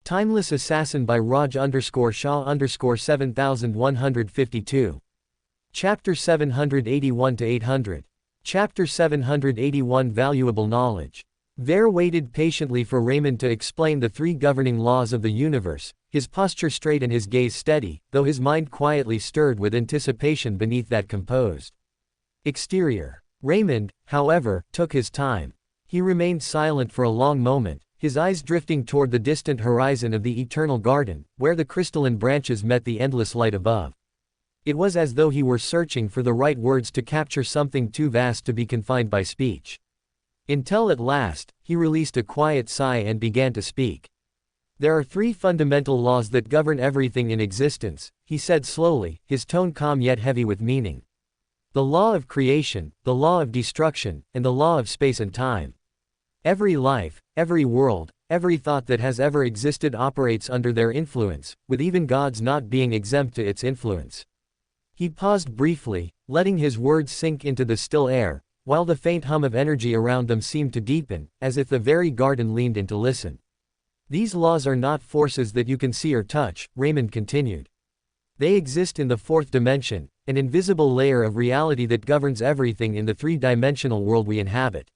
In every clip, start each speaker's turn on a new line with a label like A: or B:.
A: Timeless Assassin by Raj_Shah_7152. Chapter 781-800. Chapter 781 Valuable Knowledge. Vare waited patiently for Raymond to explain the three governing laws of the universe, his posture straight and his gaze steady, though his mind quietly stirred with anticipation beneath that composed exterior. Raymond, however, took his time. He remained silent for a long moment, his eyes drifting toward the distant horizon of the eternal garden, where the crystalline branches met the endless light above. It was as though he were searching for the right words to capture something too vast to be confined by speech. Until at last, he released a quiet sigh and began to speak. There are three fundamental laws that govern everything in existence, he said slowly, his tone calm yet heavy with meaning. The law of creation, the law of destruction, and the law of space and time. Every life, every world, every thought that has ever existed operates under their influence, with even gods not being exempt to its influence. He paused briefly, letting his words sink into the still air, while the faint hum of energy around them seemed to deepen, as if the very garden leaned in to listen. These laws are not forces that you can see or touch, Raymond continued. They exist in the fourth dimension, an invisible layer of reality that governs everything in the three-dimensional world we inhabit.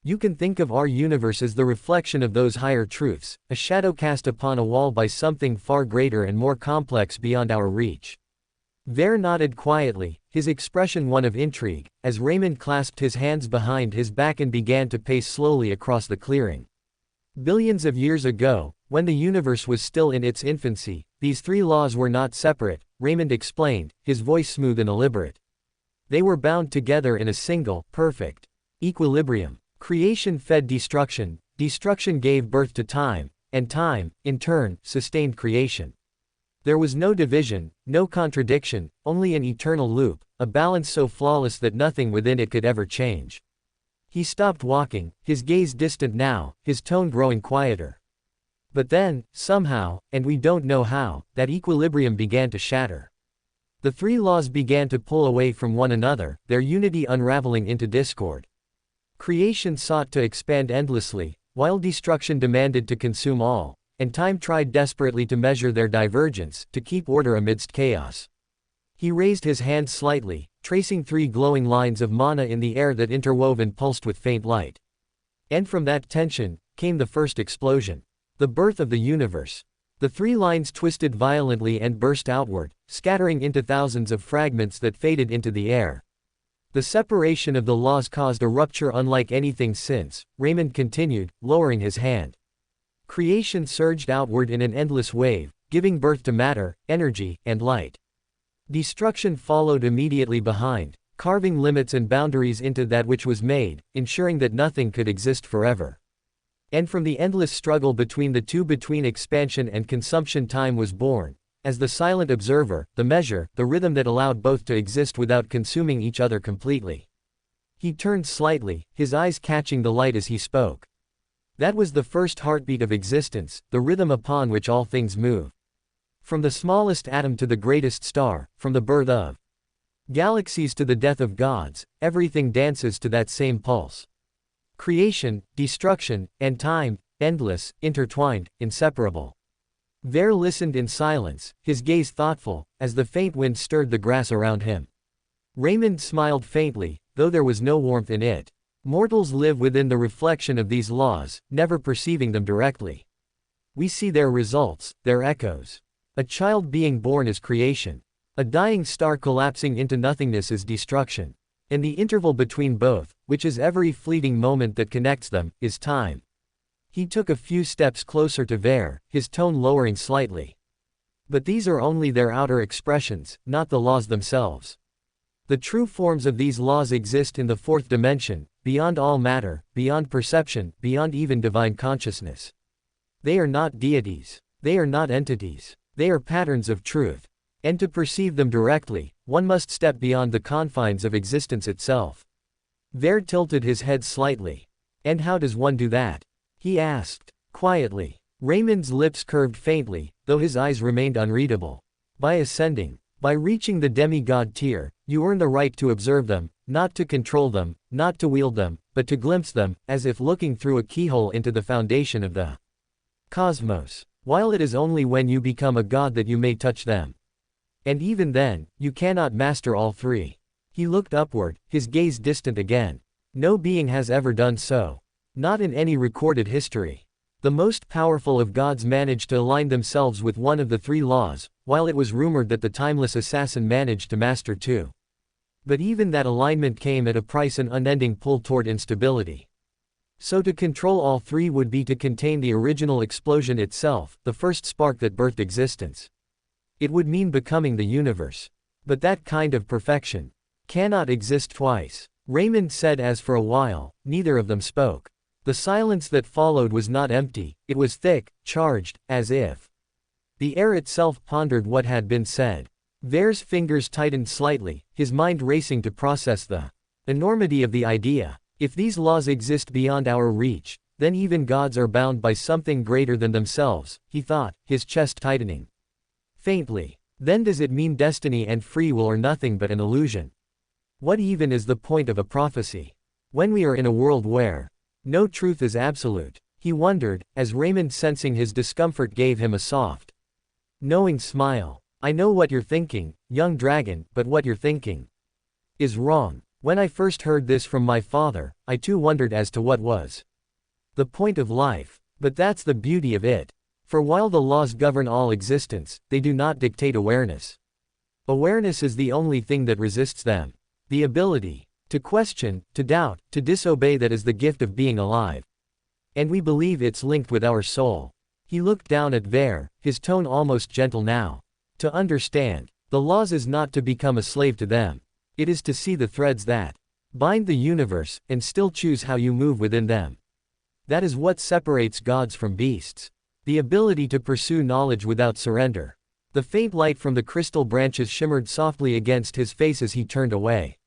A: You can think of our universe as the reflection of those higher truths, a shadow cast upon a wall by something far greater and more complex beyond our reach. Vare nodded quietly, his expression one of intrigue, as Raymond clasped his hands behind his back and began to pace slowly across the clearing. Billions of years ago, when the universe was still in its infancy, these three laws were not separate, Raymond explained, his voice smooth and deliberate. They were bound together in a single, perfect equilibrium. Creation fed destruction, destruction gave birth to time, and time, in turn, sustained creation. There was no division, no contradiction, only an eternal loop, a balance so flawless that nothing within it could ever change. He stopped walking, his gaze distant now, his tone growing quieter. But then, somehow, and we don't know how, that equilibrium began to shatter. The three laws began to pull away from one another, their unity unraveling into discord. Creation sought to expand endlessly, while destruction demanded to consume all, and time tried desperately to measure their divergence, to keep order amidst chaos. He raised his hand slightly, tracing three glowing lines of mana in the air that interwove and pulsed with faint light. And from that tension, came the first explosion. The birth of the universe. The three lines twisted violently and burst outward, scattering into thousands of fragments that faded into the air. The separation of the laws caused a rupture unlike anything since, Raymond continued, lowering his hand. Creation surged outward in an endless wave, giving birth to matter, energy, and light. Destruction followed immediately behind, carving limits and boundaries into that which was made, ensuring that nothing could exist forever. And from the endless struggle between the two, between expansion and consumption, time was born, as the silent observer, the measure, the rhythm that allowed both to exist without consuming each other completely. He turned slightly, his eyes catching the light as he spoke. That was the first heartbeat of existence, the rhythm upon which all things move. From the smallest atom to the greatest star, from the birth of galaxies to the death of gods, everything dances to that same pulse. Creation, destruction, and time, endless, intertwined, inseparable. Vare listened in silence, his gaze thoughtful, as the faint wind stirred the grass around him. Raymond smiled faintly, though there was no warmth in it. Mortals live within the reflection of these laws, never perceiving them directly. We see their results, their echoes. A child being born is creation. A dying star collapsing into nothingness is destruction. And the interval between both, which is every fleeting moment that connects them, is time. He took a few steps closer to Vare, his tone lowering slightly. But these are only their outer expressions, not the laws themselves. The true forms of these laws exist in the fourth dimension, beyond all matter, beyond perception, beyond even divine consciousness. They are not deities. They are not entities. They are patterns of truth. And to perceive them directly, one must step beyond the confines of existence itself. Vare tilted his head slightly. And how does one do that? He asked, quietly. Raymond's lips curved faintly, though his eyes remained unreadable. By ascending. By reaching the demigod tier, you earn the right to observe them, not to control them, not to wield them, but to glimpse them, as if looking through a keyhole into the foundation of the cosmos. while it is only when you become a god that you may touch them. And even then, you cannot master all three. He looked upward, his gaze distant again. No being has ever done so. Not in any recorded history. The most powerful of gods managed to align themselves with one of the three laws, while it was rumored that the timeless assassin managed to master two. But even that alignment came at a price, an unending pull toward instability. So to control all three would be to contain the original explosion itself, the first spark that birthed existence. It would mean becoming the universe. But that kind of perfection cannot exist twice. Raymond said as for a while, neither of them spoke. The silence that followed was not empty, it was thick, charged, as if the air itself pondered what had been said. Ver's fingers tightened slightly, his mind racing to process the enormity of the idea. If these laws exist beyond our reach, then even gods are bound by something greater than themselves, he thought, his chest tightening faintly. Then does it mean destiny and free will are nothing but an illusion? What even is the point of a prophecy, when we are in a world where no truth is absolute? He wondered, as Raymond, sensing his discomfort, gave him a soft, knowing smile. I know what you're thinking, young dragon, but what you're thinking is wrong. When I first heard this from my father, I too wondered as to what was the point of life. But that's the beauty of it. For while the laws govern all existence, they do not dictate awareness. Awareness is the only thing that resists them. The ability to question, to doubt, to disobey, that is the gift of being alive. And we believe it's linked with our soul. He looked down at Ver, his tone almost gentle now. To understand the laws is not to become a slave to them. It is to see the threads that bind the universe, and still choose how you move within them. That is what separates gods from beasts. The ability to pursue knowledge without surrender. The faint light from the crystal branches shimmered softly against his face as he turned away.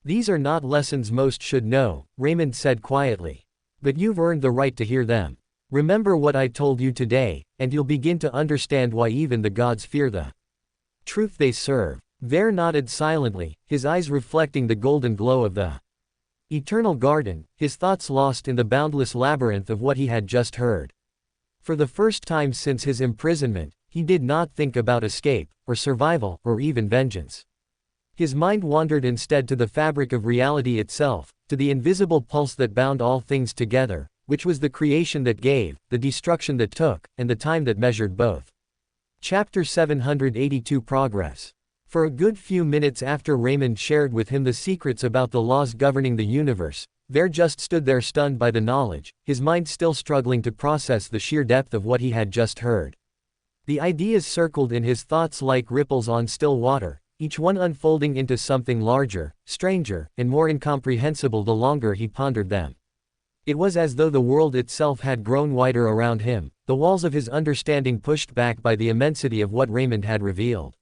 A: These are not lessons most should know, Raymond said quietly. But you've earned the right to hear them. Remember what I told you today, and you'll begin to understand why even the gods fear the truth they serve. Ver nodded silently, his eyes reflecting the golden glow of the eternal garden, his thoughts lost in the boundless labyrinth of what he had just heard. For the first time since his imprisonment, he did not think about escape, or survival, or even vengeance. His mind wandered instead to the fabric of reality itself, to the invisible pulse that bound all things together, which was the creation that gave, the destruction that took, and the time that measured both. Chapter 782 Progress. For a good few minutes after Raymond shared with him the secrets about the laws governing the universe, Ver just stood there stunned by the knowledge, his mind still struggling to process the sheer depth of what he had just heard. The ideas circled in his thoughts like ripples on still water, each one unfolding into something larger, stranger, and more incomprehensible the longer he pondered them. It was as though the world itself had grown wider around him, the walls of his understanding pushed back by the immensity of what Raymond had revealed.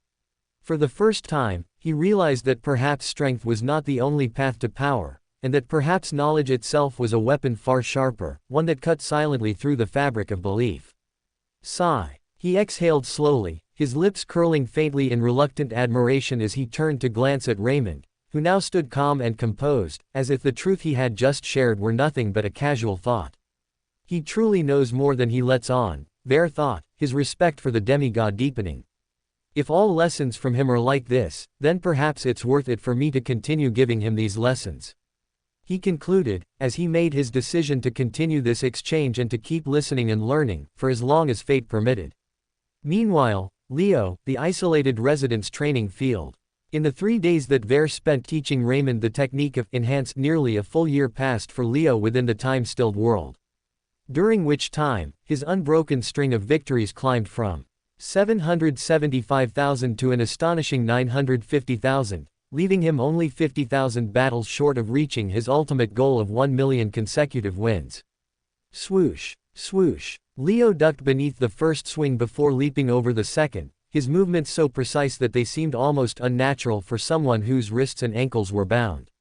A: For the first time, he realized that perhaps strength was not the only path to power, and that perhaps knowledge itself was a weapon far sharper, one that cut silently through the fabric of belief. Sigh. He exhaled slowly, his lips curling faintly in reluctant admiration as he turned to glance at Raymond, who now stood calm and composed, as if the truth he had just shared were nothing but a casual thought. He truly knows more than he lets on, Ver thought, his respect for the demigod deepening. If all lessons from him are like this, then perhaps it's worth it for me to continue giving him these lessons. He concluded, as he made his decision to continue this exchange and to keep listening and learning, for as long as fate permitted. Meanwhile, Leo, the isolated residence training field. In the 3 days that Ver spent teaching Raymond the technique of enhanced, nearly a full year passed for Leo within the time-stilled world. During which time, his unbroken string of victories climbed from 775,000 to an astonishing 950,000, leaving him only 50,000 battles short of reaching his ultimate goal of 1 million consecutive wins. Swoosh, swoosh. Leo ducked beneath the first swing before leaping over the second, his movements so precise that they seemed almost unnatural for someone whose wrists and ankles were bound.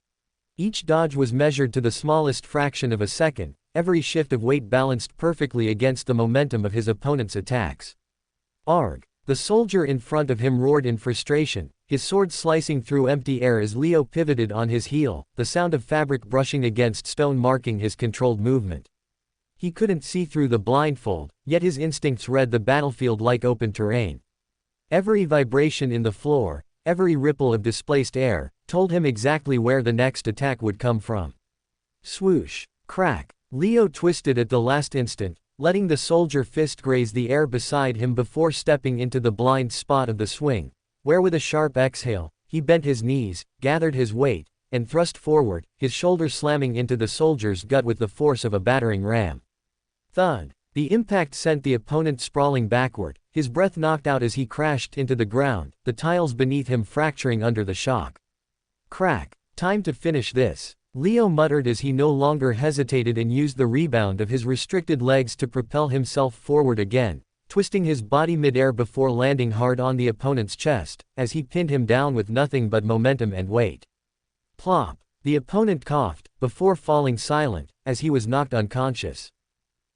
A: Each dodge was measured to the smallest fraction of a second, every shift of weight balanced perfectly against the momentum of his opponent's attacks. Arg! The soldier in front of him roared in frustration, his sword slicing through empty air as Leo pivoted on his heel, the sound of fabric brushing against stone marking his controlled movement. He couldn't see through the blindfold, yet his instincts read the battlefield like open terrain. Every vibration in the floor, every ripple of displaced air, told him exactly where the next attack would come from. Swoosh. Crack. Leo twisted at the last instant, letting the soldier fist graze the air beside him before stepping into the blind spot of the swing, where with a sharp exhale, he bent his knees, gathered his weight, and thrust forward, his shoulder slamming into the soldier's gut with the force of a battering ram. Thud. The impact sent the opponent sprawling backward, his breath knocked out as he crashed into the ground, the tiles beneath him fracturing under the shock. Crack. Time to finish this, Leo muttered as he no longer hesitated and used the rebound of his restricted legs to propel himself forward again, twisting his body midair before landing hard on the opponent's chest, as he pinned him down with nothing but momentum and weight. Plop. The opponent coughed, before falling silent, as he was knocked unconscious.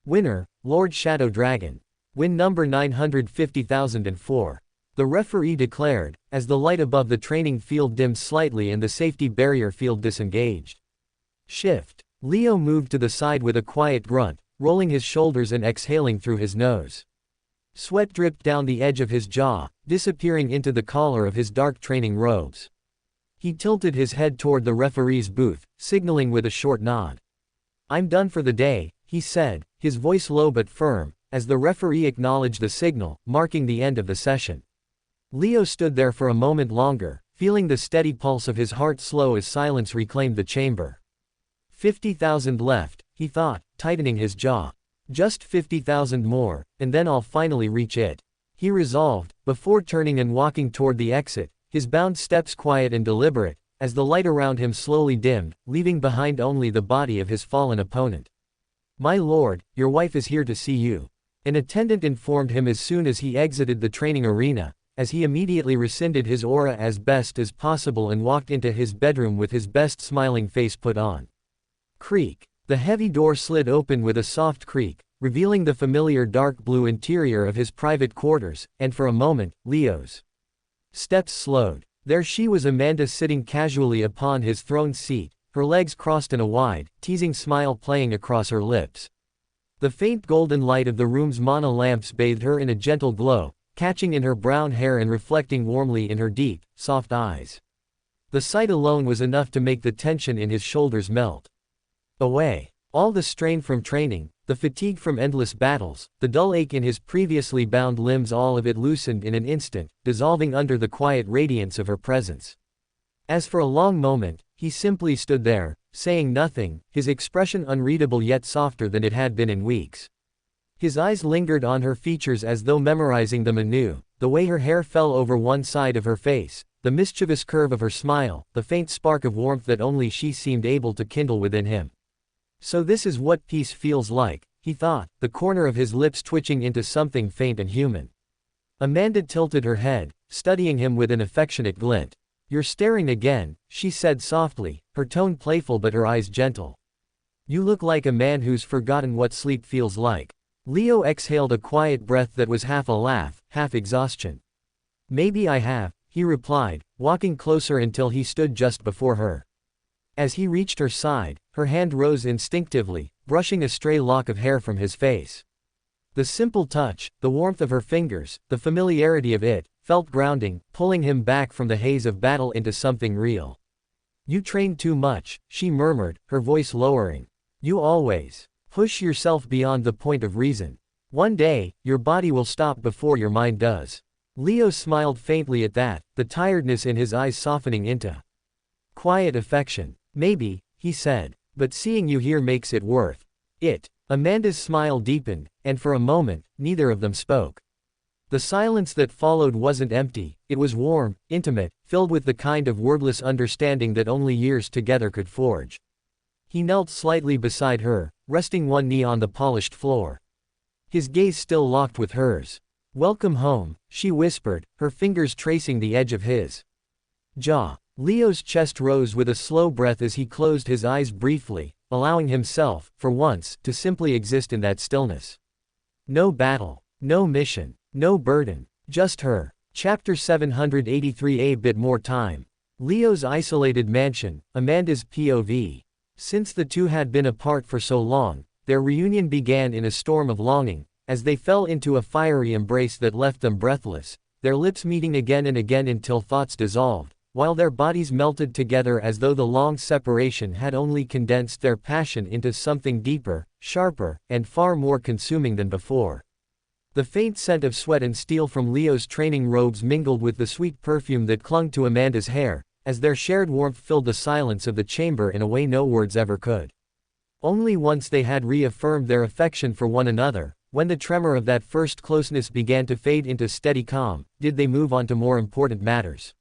A: Winner, Lord Shadow Dragon. Win number 950,004. The referee declared, as the light above the training field dimmed slightly and the safety barrier field disengaged. Shift. Leo moved to the side with a quiet grunt, rolling his shoulders and exhaling through his nose. Sweat dripped down the edge of his jaw, disappearing into the collar of his dark training robes. He tilted his head toward the referee's booth, signaling with a short nod. "I'm done for the day," he said, his voice low but firm, as the referee acknowledged the signal, marking the end of the session. Leo stood there for a moment longer, feeling the steady pulse of his heart slow as silence reclaimed the chamber. 50,000 left, he thought, tightening his jaw. Just 50,000 more, and then I'll finally reach it, he resolved, before turning and walking toward the exit, his bound steps quiet and deliberate, as the light around him slowly dimmed, leaving behind only the body of his fallen opponent. "My lord, your wife is here to see you," an attendant informed him as soon as he exited the training arena, as he immediately rescinded his aura as best as possible and walked into his bedroom with his best smiling face put on. Creak. The heavy door slid open with a soft creak, revealing the familiar dark blue interior of his private quarters, and for a moment, Leo's steps slowed. There she was, Amanda, sitting casually upon his throne seat, her legs crossed in a wide, teasing smile playing across her lips. The faint golden light of the room's mana lamps bathed her in a gentle glow, catching in her brown hair and reflecting warmly in her deep, soft eyes. The sight alone was enough to make the tension in his shoulders melt away. All the strain from training, the fatigue from endless battles, the dull ache in his previously bound limbs, all of it loosened in an instant, dissolving under the quiet radiance of her presence. As for a long moment, he simply stood there, saying nothing, his expression unreadable yet softer than it had been in weeks. His eyes lingered on her features as though memorizing them anew, the way her hair fell over one side of her face, the mischievous curve of her smile, the faint spark of warmth that only she seemed able to kindle within him. So this is what peace feels like, he thought, the corner of his lips twitching into something faint and human. Amanda tilted her head, studying him with an affectionate glint. "You're staring again," she said softly, her tone playful but her eyes gentle. "You look like a man who's forgotten what sleep feels like." Leo exhaled a quiet breath that was half a laugh, half exhaustion. "Maybe I have," he replied, walking closer until he stood just before her. As he reached her side, her hand rose instinctively, brushing a stray lock of hair from his face. The simple touch, the warmth of her fingers, the familiarity of it, felt grounding, pulling him back from the haze of battle into something real. "You train too much," she murmured, her voice lowering. "You always push yourself beyond the point of reason. One day, your body will stop before your mind does." Leo smiled faintly at that, the tiredness in his eyes softening into quiet affection. "Maybe," he said, "but seeing you here makes it worth it." Amanda's smile deepened, and for a moment, neither of them spoke. The silence that followed wasn't empty, it was warm, intimate, filled with the kind of wordless understanding that only years together could forge. He knelt slightly beside her, resting one knee on the polished floor. His gaze still locked with hers. "Welcome home," she whispered, her fingers tracing the edge of his jaw. Leo's chest rose with a slow breath as he closed his eyes briefly, allowing himself, for once, to simply exist in that stillness. No battle, no mission, no burden, just her. Chapter 783. A bit more time. Leo's isolated mansion, Amanda's POV. Since the two had been apart for so long, their reunion began in a storm of longing, as they fell into a fiery embrace that left them breathless, their lips meeting again and again until thoughts dissolved, while their bodies melted together as though the long separation had only condensed their passion into something deeper, sharper, and far more consuming than before. The faint scent of sweat and steel from Leo's training robes mingled with the sweet perfume that clung to Amanda's hair, as their shared warmth filled the silence of the chamber in a way no words ever could. Only once they had reaffirmed their affection for one another, when the tremor of that first closeness began to fade into steady calm, did they move on to more important matters.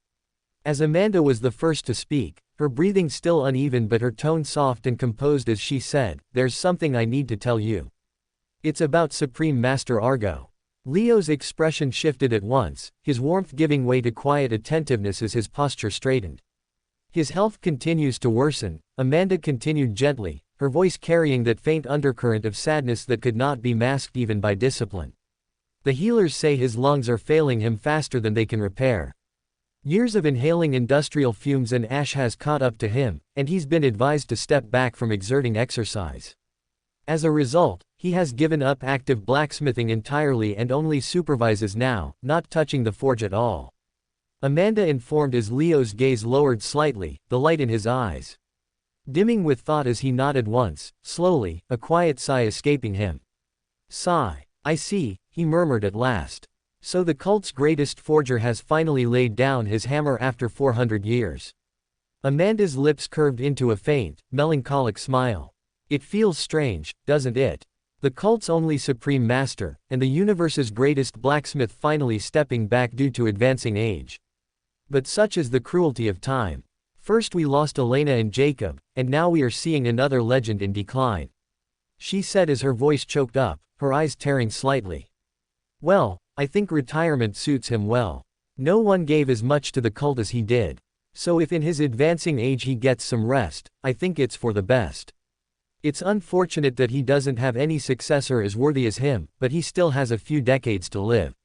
A: As Amanda was the first to speak, her breathing still uneven but her tone soft and composed as she said, "There's something I need to tell you. It's about Supreme Master Argo." Leo's expression shifted at once, his warmth giving way to quiet attentiveness as his posture straightened. "His health continues to worsen," Amanda continued gently, her voice carrying that faint undercurrent of sadness that could not be masked even by discipline. "The healers say his lungs are failing him faster than they can repair. Years of inhaling industrial fumes and ash has caught up to him, and he's been advised to step back from exerting exercise. As a result, he has given up active blacksmithing entirely and only supervises now, not touching the forge at all." Amanda informed as Leo's gaze lowered slightly, the light in his eyes dimming with thought as he nodded once, slowly, a quiet sigh escaping him. "Sigh. I see," he murmured at last. "So the cult's greatest forger has finally laid down his hammer after 400 years. Amanda's lips curved into a faint, melancholic smile. "It feels strange, doesn't it? The cult's only supreme master, and the universe's greatest blacksmith finally stepping back due to advancing age. But such is the cruelty of time. First we lost Elena and Jacob, and now we are seeing another legend in decline," she said as her voice choked up, her eyes tearing slightly. "Well, I think retirement suits him well. No one gave as much to the cult as he did. So if in his advancing age he gets some rest, I think it's for the best. It's unfortunate that he doesn't have any successor as worthy as him, but he still has a few decades to live.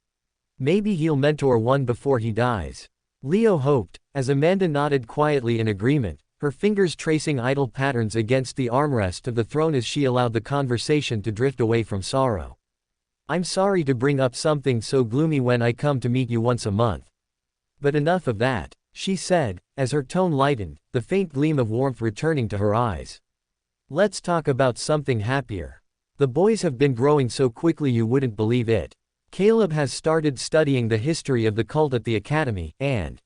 A: Maybe he'll mentor one before he dies." Leo hoped, as Amanda nodded quietly in agreement, her fingers tracing idle patterns against the armrest of the throne as she allowed the conversation to drift away from sorrow. "I'm sorry to bring up something so gloomy when I come to meet you once a month. But enough of that," she said, as her tone lightened, the faint gleam of warmth returning to her eyes. "Let's talk about something happier. The boys have been growing so quickly you wouldn't believe it. Caleb has started studying the history of the cult at the academy, and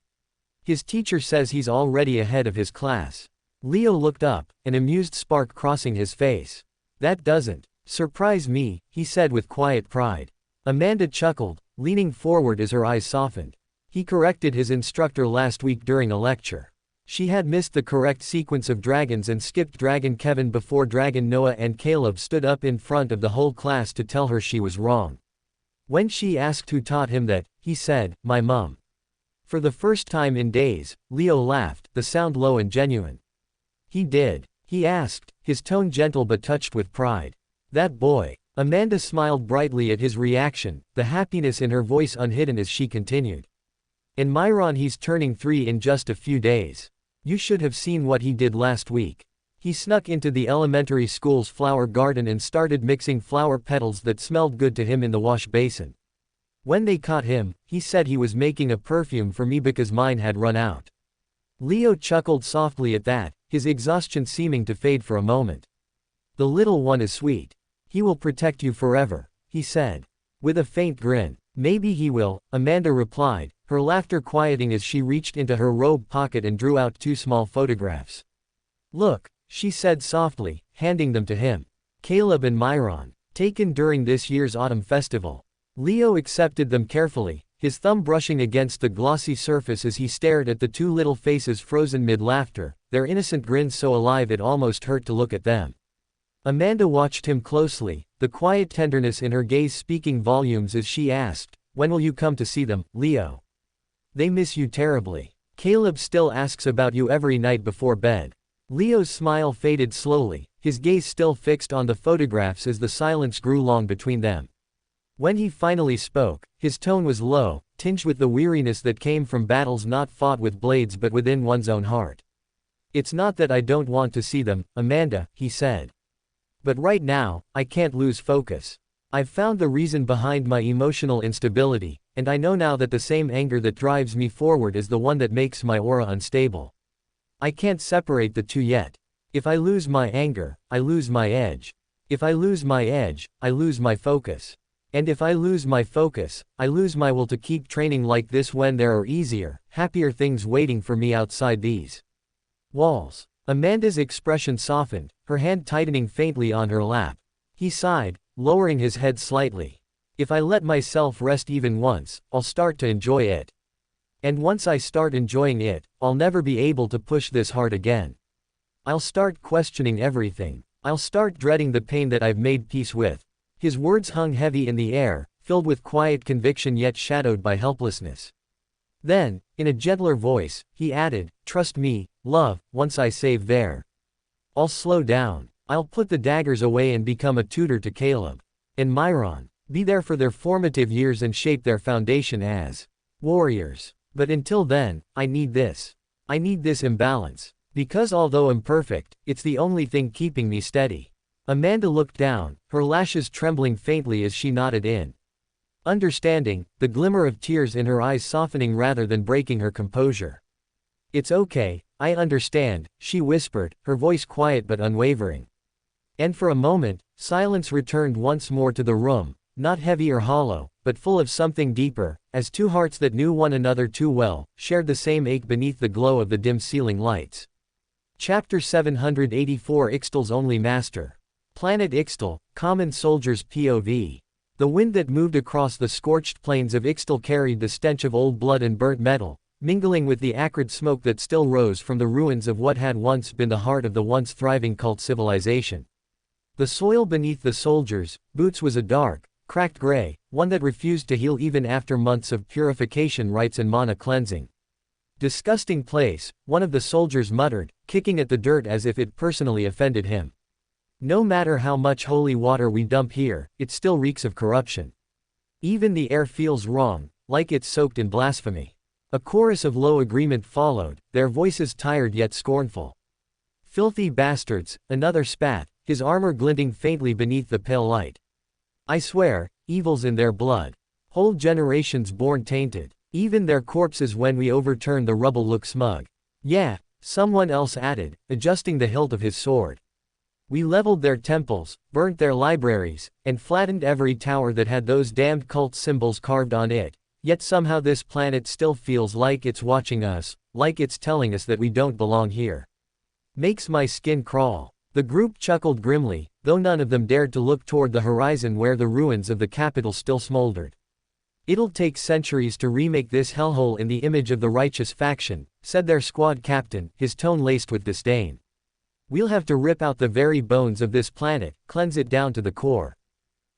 A: his teacher says he's already ahead of his class." Leo looked up, an amused spark crossing his face. "That doesn't surprise me," he said with quiet pride. Amanda chuckled, leaning forward as her eyes softened. He corrected his instructor last week during a lecture. She had missed the correct sequence of dragons and skipped Dragon Kevin before Dragon Noah, and Caleb stood up in front of the whole class to tell her she was wrong. When she asked who taught him that, he said, "My mom." For the first time in days, Leo laughed, the sound low and genuine. "He did?" he asked, his tone gentle but touched with pride. "That boy." Amanda smiled brightly at his reaction, the happiness in her voice unhidden as she continued. "In Myron he's turning 3 in just a few days. You should have seen what he did last week. He snuck into the elementary school's flower garden and started mixing flower petals that smelled good to him in the wash basin. When they caught him, he said he was making a perfume for me because mine had run out." Leo chuckled softly at that, his exhaustion seeming to fade for a moment. "The little one is sweet. He will protect you forever," he said. With a faint grin. "Maybe he will," Amanda replied, her laughter quieting as she reached into her robe pocket and drew out 2 small photographs. "Look," she said softly, handing them to him. "Caleb and Myron. Taken during this year's autumn festival." Leo accepted them carefully, his thumb brushing against the glossy surface as he stared at the 2 little faces frozen mid-laughter, their innocent grins so alive it almost hurt to look at them. Amanda watched him closely, the quiet tenderness in her gaze speaking volumes as she asked, "When will you come to see them, Leo? They miss you terribly. Caleb still asks about you every night before bed." Leo's smile faded slowly, his gaze still fixed on the photographs as the silence grew long between them. When he finally spoke, his tone was low, tinged with the weariness that came from battles not fought with blades but within one's own heart. "It's not that I don't want to see them, Amanda," he said. But right now, I can't lose focus. I've found the reason behind my emotional instability, and I know now that the same anger that drives me forward is the one that makes my aura unstable. I can't separate the two yet. If I lose my anger, I lose my edge. If I lose my edge, I lose my focus. And if I lose my focus, I lose my will to keep training like this when there are easier, happier things waiting for me outside these walls. Amanda's expression softened, her hand tightening faintly on her lap. He sighed, lowering his head slightly. If I let myself rest even once, I'll start to enjoy it. And once I start enjoying it, I'll never be able to push this hard again. I'll start questioning everything. I'll start dreading the pain that I've made peace with. His words hung heavy in the air, filled with quiet conviction yet shadowed by helplessness. Then, in a gentler voice, he added, "Trust me, love, once I save there, I'll slow down. I'll put the daggers away and become a tutor to Caleb and Myron. Be there for their formative years and shape their foundation as warriors. But until then, I need this. I need this imbalance. Because although imperfect, it's the only thing keeping me steady." Amanda looked down, her lashes trembling faintly as she nodded in understanding, the glimmer of tears in her eyes softening rather than breaking her composure. "It's okay, I understand," she whispered, her voice quiet but unwavering. And for a moment, silence returned once more to the room, not heavy or hollow, but full of something deeper, as two hearts that knew one another too well, shared the same ache beneath the glow of the dim ceiling lights. Chapter 784 Ixtal's Only Master. Planet Ixtal, Common Soldier's POV. The wind that moved across the scorched plains of Ixtal carried the stench of old blood and burnt metal, mingling with the acrid smoke that still rose from the ruins of what had once been the heart of the once thriving cult civilization. The soil beneath the soldiers' boots was a dark, cracked gray, one that refused to heal even after months of purification rites and mana cleansing. "Disgusting place," one of the soldiers muttered, kicking at the dirt as if it personally offended him. "No matter how much holy water we dump here, it still reeks of corruption. Even the air feels wrong, like it's soaked in blasphemy." A chorus of low agreement followed, their voices tired yet scornful. "Filthy bastards," another spat, his armor glinting faintly beneath the pale light. "I swear, evil's in their blood. Whole generations born tainted. Even their corpses when we overturn the rubble look smug." "Yeah," someone else added, adjusting the hilt of his sword. "We leveled their temples, burnt their libraries, and flattened every tower that had those damned cult symbols carved on it, yet somehow this planet still feels like it's watching us, like it's telling us that we don't belong here. Makes my skin crawl." The group chuckled grimly, though none of them dared to look toward the horizon where the ruins of the capital still smoldered. "It'll take centuries to remake this hellhole in the image of the righteous faction," said their squad captain, his tone laced with disdain. "We'll have to rip out the very bones of this planet, cleanse it down to the core.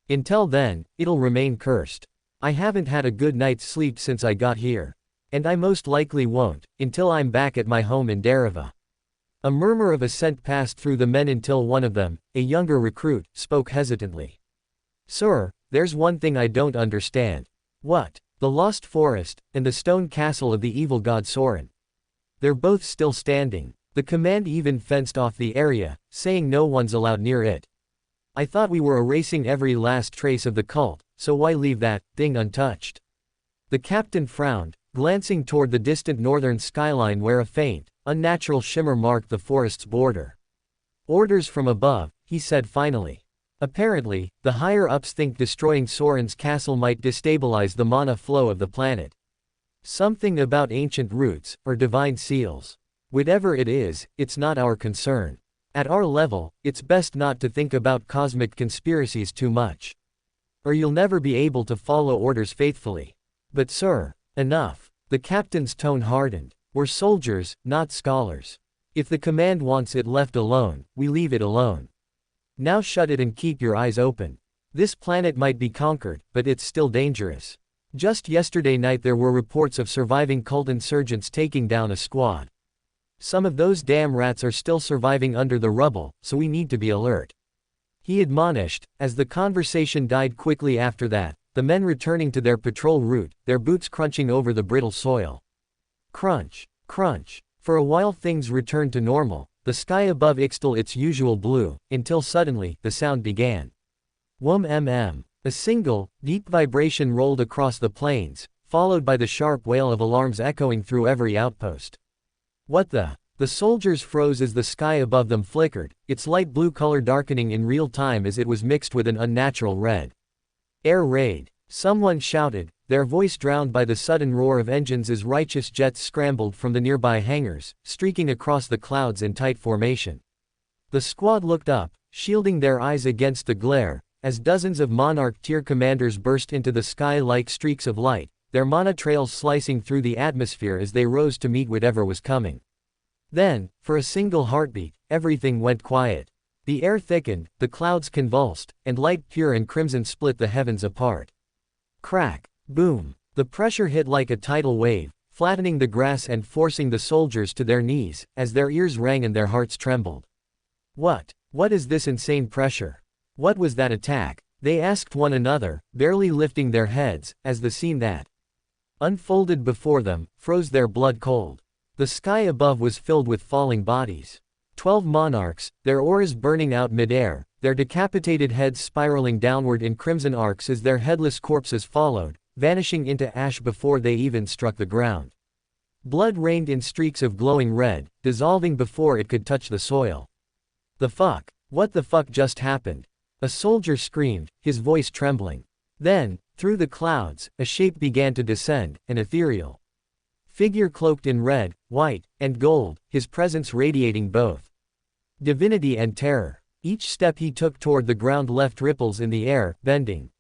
A: Until then, it'll remain cursed. I haven't had a good night's sleep since I got here. And I most likely won't, until I'm back at my home in Dareva." A murmur of assent passed through the men until one of them, a younger recruit, spoke hesitantly. "Sir, there's one thing I don't understand." "What?" "The Lost Forest, and the stone castle of the evil god Soren. They're both still standing. The command even fenced off the area, saying no one's allowed near it. I thought we were erasing every last trace of the cult, so why leave that thing untouched?" The captain frowned, glancing toward the distant northern skyline where a faint, unnatural shimmer marked the forest's border. "Orders from above," he said finally. Apparently, the higher-ups think destroying Soren's castle might destabilize the mana flow of the planet. Something about ancient roots, or divine seals. Whatever it is, it's not our concern. At our level, it's best not to think about cosmic conspiracies too much. Or you'll never be able to follow orders faithfully. But sir, enough. The captain's tone hardened. We're soldiers, not scholars. If the command wants it left alone, we leave it alone. Now shut it and keep your eyes open. This planet might be conquered, but it's still dangerous. Just yesterday night there were reports of surviving cult insurgents taking down a squad. Some of those damn rats are still surviving under the rubble, so we need to be alert." He admonished. As the conversation died quickly after that, the men returning to their patrol route, their boots crunching over the brittle soil. Crunch, crunch. For a while things returned to normal, the sky above Ixtal its usual blue, until suddenly, the sound began. Whom. A single, deep vibration rolled across the plains, followed by the sharp wail of alarms echoing through every outpost. What the? The soldiers froze as the sky above them flickered, its light blue color darkening in real time as it was mixed with an unnatural red. Air raid. Someone shouted, their voice drowned by the sudden roar of engines as righteous jets scrambled from the nearby hangars, streaking across the clouds in tight formation. The squad looked up, shielding their eyes against the glare, as dozens of Monarch tier commanders burst into the sky like streaks of light, their mana trails slicing through the atmosphere as they rose to meet whatever was coming. Then, for a single heartbeat, everything went quiet. The air thickened, the clouds convulsed, and light pure and crimson split the heavens apart. Crack. Boom. The pressure hit like a tidal wave, flattening the grass and forcing the soldiers to their knees, as their ears rang and their hearts trembled. What is this insane pressure? What was that attack? They asked one another, barely lifting their heads, as the scene that unfolded before them froze their blood cold. The sky above was filled with falling bodies. 12 monarchs, their auras burning out mid-air, their decapitated heads spiraling downward in crimson arcs as their headless corpses followed, vanishing into ash before they even struck the ground. Blood rained in streaks of glowing red, dissolving before it could touch the soil. The fuck? What the fuck just happened? A soldier screamed, his voice trembling. Then, through the clouds, a shape began to descend, an ethereal figure cloaked in red, white, and gold, his presence radiating both divinity and terror. Each step he took toward the ground left ripples in the air, bending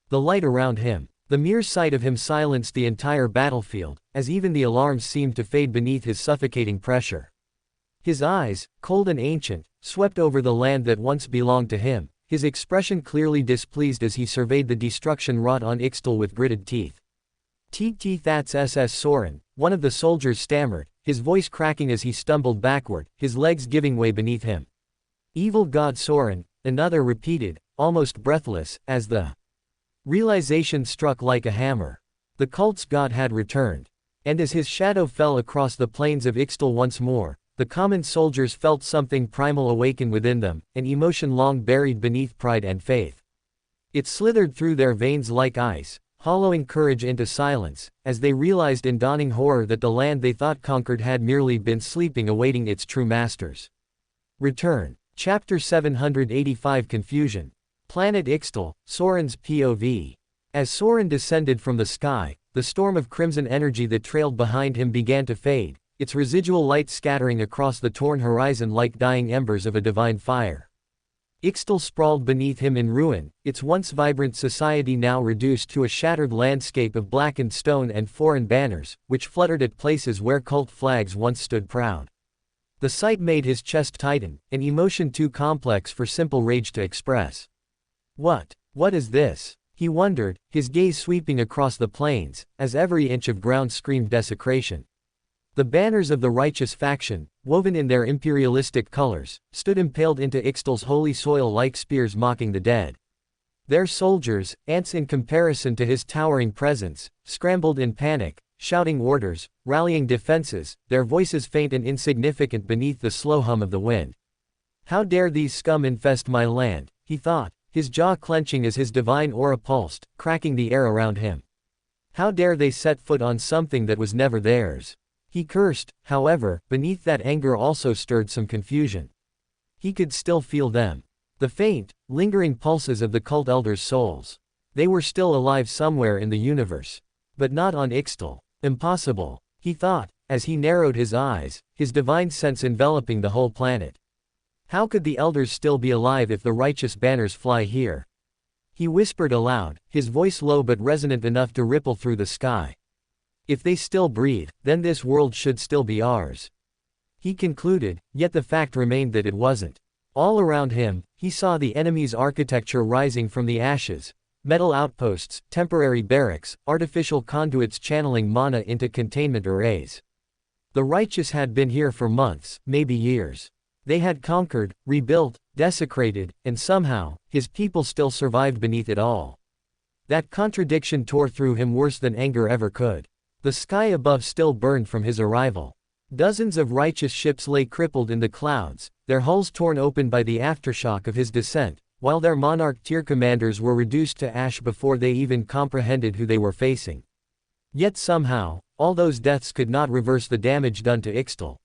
A: the light around him. The mere sight of him silenced the entire battlefield, as even the alarms seemed to fade beneath his suffocating pressure. His eyes, cold and ancient, swept over the land that once belonged to him, his expression clearly displeased as he surveyed the destruction wrought on Ixtal with gritted teeth. That's SS Soren, one of the soldiers stammered, his voice cracking as he stumbled backward, his legs giving way beneath him. Evil God Soren, another repeated, almost breathless, as the realization struck like a hammer. The cult's god had returned. And as his shadow fell across the plains of Ixtal once more, the common soldiers felt something primal awaken within them, an emotion long buried beneath pride and faith. It slithered through their veins like ice, hollowing courage into silence, as they realized in dawning horror that the land they thought conquered had merely been sleeping awaiting its true masters. Return. Chapter 785 Confusion. Planet Ixtal, Soren's POV. As Soren descended from the sky, the storm of crimson energy that trailed behind him began to fade, its residual light scattering across the torn horizon like dying embers of a divine fire. Ixtal sprawled beneath him in ruin, its once vibrant society now reduced to a shattered landscape of blackened stone and foreign banners, which fluttered at places where cult flags once stood proud. The sight made his chest tighten, an emotion too complex for simple rage to express. What is this? He wondered, his gaze sweeping across the plains, as every inch of ground screamed desecration. The banners of the righteous faction, woven in their imperialistic colors, stood impaled into Ixtal's holy soil like spears mocking the dead. Their soldiers, ants in comparison to his towering presence, scrambled in panic, shouting orders, rallying defenses, their voices faint and insignificant beneath the slow hum of the wind. How dare these scum infest my land, he thought, his jaw clenching as his divine aura pulsed, cracking the air around him. How dare they set foot on something that was never theirs? He cursed, however, beneath that anger also stirred some confusion. He could still feel them. The faint, lingering pulses of the cult elders' souls. They were still alive somewhere in the universe. But not on Ixtal. Impossible, he thought, as he narrowed his eyes, his divine sense enveloping the whole planet. How could the elders still be alive if the righteous banners fly here? He whispered aloud, his voice low but resonant enough to ripple through the sky. If they still breathe, then this world should still be ours. He concluded, yet the fact remained that it wasn't. All around him, he saw the enemy's architecture rising from the ashes. Metal outposts, temporary barracks, artificial conduits channeling mana into containment arrays. The righteous had been here for months, maybe years. They had conquered, rebuilt, desecrated, and somehow, his people still survived beneath it all. That contradiction tore through him worse than anger ever could. The sky above still burned from his arrival. Dozens of righteous ships lay crippled in the clouds, their hulls torn open by the aftershock of his descent, while their monarch-tier commanders were reduced to ash before they even comprehended who they were facing. Yet somehow, all those deaths could not reverse the damage done to Ixtal.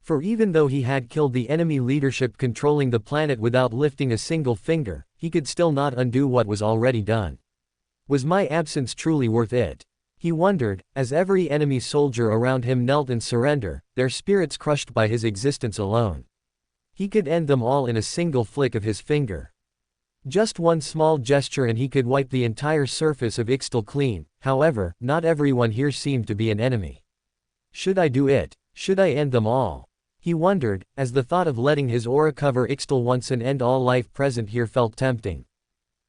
A: For even though he had killed the enemy leadership controlling the planet without lifting a single finger, he could still not undo what was already done. Was my absence truly worth it? He wondered, as every enemy soldier around him knelt in surrender, their spirits crushed by his existence alone. He could end them all in a single flick of his finger. Just one small gesture and he could wipe the entire surface of Ixtal clean. However, not everyone here seemed to be an enemy. Should I do it? Should I end them all? He wondered, as the thought of letting his aura cover Ixtal once and end all life present here felt tempting.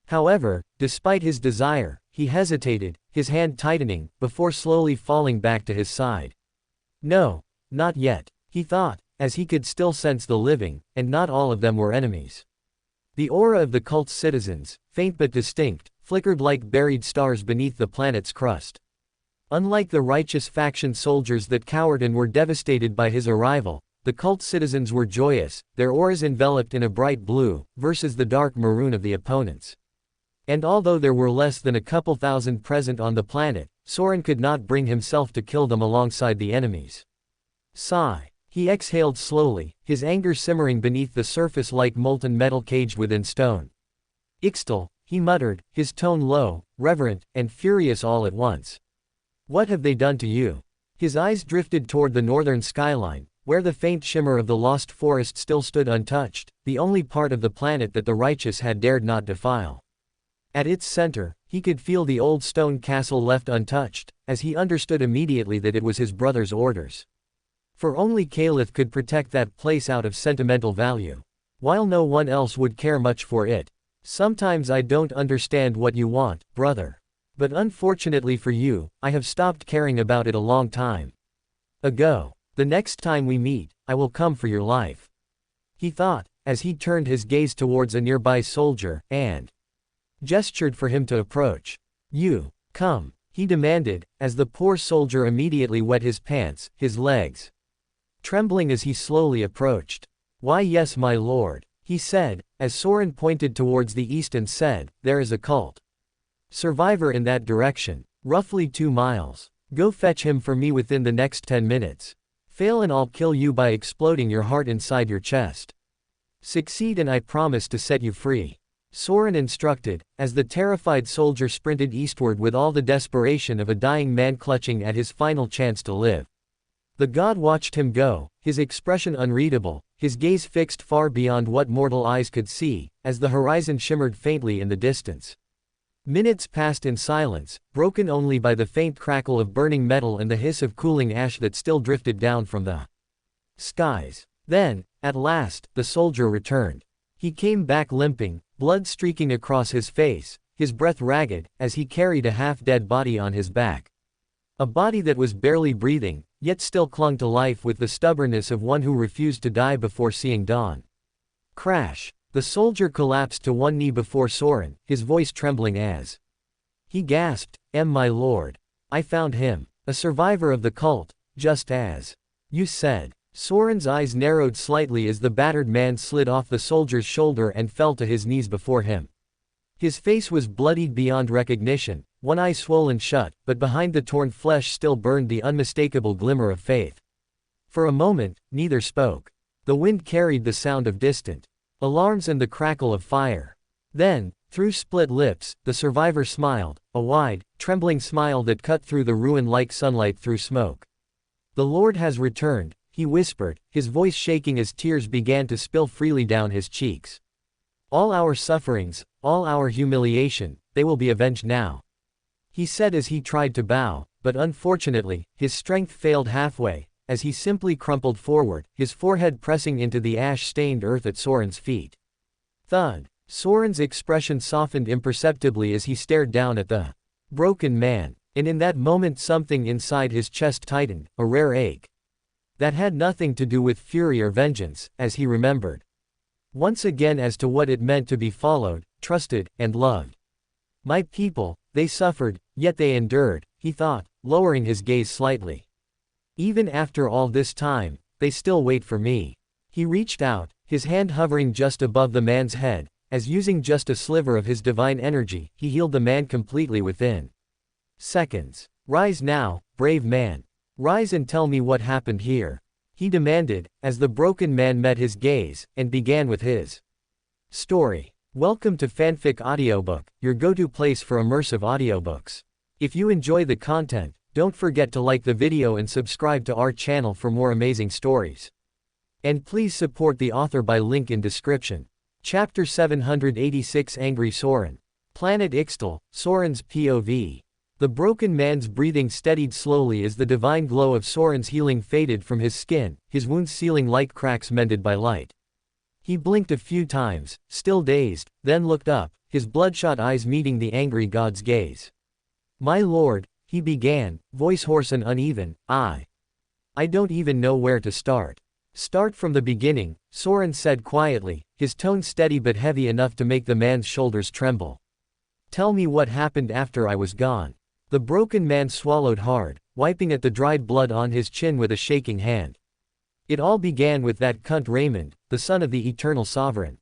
A: However, despite his desire, he hesitated, his hand tightening, before slowly falling back to his side. No, not yet, he thought, as he could still sense the living, and not all of them were enemies. The aura of the cult's citizens, faint but distinct, flickered like buried stars beneath the planet's crust. Unlike the righteous faction soldiers that cowered and were devastated by his arrival, the cult citizens were joyous, their auras enveloped in a bright blue, versus the dark maroon of the opponents. And although there were less than a couple thousand present on the planet, Soren could not bring himself to kill them alongside the enemies. Sigh. He exhaled slowly, his anger simmering beneath the surface like molten metal caged within stone. Ixtal, he muttered, his tone low, reverent, and furious all at once. What have they done to you? His eyes drifted toward the northern skyline, where the faint shimmer of the lost forest still stood untouched, the only part of the planet that the righteous had dared not defile. At its center, he could feel the old stone castle left untouched, as he understood immediately that it was his brother's orders. For only Caliph could protect that place out of sentimental value. While no one else would care much for it. Sometimes I don't understand what you want, brother. But unfortunately for you, I have stopped caring about it a long time ago. The next time we meet, I will come for your life. He thought, as he turned his gaze towards a nearby soldier, and gestured for him to approach. You, come, he demanded, as the poor soldier immediately wet his pants, his legs trembling as he slowly approached. Why yes my lord, he said, as Soren pointed towards the east and said, there is a cult survivor in that direction, roughly 2 miles. Go fetch him for me within the next 10 minutes. Fail and I'll kill you by exploding your heart inside your chest. Succeed and I promise to set you free. Soren instructed, as the terrified soldier sprinted eastward with all the desperation of a dying man clutching at his final chance to live. The god watched him go, his expression unreadable, his gaze fixed far beyond what mortal eyes could see, as the horizon shimmered faintly in the distance. Minutes passed in silence, broken only by the faint crackle of burning metal and the hiss of cooling ash that still drifted down from the skies. Then, at last, the soldier returned. He came back limping, blood streaking across his face, his breath ragged, as he carried a half-dead body on his back. A body that was barely breathing, yet still clung to life with the stubbornness of one who refused to die before seeing dawn. Crash! The soldier collapsed to one knee before Soren, his voice trembling as he gasped, my lord. I found him. A survivor of the cult, just as you said. Soren's eyes narrowed slightly as the battered man slid off the soldier's shoulder and fell to his knees before him. His face was bloodied beyond recognition, one eye swollen shut, but behind the torn flesh still burned the unmistakable glimmer of faith. For a moment, neither spoke. The wind carried the sound of distant alarms and the crackle of fire. Then, through split lips, the survivor smiled, a wide, trembling smile that cut through the ruin like sunlight through smoke. The Lord has returned, he whispered, his voice shaking as tears began to spill freely down his cheeks. All our sufferings, all our humiliation, they will be avenged now. He said as he tried to bow, but unfortunately, his strength failed halfway, as he simply crumpled forward, his forehead pressing into the ash-stained earth at Soren's feet. Thud! Soren's expression softened imperceptibly as he stared down at the broken man, and in that moment something inside his chest tightened, a rare ache. That had nothing to do with fury or vengeance, as he remembered once again as to what it meant to be followed, trusted, and loved. My people, they suffered, yet they endured, he thought, lowering his gaze slightly. Even after all this time, they still wait for me. He reached out, his hand hovering just above the man's head, as using just a sliver of his divine energy, he healed the man completely within seconds. Rise now, brave man. Rise and tell me what happened here. He demanded, as the broken man met his gaze, and began with his story. Welcome to Fanfic Audiobook, your go-to place for immersive audiobooks. If you enjoy the content, don't forget to like the video and subscribe to our channel for more amazing stories. And please support the author by link in description. Chapter 786 Angry Soren. Planet Ixtal, Soren's POV. The broken man's breathing steadied slowly as the divine glow of Soren's healing faded from his skin, his wounds sealing like cracks mended by light. He blinked a few times, still dazed, then looked up, his bloodshot eyes meeting the angry god's gaze. My lord, he began, voice hoarse and uneven, I don't even know where to start. Start from the beginning, Soren said quietly, his tone steady but heavy enough to make the man's shoulders tremble. Tell me what happened after I was gone. The broken man swallowed hard, wiping at the dried blood on his chin with a shaking hand. It all began with that cunt Raymond, the son of the eternal sovereign.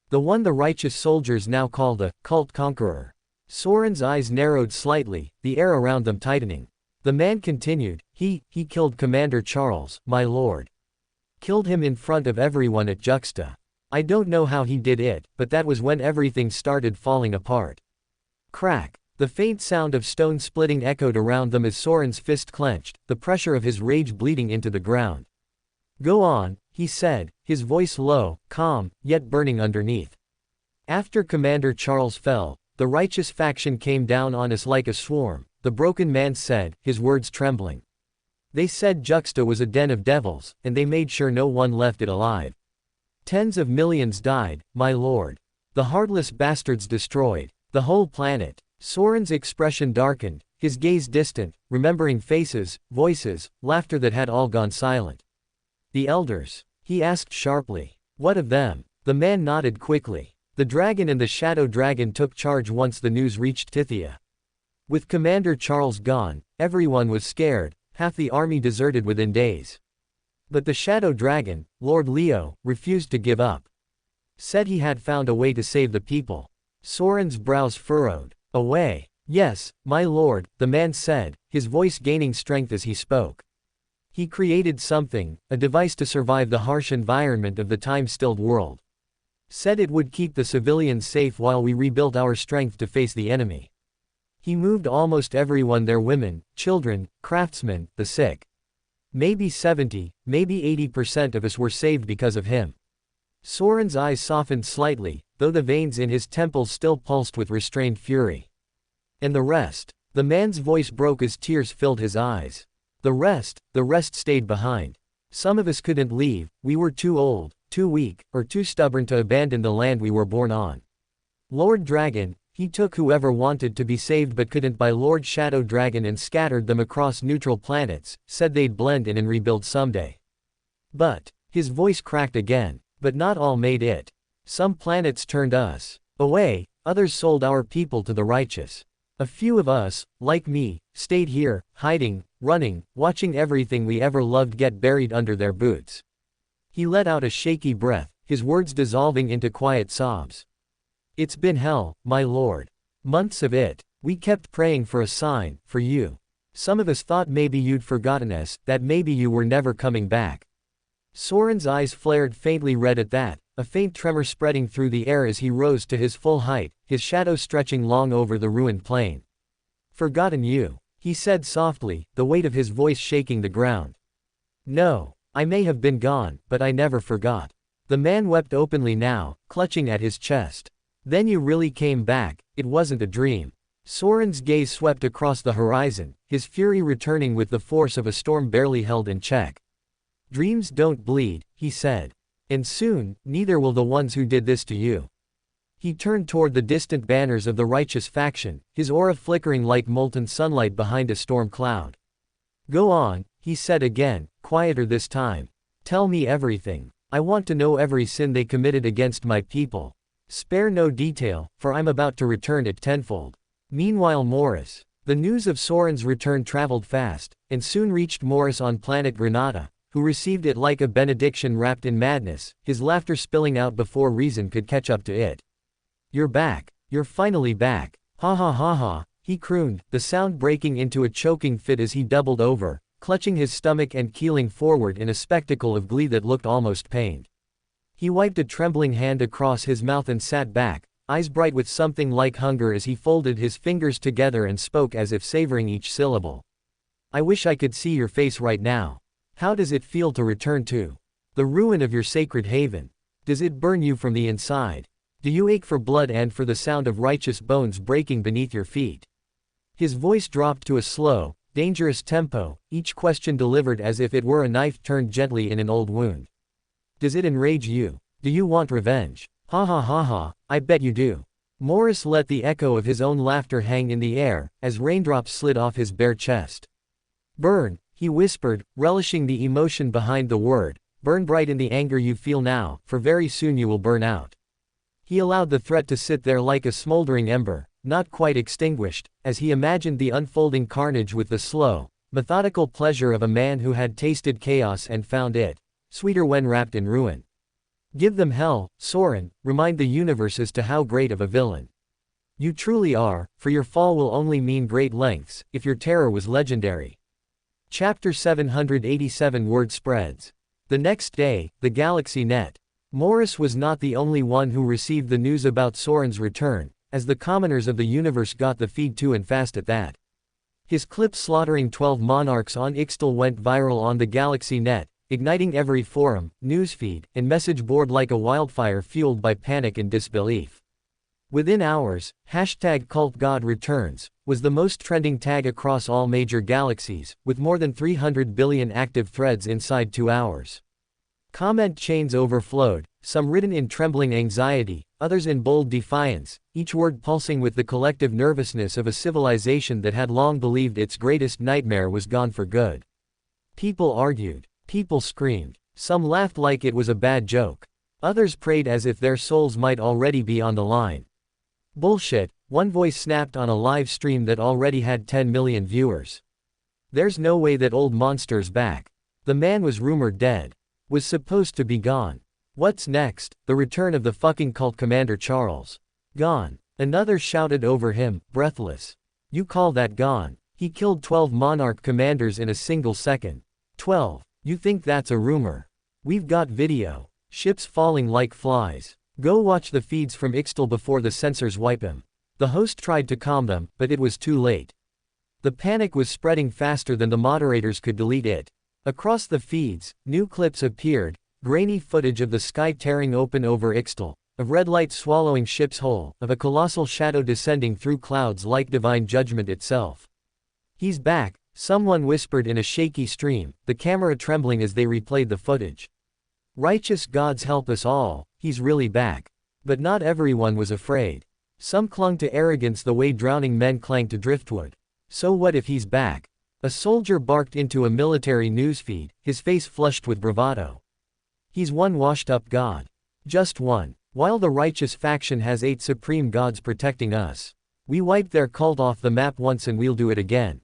A: The one the righteous soldiers now call the cult conqueror. Soren's eyes narrowed slightly, the air around them tightening. The man continued, he killed Commander Charles, my lord. Killed him in front of everyone at Juxta. I don't know how he did it, but that was when everything started falling apart. Crack. The faint sound of stone splitting echoed around them as Soren's fist clenched, the pressure of his rage bleeding into the ground. Go on, he said, his voice low, calm, yet burning underneath. After Commander Charles fell, the righteous faction came down on us like a swarm, the broken man said, his words trembling. They said Juxta was a den of devils, and they made sure no one left it alive. Tens of millions died, my lord. The heartless bastards destroyed the whole planet. Soren's expression darkened, his gaze distant, remembering faces, voices, laughter that had all gone silent. The elders? He asked sharply. What of them? The man nodded quickly. The dragon and the shadow dragon took charge once the news reached Tithia. With Commander Charles gone, everyone was scared, half the army deserted within days. But the shadow dragon, Lord Leo, refused to give up. Said he had found a way to save the people. Soren's brows furrowed. A way. Yes, my lord, the man said, his voice gaining strength as he spoke. He created something, a device to survive the harsh environment of the time-stilled world. Said it would keep the civilians safe while we rebuilt our strength to face the enemy. He moved almost everyone there, women, children, craftsmen, the sick. Maybe 70, maybe 80% of us were saved because of him. Soren's eyes softened slightly, though the veins in his temples still pulsed with restrained fury. And the rest? The man's voice broke as tears filled his eyes. The rest stayed behind. Some of us couldn't leave, we were too old, too weak, or too stubborn to abandon the land we were born on. Lord Dragon, he took whoever wanted to be saved but couldn't by Lord Shadow Dragon and scattered them across neutral planets, said they'd blend in and rebuild someday. But, his voice cracked again, but not all made it. Some planets turned us away, others sold our people to the righteous. A few of us, like me, stayed here, hiding, running, watching everything we ever loved get buried under their boots. He let out a shaky breath, his words dissolving into quiet sobs. It's been hell, my lord. Months of it. We kept praying for a sign, for you. Some of us thought maybe you'd forgotten us, that maybe you were never coming back. Soren's eyes flared faintly red at that, a faint tremor spreading through the air as he rose to his full height, his shadow stretching long over the ruined plain. Forgotten you, he said softly, the weight of his voice shaking the ground. No, I may have been gone, but I never forgot. The man wept openly now, clutching at his chest. Then you really came back, it wasn't a dream. Soren's gaze swept across the horizon, his fury returning with the force of a storm barely held in check. Dreams don't bleed, he said. And soon, neither will the ones who did this to you. He turned toward the distant banners of the righteous faction, his aura flickering like molten sunlight behind a storm cloud. Go on, he said again, quieter this time. Tell me everything. I want to know every sin they committed against my people. Spare no detail, for I'm about to return it tenfold. Meanwhile Morris, The news of Soren's return traveled fast, and soon reached Morris on planet Granada, who received it like a benediction wrapped in madness, his laughter spilling out before reason could catch up to it. "You're back. You're finally back. Ha ha ha ha," he crooned, the sound breaking into a choking fit as he doubled over, clutching his stomach and keeling forward in a spectacle of glee that looked almost pained. He wiped a trembling hand across his mouth and sat back, eyes bright with something like hunger as he folded his fingers together and spoke as if savoring each syllable. "I wish I could see your face right now. How does it feel to return to the ruin of your sacred haven? Does it burn you from the inside? Do you ache for blood and for the sound of righteous bones breaking beneath your feet?" His voice dropped to a slow, dangerous tempo, each question delivered as if it were a knife turned gently in an old wound. "Does it enrage you? Do you want revenge? Ha ha ha ha, I bet you do." Morris let the echo of his own laughter hang in the air, as raindrops slid off his bare chest. "Burn," he whispered, relishing the emotion behind the word, "burn bright in the anger you feel now, for very soon you will burn out." He allowed the threat to sit there like a smoldering ember, not quite extinguished, as he imagined the unfolding carnage with the slow, methodical pleasure of a man who had tasted chaos and found it sweeter when wrapped in ruin. "Give them hell, Soren, remind the universe as to how great of a villain you truly are, for your fall will only mean great lengths, if your terror was legendary." Chapter 787 Word spreads. The next day, the Galaxy Net. Morris was not the only one who received the news about Soren's return, as the commoners of the universe got the feed too, and fast at that. His clip slaughtering 12 monarchs on Ixtal went viral on the Galaxy Net, igniting every forum, newsfeed, and message board like a wildfire fueled by panic and disbelief. Within hours, #CultGodReturns was the most trending tag across all major galaxies, with more than 300 billion active threads inside 2 hours. Comment chains overflowed, some written in trembling anxiety, others in bold defiance, each word pulsing with the collective nervousness of a civilization that had long believed its greatest nightmare was gone for good. People argued. People screamed. Some laughed like it was a bad joke. Others prayed as if their souls might already be on the line. "Bullshit," one voice snapped on a live stream that already had 10 million viewers. "There's no way that old monster's back. The man was rumored dead. Was supposed to be gone. What's next? The return of the fucking cult commander Charles. Gone." Another shouted over him, breathless. "You call that gone? He killed 12 monarch commanders in a single second. 12. You think that's a rumor? We've got video. Ships falling like flies. Go watch the feeds from Ixtal before the censors wipe him." The host tried to calm them, but it was too late. The panic was spreading faster than the moderators could delete it. Across the feeds, new clips appeared, grainy footage of the sky tearing open over Ixtal, of red light swallowing ships whole, of a colossal shadow descending through clouds like divine judgment itself. "He's back," someone whispered in a shaky stream, the camera trembling as they replayed the footage. "Righteous gods help us all, he's really back." But not everyone was afraid. Some clung to arrogance the way drowning men cling to driftwood. "So what if he's back?" A soldier barked into a military newsfeed, his face flushed with bravado. "He's one washed-up god. Just one. While the righteous faction has 8 supreme gods protecting us. We wiped their cult off the map once and we'll do it again.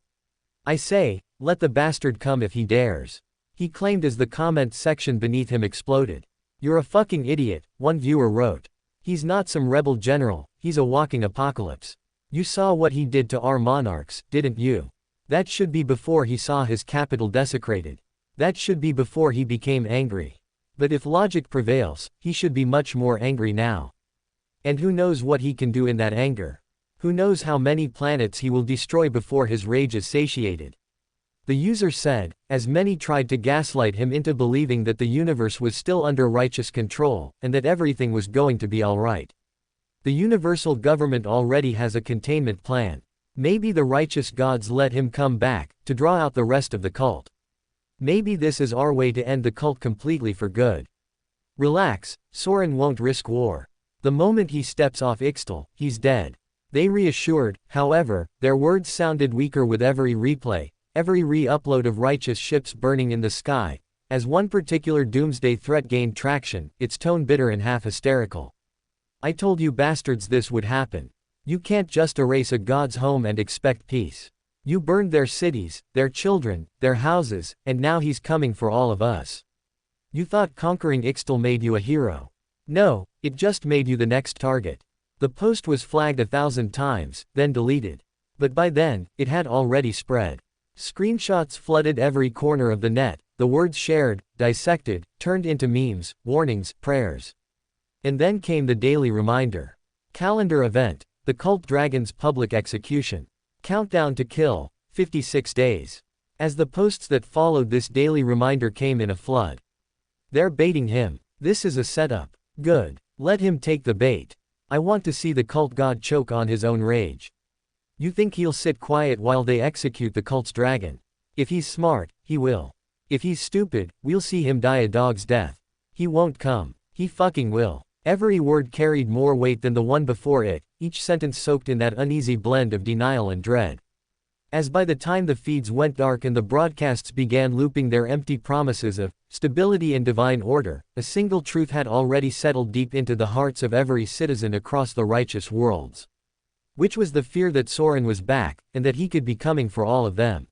A: I say, let the bastard come if he dares," he claimed as the comment section beneath him exploded. "You're a fucking idiot," one viewer wrote. "He's not some rebel general, he's a walking apocalypse. You saw what he did to our monarchs, didn't you? That should be before he saw his capital desecrated. That should be before he became angry. But if logic prevails, he should be much more angry now. And who knows what he can do in that anger? Who knows how many planets he will destroy before his rage is satiated?" The user said, as many tried to gaslight him into believing that the universe was still under righteous control, and that everything was going to be alright. The universal government already has a containment plan. Maybe the righteous gods let him come back, to draw out the rest of the cult. Maybe this is our way to end the cult completely for good. Relax, Soren won't risk war. The moment he steps off Ixtal, he's dead. They reassured, however, their words sounded weaker with every replay, every re-upload of righteous ships burning in the sky. As one particular doomsday threat gained traction, its tone bitter and half hysterical. "I told you bastards this would happen. You can't just erase a god's home and expect peace. You burned their cities, their children, their houses, and now he's coming for all of us. You thought conquering Ixtal made you a hero. No, it just made you the next target. The post was flagged 1,000 times, then deleted. But by then, it had already spread. Screenshots flooded every corner of the net, the words shared, dissected, turned into memes, warnings, prayers. And then came the daily reminder. Calendar event, the cult dragon's public execution. Countdown to kill, 56 days. As the posts that followed this daily reminder came in a flood. They're baiting him. This is a setup. Good. Let him take the bait. I want to see the cult god choke on his own rage. You think he'll sit quiet while they execute the cult's dragon? If he's smart, he will. If he's stupid, we'll see him die a dog's death. He won't come. He fucking will. Every word carried more weight than the one before it, each sentence soaked in that uneasy blend of denial and dread. As by the time the feeds went dark and the broadcasts began looping their empty promises of stability and divine order, a single truth had already settled deep into the hearts of every citizen across the righteous worlds. Which was the fear that Soren was back, and that he could be coming for all of them.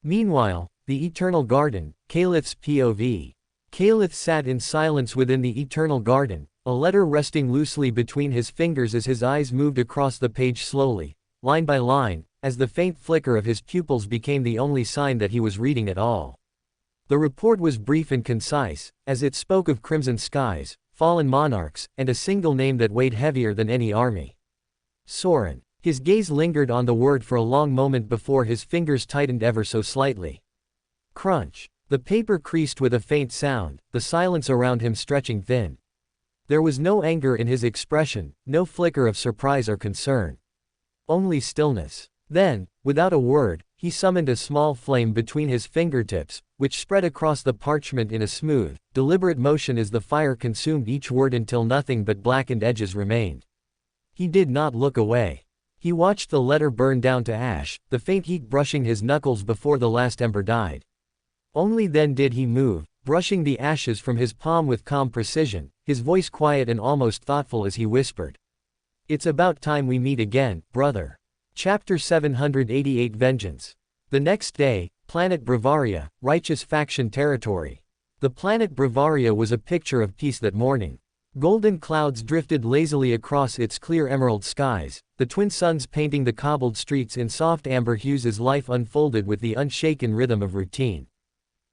A: Meanwhile, the Eternal Garden, Calith's POV. Calith sat in silence within the Eternal Garden, a letter resting loosely between his fingers as his eyes moved across the page slowly, line by line, as the faint flicker of his pupils became the only sign that he was reading at all. The report was brief and concise, as it spoke of crimson skies, fallen monarchs, and a single name that weighed heavier than any army. Soren. His gaze lingered on the word for a long moment before his fingers tightened ever so slightly. Crunch. The paper creased with a faint sound, the silence around him stretching thin. There was no anger in his expression, no flicker of surprise or concern. Only stillness. Then, without a word, he summoned a small flame between his fingertips, which spread across the parchment in a smooth, deliberate motion as the fire consumed each word until nothing but blackened edges remained. He did not look away. He watched the letter burn down to ash, the faint heat brushing his knuckles before the last ember died. Only then did he move, brushing the ashes from his palm with calm precision, his voice quiet and almost thoughtful as he whispered. It's about time we meet again, brother. Chapter 788 Vengeance. The next day, planet Bravaria, righteous faction territory. The planet Bravaria was a picture of peace that morning. Golden clouds drifted lazily across its clear emerald skies, the twin suns painting the cobbled streets in soft amber hues as life unfolded with the unshaken rhythm of routine.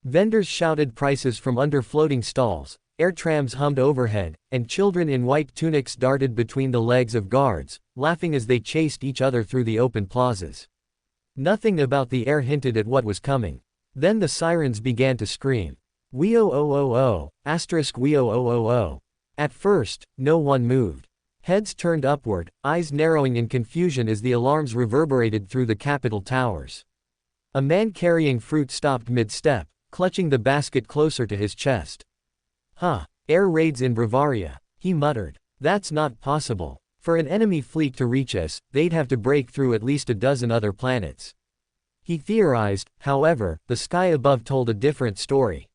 A: Vendors shouted prices from under floating stalls, air trams hummed overhead, and children in white tunics darted between the legs of guards, laughing as they chased each other through the open plazas. Nothing about the air hinted at what was coming. Then the sirens began to scream. Wee-oh-oh-oh-oh, asterisk wee-oh-oh-oh-oh. At first, no one moved. Heads turned upward, eyes narrowing in confusion as the alarms reverberated through the Capitol towers. A man carrying fruit stopped mid-step, clutching the basket closer to his chest. Air raids in Bravaria, he muttered. That's not possible. For an enemy fleet to reach us, they'd have to break through at least a dozen other planets. He theorized, however, the sky above told a different story.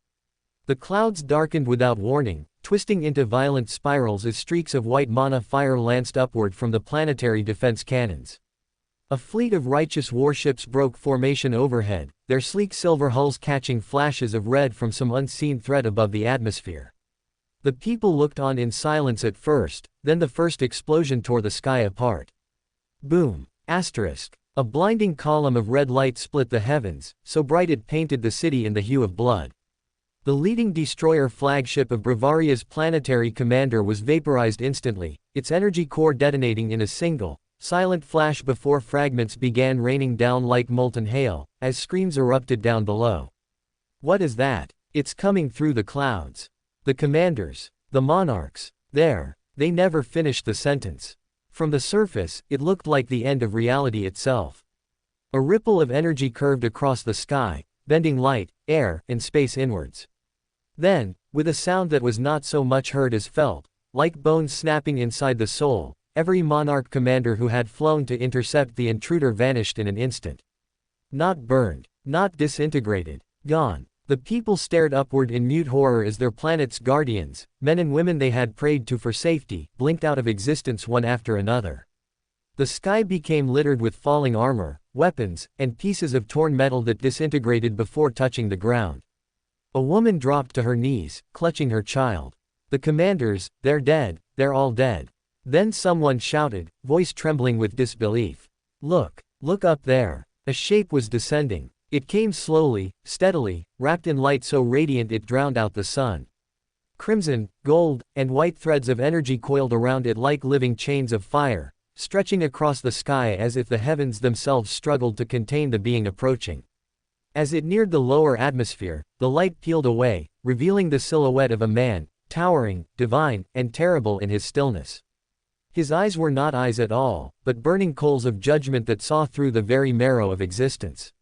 A: The clouds darkened without warning, twisting into violent spirals as streaks of white mana fire lanced upward from the planetary defense cannons. A fleet of righteous warships broke formation overhead, their sleek silver hulls catching flashes of red from some unseen threat above the atmosphere. The people looked on in silence at first, then the first explosion tore the sky apart. Boom! Asterisk. A blinding column of red light split the heavens, so bright it painted the city in the hue of blood. The leading destroyer flagship of Bravaria's planetary commander was vaporized instantly, its energy core detonating in a single, silent flash before fragments began raining down like molten hail, as screams erupted down below. What is that? It's coming through the clouds. The commanders. The monarchs. There. They never finished the sentence. From the surface, it looked like the end of reality itself. A ripple of energy curved across the sky, bending light, air, and space inwards. Then, with a sound that was not so much heard as felt, like bones snapping inside the soul, every monarch commander who had flown to intercept the intruder vanished in an instant. Not burned. Not disintegrated. Gone. The people stared upward in mute horror as their planet's guardians, men and women they had prayed to for safety, blinked out of existence one after another. The sky became littered with falling armor, weapons, and pieces of torn metal that disintegrated before touching the ground. A woman dropped to her knees, clutching her child. The commanders, they're dead, they're all dead. Then someone shouted, voice trembling with disbelief. Look up there. A shape was descending. It came slowly, steadily, wrapped in light so radiant it drowned out the sun. Crimson, gold, and white threads of energy coiled around it like living chains of fire, stretching across the sky as if the heavens themselves struggled to contain the being approaching. As it neared the lower atmosphere, the light peeled away, revealing the silhouette of a man, towering, divine, and terrible in his stillness. His eyes were not eyes at all, but burning coals of judgment that saw through the very marrow of existence.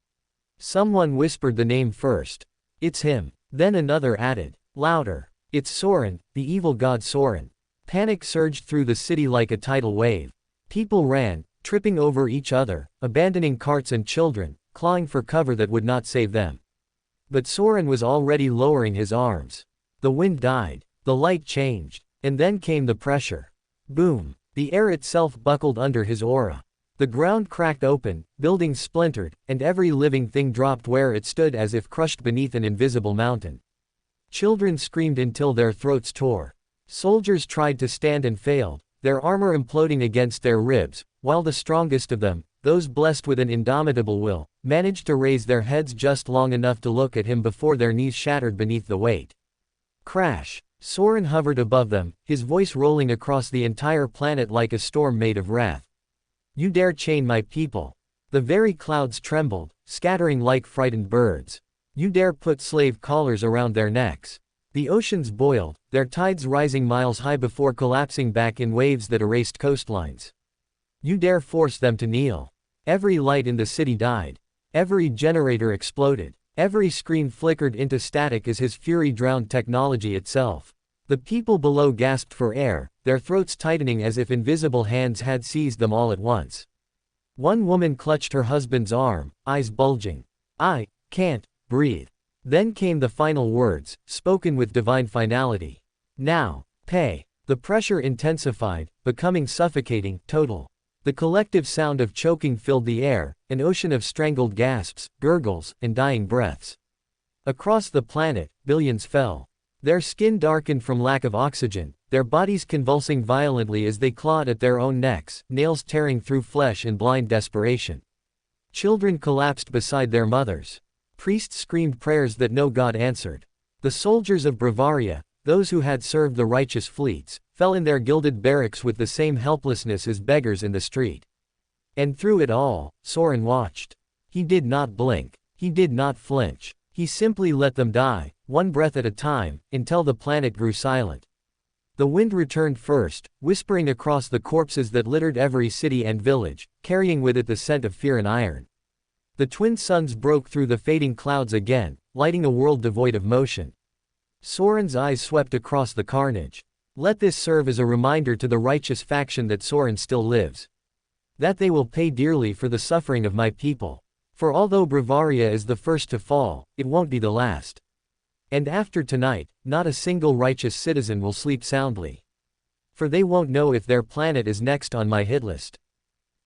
A: Someone whispered the name first. It's him. Then another added, louder. It's Soren, the evil god Soren. Panic surged through the city like a tidal wave. People ran, tripping over each other, abandoning carts and children, clawing for cover that would not save them. But Soren was already lowering his arms. The wind died. The light changed. And then came the pressure. Boom. The air itself buckled under his aura. The ground cracked open, buildings splintered, and every living thing dropped where it stood as if crushed beneath an invisible mountain. Children screamed until their throats tore. Soldiers tried to stand and failed, their armor imploding against their ribs, while the strongest of them, those blessed with an indomitable will, managed to raise their heads just long enough to look at him before their knees shattered beneath the weight. Crash! Soren hovered above them, his voice rolling across the entire planet like a storm made of wrath. You dare chain my people. The very clouds trembled, scattering like frightened birds. You dare put slave collars around their necks. The oceans boiled, their tides rising miles high before collapsing back in waves that erased coastlines. You dare force them to kneel. Every light in the city died. Every generator exploded. Every screen flickered into static as his fury drowned technology itself. The people below gasped for air, their throats tightening as if invisible hands had seized them all at once. One woman clutched her husband's arm, eyes bulging. I can't breathe. Then came the final words, spoken with divine finality. Now, pay. The pressure intensified, becoming suffocating, total. The collective sound of choking filled the air, an ocean of strangled gasps, gurgles, and dying breaths. Across the planet, billions fell. Their skin darkened from lack of oxygen, their bodies convulsing violently as they clawed at their own necks, nails tearing through flesh in blind desperation. Children collapsed beside their mothers. Priests screamed prayers that no god answered. The soldiers of Bavaria, those who had served the righteous fleets, fell in their gilded barracks with the same helplessness as beggars in the street. And through it all, Soren watched. He did not blink. He did not flinch. He simply let them die, one breath at a time, until the planet grew silent. The wind returned first, whispering across the corpses that littered every city and village, carrying with it the scent of fear and iron. The twin suns broke through the fading clouds again, lighting a world devoid of motion. Soren's eyes swept across the carnage. Let this serve as a reminder to the righteous faction that Soren still lives. That they will pay dearly for the suffering of my people. For although Bavaria is the first to fall, it won't be the last. And after tonight, not a single righteous citizen will sleep soundly. For they won't know if their planet is next on my hit list.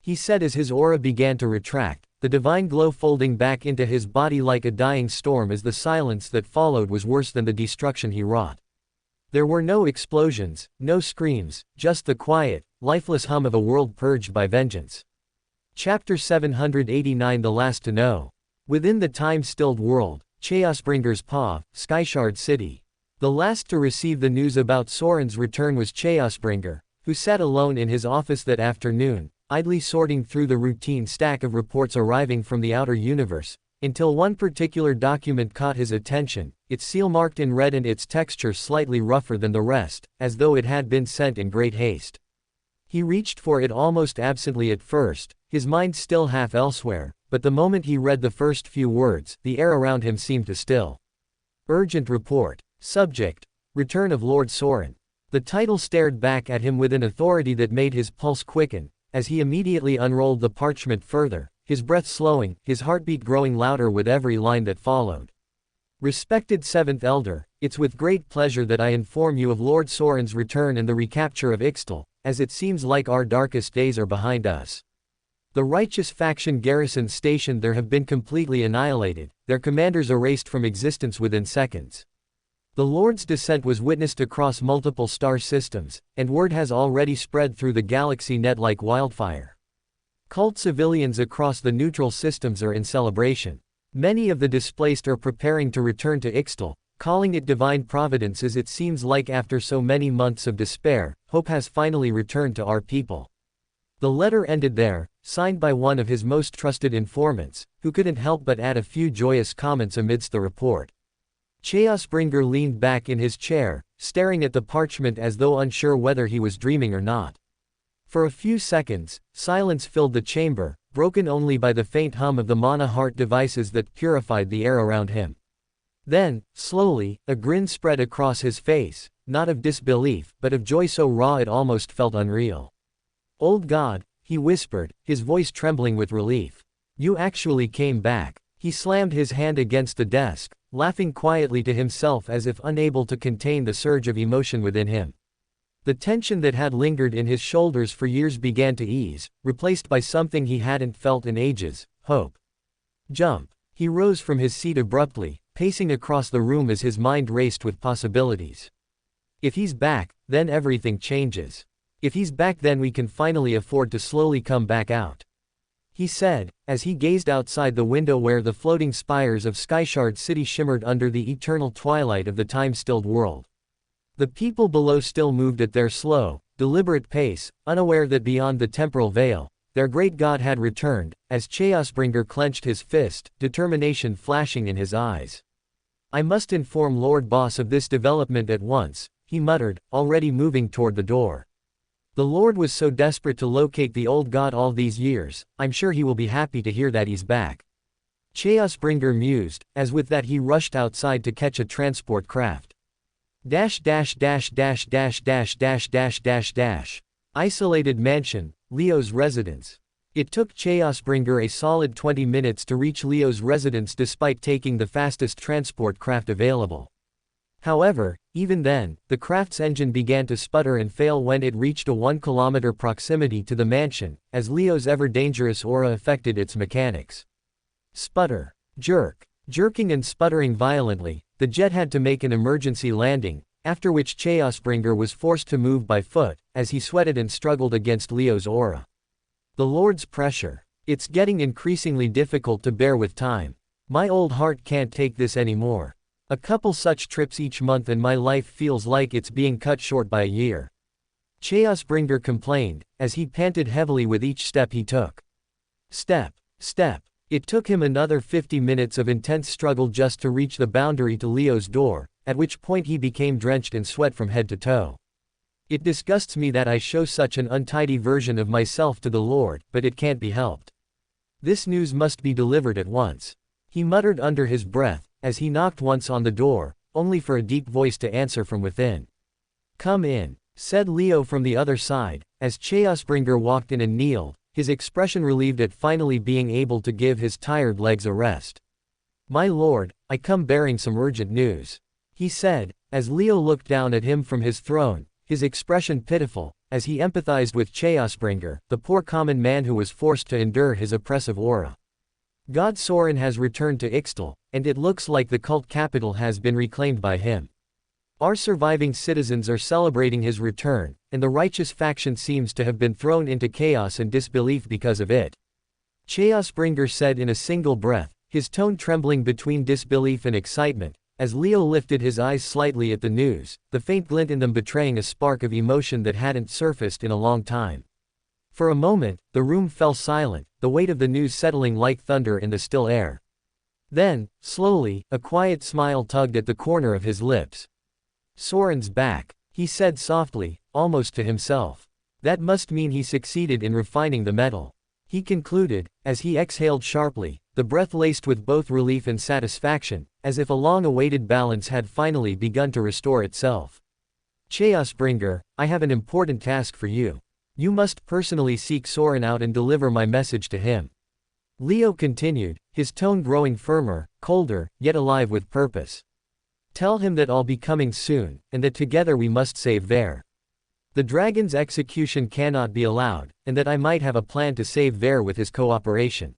A: He said as his aura began to retract, the divine glow folding back into his body like a dying storm as the silence that followed was worse than the destruction he wrought. There were no explosions, no screams, just the quiet, lifeless hum of a world purged by vengeance. Chapter 789 The Last to Know. Within the time-stilled world, Chaosbringer's paw, Skyshard City. The last to receive the news about Soren's return was Chaosbringer, who sat alone in his office that afternoon, idly sorting through the routine stack of reports arriving from the outer universe, until one particular document caught his attention, its seal marked in red and its texture slightly rougher than the rest, as though it had been sent in great haste. He reached for it almost absently at first, his mind still half elsewhere, but the moment he read the first few words, the air around him seemed to still. Urgent report. Subject: Return of Lord Soren. The title stared back at him with an authority that made his pulse quicken, as he immediately unrolled the parchment further, his breath slowing, his heartbeat growing louder with every line that followed. Respected Seventh Elder, it's with great pleasure that I inform you of Lord Soren's return and the recapture of Ixtal, as it seems like our darkest days are behind us. The righteous faction garrisoned stationed there have been completely annihilated, their commanders erased from existence within seconds. The Lord's descent was witnessed across multiple star systems, and word has already spread through the galaxy net like wildfire. Cult civilians across the neutral systems are in celebration. Many of the displaced are preparing to return to Ixtal, calling it divine providence as it seems like after so many months of despair, hope has finally returned to our people. The letter ended there, signed by one of his most trusted informants, who couldn't help but add a few joyous comments amidst the report. Chaosbringer leaned back in his chair, staring at the parchment as though unsure whether he was dreaming or not. For a few seconds, silence filled the chamber, broken only by the faint hum of the mana heart devices that purified the air around him. Then, slowly, a grin spread across his face, not of disbelief, but of joy so raw it almost felt unreal. "Old God," he whispered, his voice trembling with relief. "You actually came back." He slammed his hand against the desk, laughing quietly to himself as if unable to contain the surge of emotion within him. The tension that had lingered in his shoulders for years began to ease, replaced by something he hadn't felt in ages: hope. Jump. He rose from his seat abruptly, pacing across the room as his mind raced with possibilities. If he's back, then everything changes. If he's back, then we can finally afford to slowly come back out, he said, as he gazed outside the window where the floating spires of Skyshard City shimmered under the eternal twilight of the time-stilled world. The people below still moved at their slow, deliberate pace, unaware that beyond the temporal veil, their great god had returned, as Chaosbringer clenched his fist, determination flashing in his eyes. "I must inform Lord Boss of this development at once," he muttered, already moving toward the door. "The Lord was so desperate to locate the old god all these years, I'm sure he will be happy to hear that he's back." Chaosbringer mused, as with that he rushed outside to catch a transport craft. Isolated mansion, Leo's residence. It took Chaosbringer a solid 20 minutes to reach Leo's residence despite taking the fastest transport craft available. However, even then, the craft's engine began to sputter and fail when it reached a 1-kilometer proximity to the mansion, as Leo's ever-dangerous aura affected its mechanics. Sputter. Jerk. Jerking and sputtering violently, the jet had to make an emergency landing, after which Chaosbringer was forced to move by foot, as he sweated and struggled against Leo's aura. The Lord's pressure. It's getting increasingly difficult to bear with time. My old heart can't take this anymore. A couple such trips each month and my life feels like it's being cut short by a year. Chaosbringer complained, as he panted heavily with each step he took. Step. Step. It took him another 50 minutes of intense struggle just to reach the boundary to Leo's door, at which point he became drenched in sweat from head to toe. "It disgusts me that I show such an untidy version of myself to the Lord, but it can't be helped. This news must be delivered at once," he muttered under his breath, as he knocked once on the door, only for a deep voice to answer from within. "Come in," said Leo from the other side, as Chaosbringer walked in and kneeled, his expression relieved at finally being able to give his tired legs a rest. "My lord, I come bearing some urgent news," he said, as Leo looked down at him from his throne, his expression pitiful, as he empathized with Chaosbringer, the poor common man who was forced to endure his oppressive aura. "God Soren has returned to Ixtal, and it looks like the cult capital has been reclaimed by him. Our surviving citizens are celebrating his return, and the righteous faction seems to have been thrown into chaos and disbelief because of it," Chaosbringer said in a single breath, his tone trembling between disbelief and excitement, as Leo lifted his eyes slightly at the news, the faint glint in them betraying a spark of emotion that hadn't surfaced in a long time. For a moment, the room fell silent, the weight of the news settling like thunder in the still air. Then, slowly, a quiet smile tugged at the corner of his lips. "Soren's back," he said softly, almost to himself. "That must mean he succeeded in refining the metal," he concluded, as he exhaled sharply, the breath laced with both relief and satisfaction, as if a long-awaited balance had finally begun to restore itself. "Chaosbringer, I have an important task for you. You must personally seek Soren out and deliver my message to him," Leo continued, his tone growing firmer, colder, yet alive with purpose. Tell him that I'll be coming soon, and that together we must save Ver. The dragon's execution cannot be allowed, and that I might have a plan to save Ver with his cooperation.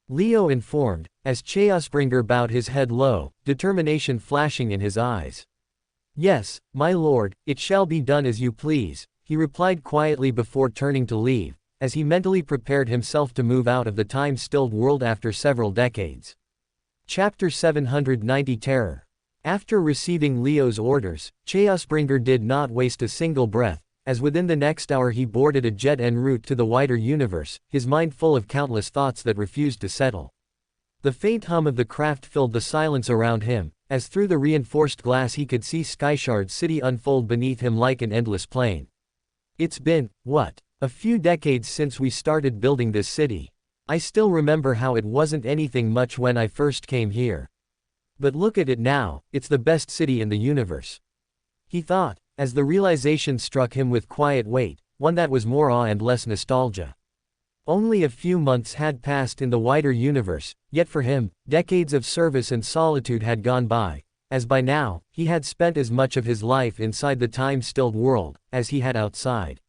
A: Leo informed, as Chaosbringer bowed his head low, determination flashing in his eyes. Yes, my lord, it shall be done as you please, he replied quietly before turning to leave, as he mentally prepared himself to move out of the time-stilled world after several decades. Chapter 790 Terror. After receiving Leo's orders, Chaosbringer did not waste a single breath, as within the next hour he boarded a jet en route to the wider universe, his mind full of countless thoughts that refused to settle. The faint hum of the craft filled the silence around him, as through the reinforced glass he could see Skyshard City unfold beneath him like an endless plain. It's been, what, a few decades since we started building this city. I still remember how it wasn't anything much when I first came here. But look at it now, it's the best city in the universe. He thought, as the realization struck him with quiet weight, one that was more awe and less nostalgia. Only a few months had passed in the wider universe, yet for him, decades of service and solitude had gone by, as by now, he had spent as much of his life inside the time-stilled world, as he had outside.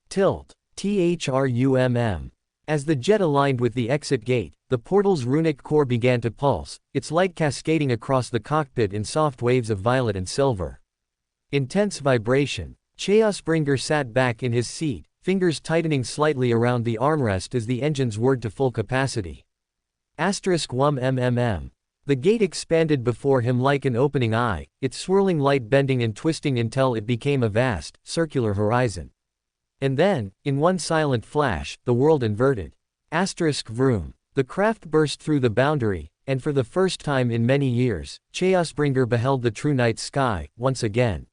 A: Tilt. THRUMM. As the jet aligned with the exit gate, the portal's runic core began to pulse, its light cascading across the cockpit in soft waves of violet and silver. Intense vibration. Chaosbringer sat back in his seat, fingers tightening slightly around the armrest as the engines whirred to full capacity. *1MMM. The gate expanded before him like an opening eye, its swirling light bending and twisting until it became a vast, circular horizon. And then, in one silent flash, the world inverted. *vroom. The craft burst through the boundary, and for the first time in many years, Chaosbringer beheld the true night sky, once again.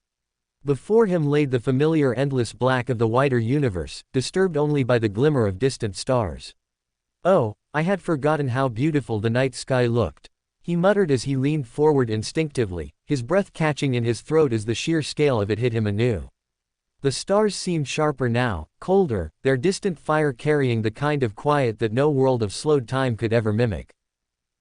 A: Before him laid the familiar endless black of the wider universe, disturbed only by the glimmer of distant stars. Oh, I had forgotten how beautiful the night sky looked, he muttered as he leaned forward instinctively, his breath catching in his throat as the sheer scale of it hit him anew. The stars seemed sharper now, colder, their distant fire carrying the kind of quiet that no world of slowed time could ever mimic.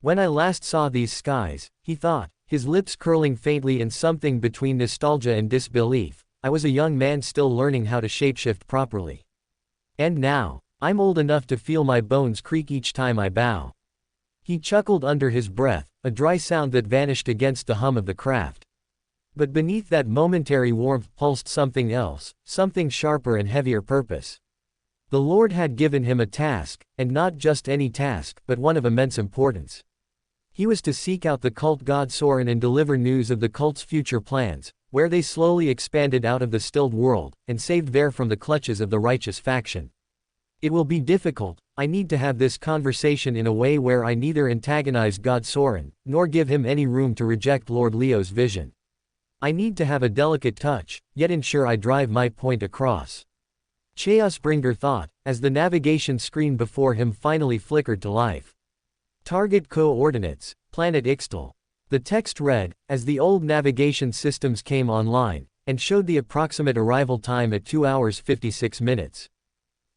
A: When I last saw these skies, he thought, his lips curling faintly in something between nostalgia and disbelief, I was a young man still learning how to shapeshift properly. And now, I'm old enough to feel my bones creak each time I bow. He chuckled under his breath, a dry sound that vanished against the hum of the craft. But beneath that momentary warmth pulsed something else, something sharper and heavier purpose. The Lord had given him a task, and not just any task, but one of immense importance. He was to seek out the cult god Soren and deliver news of the cult's future plans, where they slowly expanded out of the stilled world, and saved Ver from the clutches of the righteous faction. It will be difficult, I need to have this conversation in a way where I neither antagonize God Soren, nor give him any room to reject Lord Leo's vision. I need to have a delicate touch, yet ensure I drive my point across. Chaosbringer thought, as the navigation screen before him finally flickered to life. Target coordinates, Planet Ixtal. The text read, as the old navigation systems came online, and showed the approximate arrival time at 2 hours 56 minutes.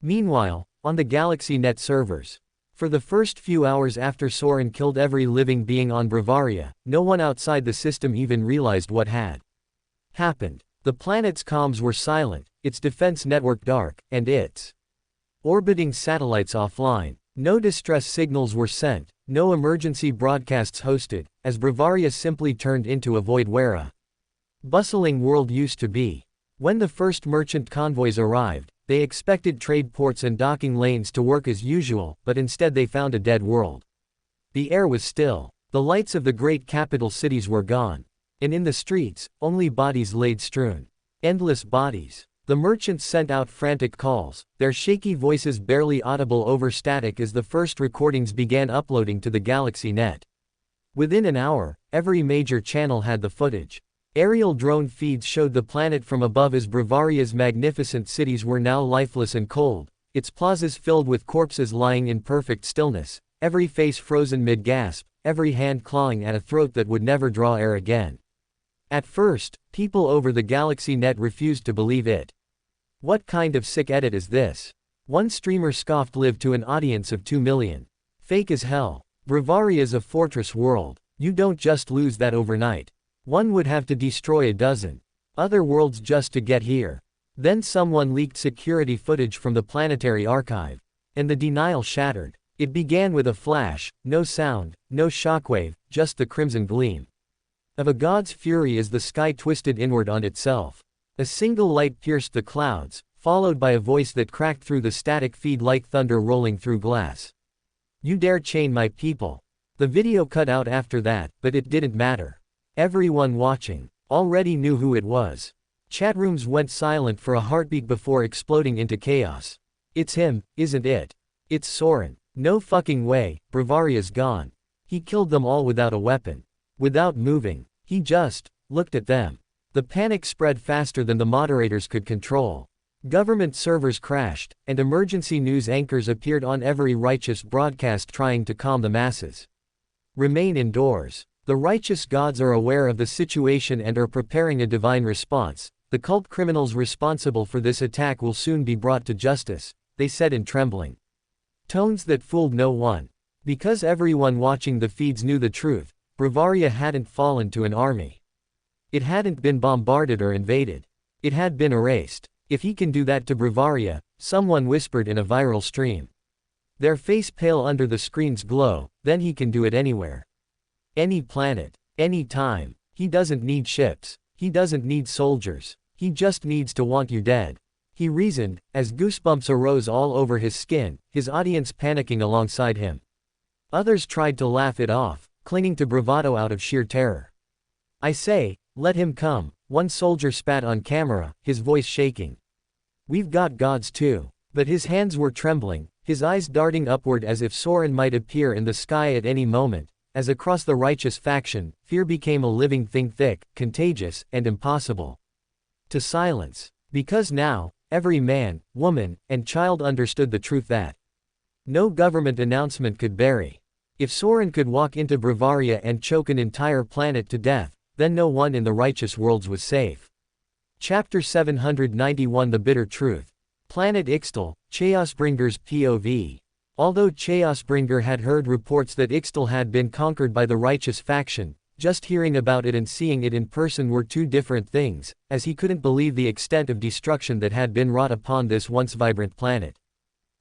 A: Meanwhile, on the GalaxyNet servers, for the first few hours after Soren killed every living being on Bravaria, no one outside the system even realized what had happened. The planet's comms were silent, its defense network dark, and its orbiting satellites offline. No distress signals were sent, no emergency broadcasts hosted, as Bravaria simply turned into a void where a bustling world used to be. When the first merchant convoys arrived, they expected trade ports and docking lanes to work as usual, but instead they found a dead world. The air was still, the lights of the great capital cities were gone, and in the streets, only bodies laid strewn. Endless bodies. The merchants sent out frantic calls, their shaky voices barely audible over static as the first recordings began uploading to the GalaxyNet. Within an hour, every major channel had the footage. Aerial drone feeds showed the planet from above as Bravaria's magnificent cities were now lifeless and cold, its plazas filled with corpses lying in perfect stillness, every face frozen mid-gasp, every hand clawing at a throat that would never draw air again. At first, people over the GalaxyNet refused to believe it. What kind of sick edit is this? One streamer scoffed live to an audience of 2 million. Fake as hell. Bravaria's a fortress world. You don't just lose that overnight. One would have to destroy a dozen other worlds just to get here. Then someone leaked security footage from the planetary archive. And the denial shattered. It began with a flash, no sound, no shockwave, just the crimson gleam of a god's fury as the sky twisted inward on itself. A single light pierced the clouds, followed by a voice that cracked through the static feed like thunder rolling through glass. You dare chain my people. The video cut out after that, but it didn't matter. Everyone watching already knew who it was. Chat rooms went silent for a heartbeat before exploding into chaos. It's him, isn't it? It's Soren. No fucking way, Bravaria's gone. He killed them all without a weapon. Without moving. He just looked at them. The panic spread faster than the moderators could control. Government servers crashed, and emergency news anchors appeared on every righteous broadcast trying to calm the masses. Remain indoors. The righteous gods are aware of the situation and are preparing a divine response. The cult criminals responsible for this attack will soon be brought to justice, they said in trembling tones that fooled no one. Because everyone watching the feeds knew the truth, Bavaria hadn't fallen to an army. It hadn't been bombarded or invaded. It had been erased. If he can do that to Bavaria, someone whispered in a viral stream. Their face pale under the screen's glow, then he can do it anywhere. Any planet. Any time. He doesn't need ships. He doesn't need soldiers. He just needs to want you dead. He reasoned, as goosebumps arose all over his skin, his audience panicking alongside him. Others tried to laugh it off, clinging to bravado out of sheer terror. I say, let him come, one soldier spat on camera, his voice shaking. We've got gods too. But his hands were trembling, his eyes darting upward as if Soren might appear in the sky at any moment, as across the righteous faction, fear became a living thing, thick, contagious, and impossible to silence. Because now, every man, woman, and child understood the truth that no government announcement could bury. If Soren could walk into Bavaria and choke an entire planet to death, then no one in the righteous worlds was safe. Chapter 791 The Bitter Truth. Planet Ixtal, Chaosbringer's POV. Although Chaosbringer had heard reports that Ixtal had been conquered by the righteous faction, just hearing about it and seeing it in person were two different things, as he couldn't believe the extent of destruction that had been wrought upon this once vibrant planet.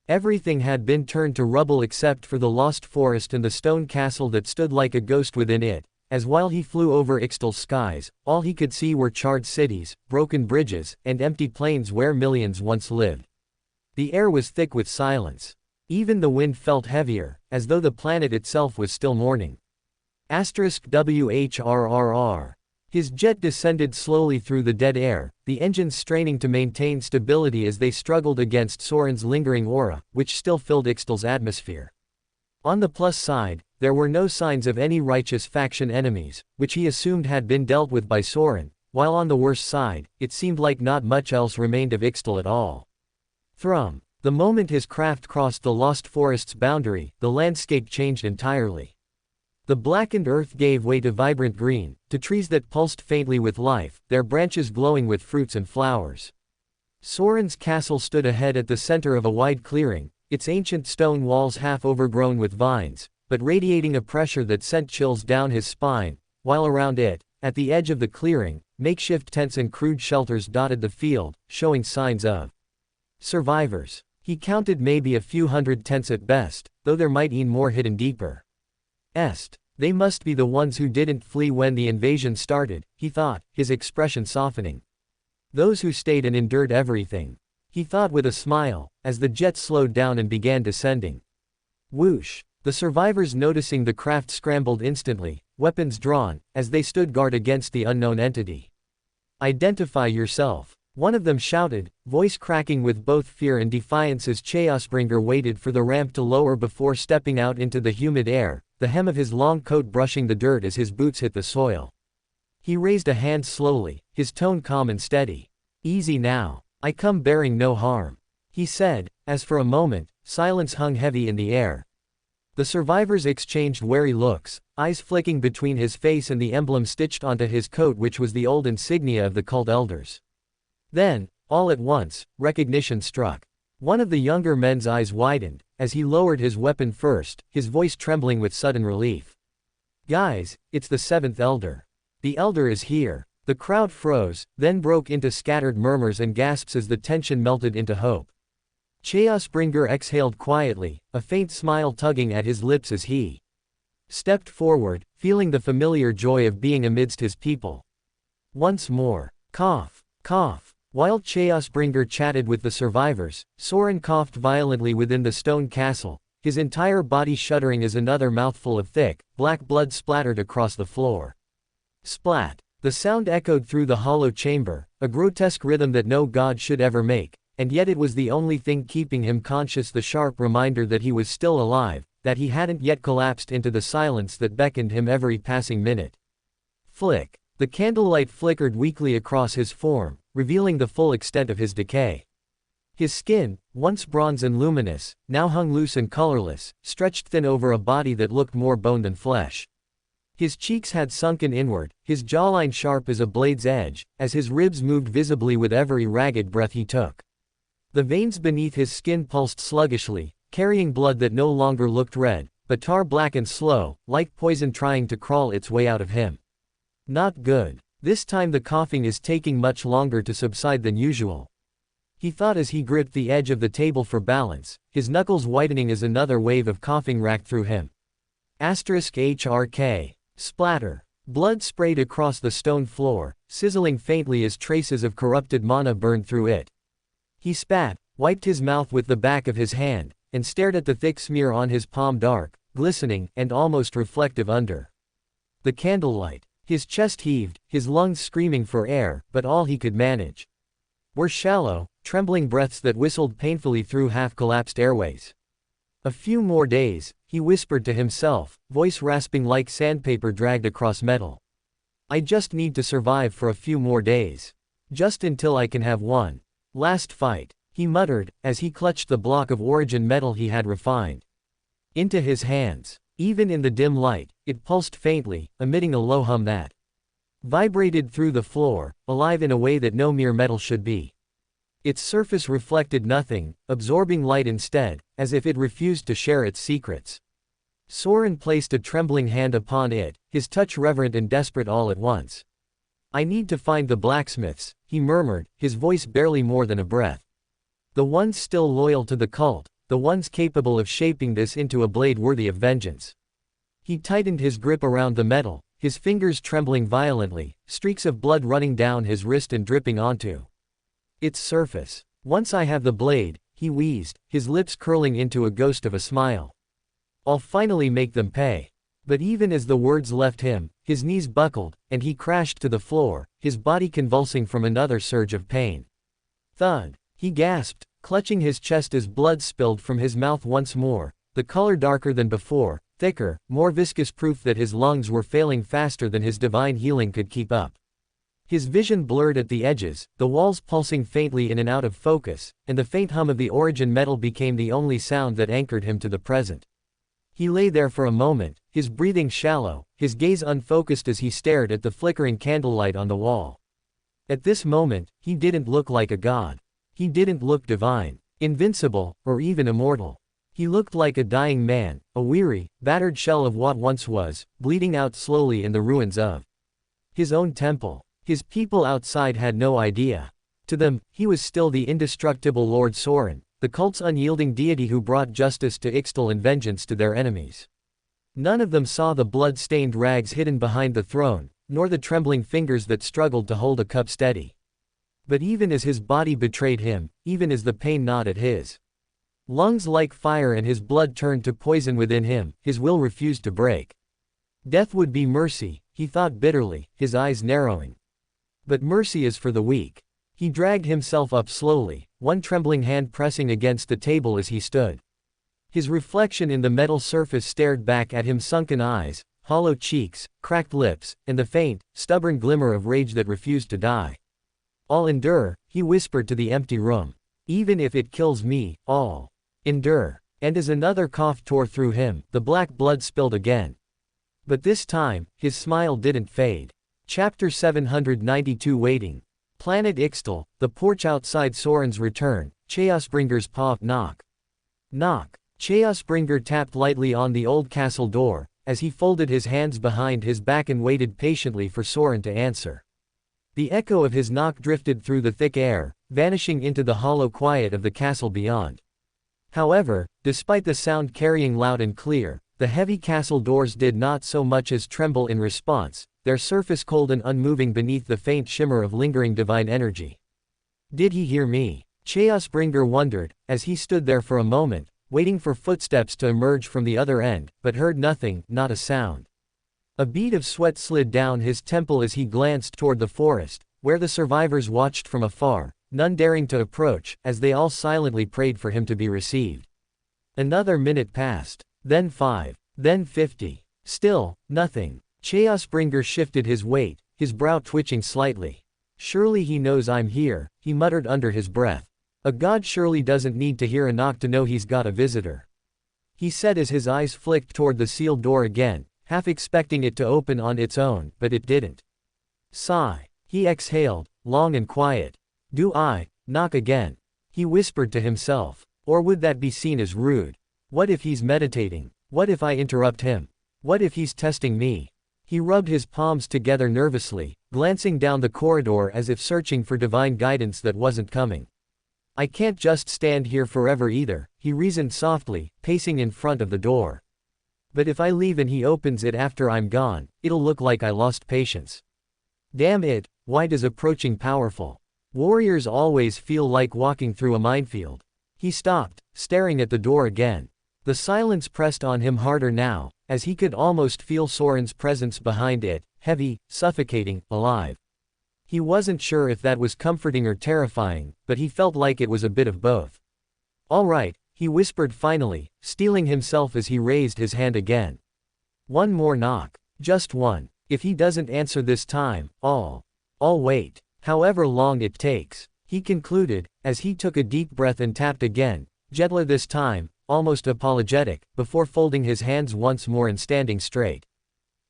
A: Everything had been turned to rubble except for the lost forest and the stone castle that stood like a ghost within it, as while he flew over Ixtal's skies, all he could see were charred cities, broken bridges, and empty plains where millions once lived. The air was thick with silence. Even the wind felt heavier, as though the planet itself was still mourning. WHRRR. His jet descended slowly through the dead air, the engines straining to maintain stability as they struggled against Soren's lingering aura, which still filled Ixtal's atmosphere. On the plus side, there were no signs of any righteous faction enemies, which he assumed had been dealt with by Soren, while on the worse side, it seemed like not much else remained of Ixtal at all. Thrum. The moment his craft crossed the lost forest's boundary, the landscape changed entirely. The blackened earth gave way to vibrant green, to trees that pulsed faintly with life, their branches glowing with fruits and flowers. Soren's castle stood ahead at the center of a wide clearing, its ancient stone walls half overgrown with vines, but radiating a pressure that sent chills down his spine, while around it, at the edge of the clearing, makeshift tents and crude shelters dotted the field, showing signs of survivors. He counted maybe a few hundred tents at best, though there might be more hidden deeper. They must be the ones who didn't flee when the invasion started, he thought, his expression softening. Those who stayed and endured everything. He thought with a smile, as the jet slowed down and began descending. Whoosh! The survivors noticing the craft scrambled instantly, weapons drawn, as they stood guard against the unknown entity. Identify yourself. One of them shouted, voice cracking with both fear and defiance as Chaosbringer waited for the ramp to lower before stepping out into the humid air, the hem of his long coat brushing the dirt as his boots hit the soil. He raised a hand slowly, his tone calm and steady. Easy now. I come bearing no harm. He said, as for a moment, silence hung heavy in the air. The survivors exchanged wary looks, eyes flicking between his face and the emblem stitched onto his coat, which was the old insignia of the cult elders. Then, all at once, recognition struck. One of the younger men's eyes widened, as he lowered his weapon first, his voice trembling with sudden relief. Guys, it's the seventh elder. The elder is here. The crowd froze, then broke into scattered murmurs and gasps as the tension melted into hope. Chaosbringer exhaled quietly, a faint smile tugging at his lips as he stepped forward, feeling the familiar joy of being amidst his people. Once more. Cough. Cough. While Chaosbringer chatted with the survivors, Soren coughed violently within the stone castle, his entire body shuddering as another mouthful of thick, black blood splattered across the floor. Splat. The sound echoed through the hollow chamber, a grotesque rhythm that no god should ever make, and yet it was the only thing keeping him conscious, the sharp reminder that he was still alive, that he hadn't yet collapsed into the silence that beckoned him every passing minute. Flick. The candlelight flickered weakly across his form, revealing the full extent of his decay. His skin, once bronze and luminous, now hung loose and colorless, stretched thin over a body that looked more bone than flesh. His cheeks had sunken inward, his jawline sharp as a blade's edge, as his ribs moved visibly with every ragged breath he took. The veins beneath his skin pulsed sluggishly, carrying blood that no longer looked red, but tar-black and slow, like poison trying to crawl its way out of him. Not good. This time the coughing is taking much longer to subside than usual. He thought as he gripped the edge of the table for balance, his knuckles whitening as another wave of coughing racked through him. *HRK. Splatter. Blood sprayed across the stone floor, sizzling faintly as traces of corrupted mana burned through it. He spat, wiped his mouth with the back of his hand, and stared at the thick smear on his palm, dark, glistening, and almost reflective under the candlelight. His chest heaved, his lungs screaming for air, but all he could manage were shallow, trembling breaths that whistled painfully through half-collapsed airways. A few more days, he whispered to himself, voice rasping like sandpaper dragged across metal. I just need to survive for a few more days. Just until I can have one last fight, he muttered, as he clutched the block of origin metal he had refined into his hands. Even in the dim light, it pulsed faintly, emitting a low hum that vibrated through the floor, alive in a way that no mere metal should be. Its surface reflected nothing, absorbing light instead, as if it refused to share its secrets. Soren placed a trembling hand upon it, his touch reverent and desperate all at once. I need to find the blacksmiths, he murmured, his voice barely more than a breath. The ones still loyal to the cult, the ones capable of shaping this into a blade worthy of vengeance. He tightened his grip around the metal, his fingers trembling violently, streaks of blood running down his wrist and dripping onto its surface. Once I have the blade, he wheezed, his lips curling into a ghost of a smile. I'll finally make them pay. But even as the words left him, his knees buckled, and he crashed to the floor, his body convulsing from another surge of pain. Thud. He gasped, clutching his chest as blood spilled from his mouth once more, the color darker than before, thicker, more viscous, proof that his lungs were failing faster than his divine healing could keep up. His vision blurred at the edges, the walls pulsing faintly in and out of focus, and the faint hum of the origin metal became the only sound that anchored him to the present. He lay there for a moment, his breathing shallow, his gaze unfocused as he stared at the flickering candlelight on the wall. At this moment, he didn't look like a god. He didn't look divine, invincible, or even immortal. He looked like a dying man, a weary, battered shell of what once was, bleeding out slowly in the ruins of his own temple. His people outside had no idea. To them, he was still the indestructible Lord Soren, the cult's unyielding deity who brought justice to Ixtal and vengeance to their enemies. None of them saw the blood-stained rags hidden behind the throne, nor the trembling fingers that struggled to hold a cup steady. But even as his body betrayed him, even as the pain gnawed at his lungs like fire and his blood turned to poison within him, his will refused to break. Death would be mercy, he thought bitterly, his eyes narrowing. But mercy is for the weak. He dragged himself up slowly, one trembling hand pressing against the table as he stood. His reflection in the metal surface stared back at him, sunken eyes, hollow cheeks, cracked lips, and the faint, stubborn glimmer of rage that refused to die. I'll endure, he whispered to the empty room. Even if it kills me, I'll endure. And as another cough tore through him, the black blood spilled again. But this time, his smile didn't fade. Chapter 792 Waiting. Planet Ixtal, the porch outside Soren's return, Chaosbringer's paw knock. Knock. Chaosbringer tapped lightly on the old castle door, as he folded his hands behind his back and waited patiently for Soren to answer. The echo of his knock drifted through the thick air, vanishing into the hollow quiet of the castle beyond. However, despite the sound carrying loud and clear, the heavy castle doors did not so much as tremble in response, their surface cold and unmoving beneath the faint shimmer of lingering divine energy. Did he hear me? Chaosbringer wondered, as he stood there for a moment, waiting for footsteps to emerge from the other end, but heard nothing, not a sound. A bead of sweat slid down his temple as he glanced toward the forest, where the survivors watched from afar, none daring to approach, as they all silently prayed for him to be received. Another minute passed, then 5, then 50. Still, nothing. Chaosbringer shifted his weight, his brow twitching slightly. Surely he knows I'm here, he muttered under his breath. A god surely doesn't need to hear a knock to know he's got a visitor. He said as his eyes flicked toward the sealed door again, half expecting it to open on its own, but it didn't. Sigh. He exhaled, long and quiet. Do I knock again? He whispered to himself. Or would that be seen as rude? What if he's meditating? What if I interrupt him? What if he's testing me? He rubbed his palms together nervously, glancing down the corridor as if searching for divine guidance that wasn't coming. I can't just stand here forever either, he reasoned softly, pacing in front of the door. But if I leave and he opens it after I'm gone, it'll look like I lost patience. Damn it, why does approaching powerful warriors always feel like walking through a minefield? He stopped, staring at the door again. The silence pressed on him harder now, as he could almost feel Soren's presence behind it, heavy, suffocating, alive. He wasn't sure if that was comforting or terrifying, but he felt like it was a bit of both. All right, he whispered finally, steeling himself as he raised his hand again. One more knock. Just one. If he doesn't answer this time, I'll wait. However long it takes, he concluded, as he took a deep breath and tapped again, gentler this time, almost apologetic, before folding his hands once more and standing straight.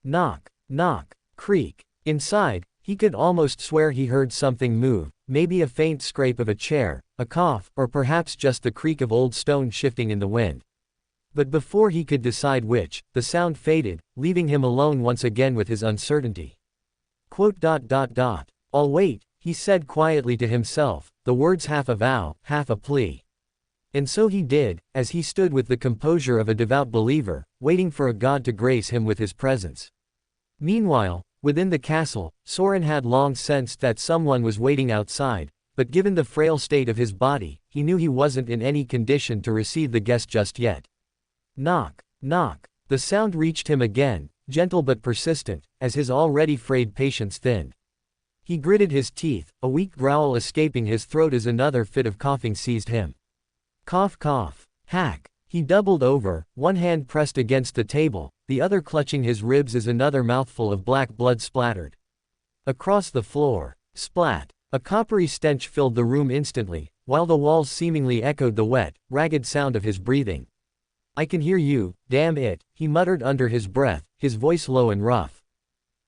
A: Knock, knock, creak. Inside, he could almost swear he heard something move, maybe a faint scrape of a chair, a cough, or perhaps just the creak of old stone shifting in the wind. But before he could decide which, the sound faded, leaving him alone once again with his uncertainty. I'll wait, he said quietly to himself, the words half a vow, half a plea. And so he did, as he stood with the composure of a devout believer, waiting for a god to grace him with his presence. Meanwhile, within the castle, Soren had long sensed that someone was waiting outside, but given the frail state of his body, he knew he wasn't in any condition to receive the guest just yet. Knock, knock. The sound reached him again, gentle but persistent, as his already frayed patience thinned. He gritted his teeth, a weak growl escaping his throat as another fit of coughing seized him. Cough, cough. Hack. He doubled over, one hand pressed against the table, the other clutching his ribs as another mouthful of black blood splattered. Across the floor. Splat. A coppery stench filled the room instantly, while the walls seemingly echoed the wet, ragged sound of his breathing. I can hear you, damn it, he muttered under his breath, his voice low and rough.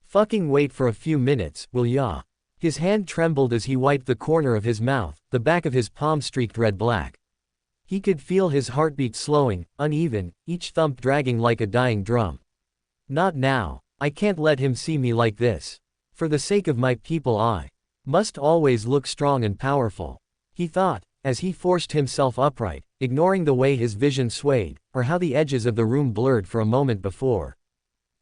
A: Fucking wait for a few minutes, will ya? His hand trembled as he wiped the corner of his mouth, the back of his palm streaked red-black. He could feel his heartbeat slowing, uneven, each thump dragging like a dying drum. Not now. I can't let him see me like this. For the sake of my people I must always look strong and powerful, he thought, as he forced himself upright, ignoring the way his vision swayed, or how the edges of the room blurred for a moment before.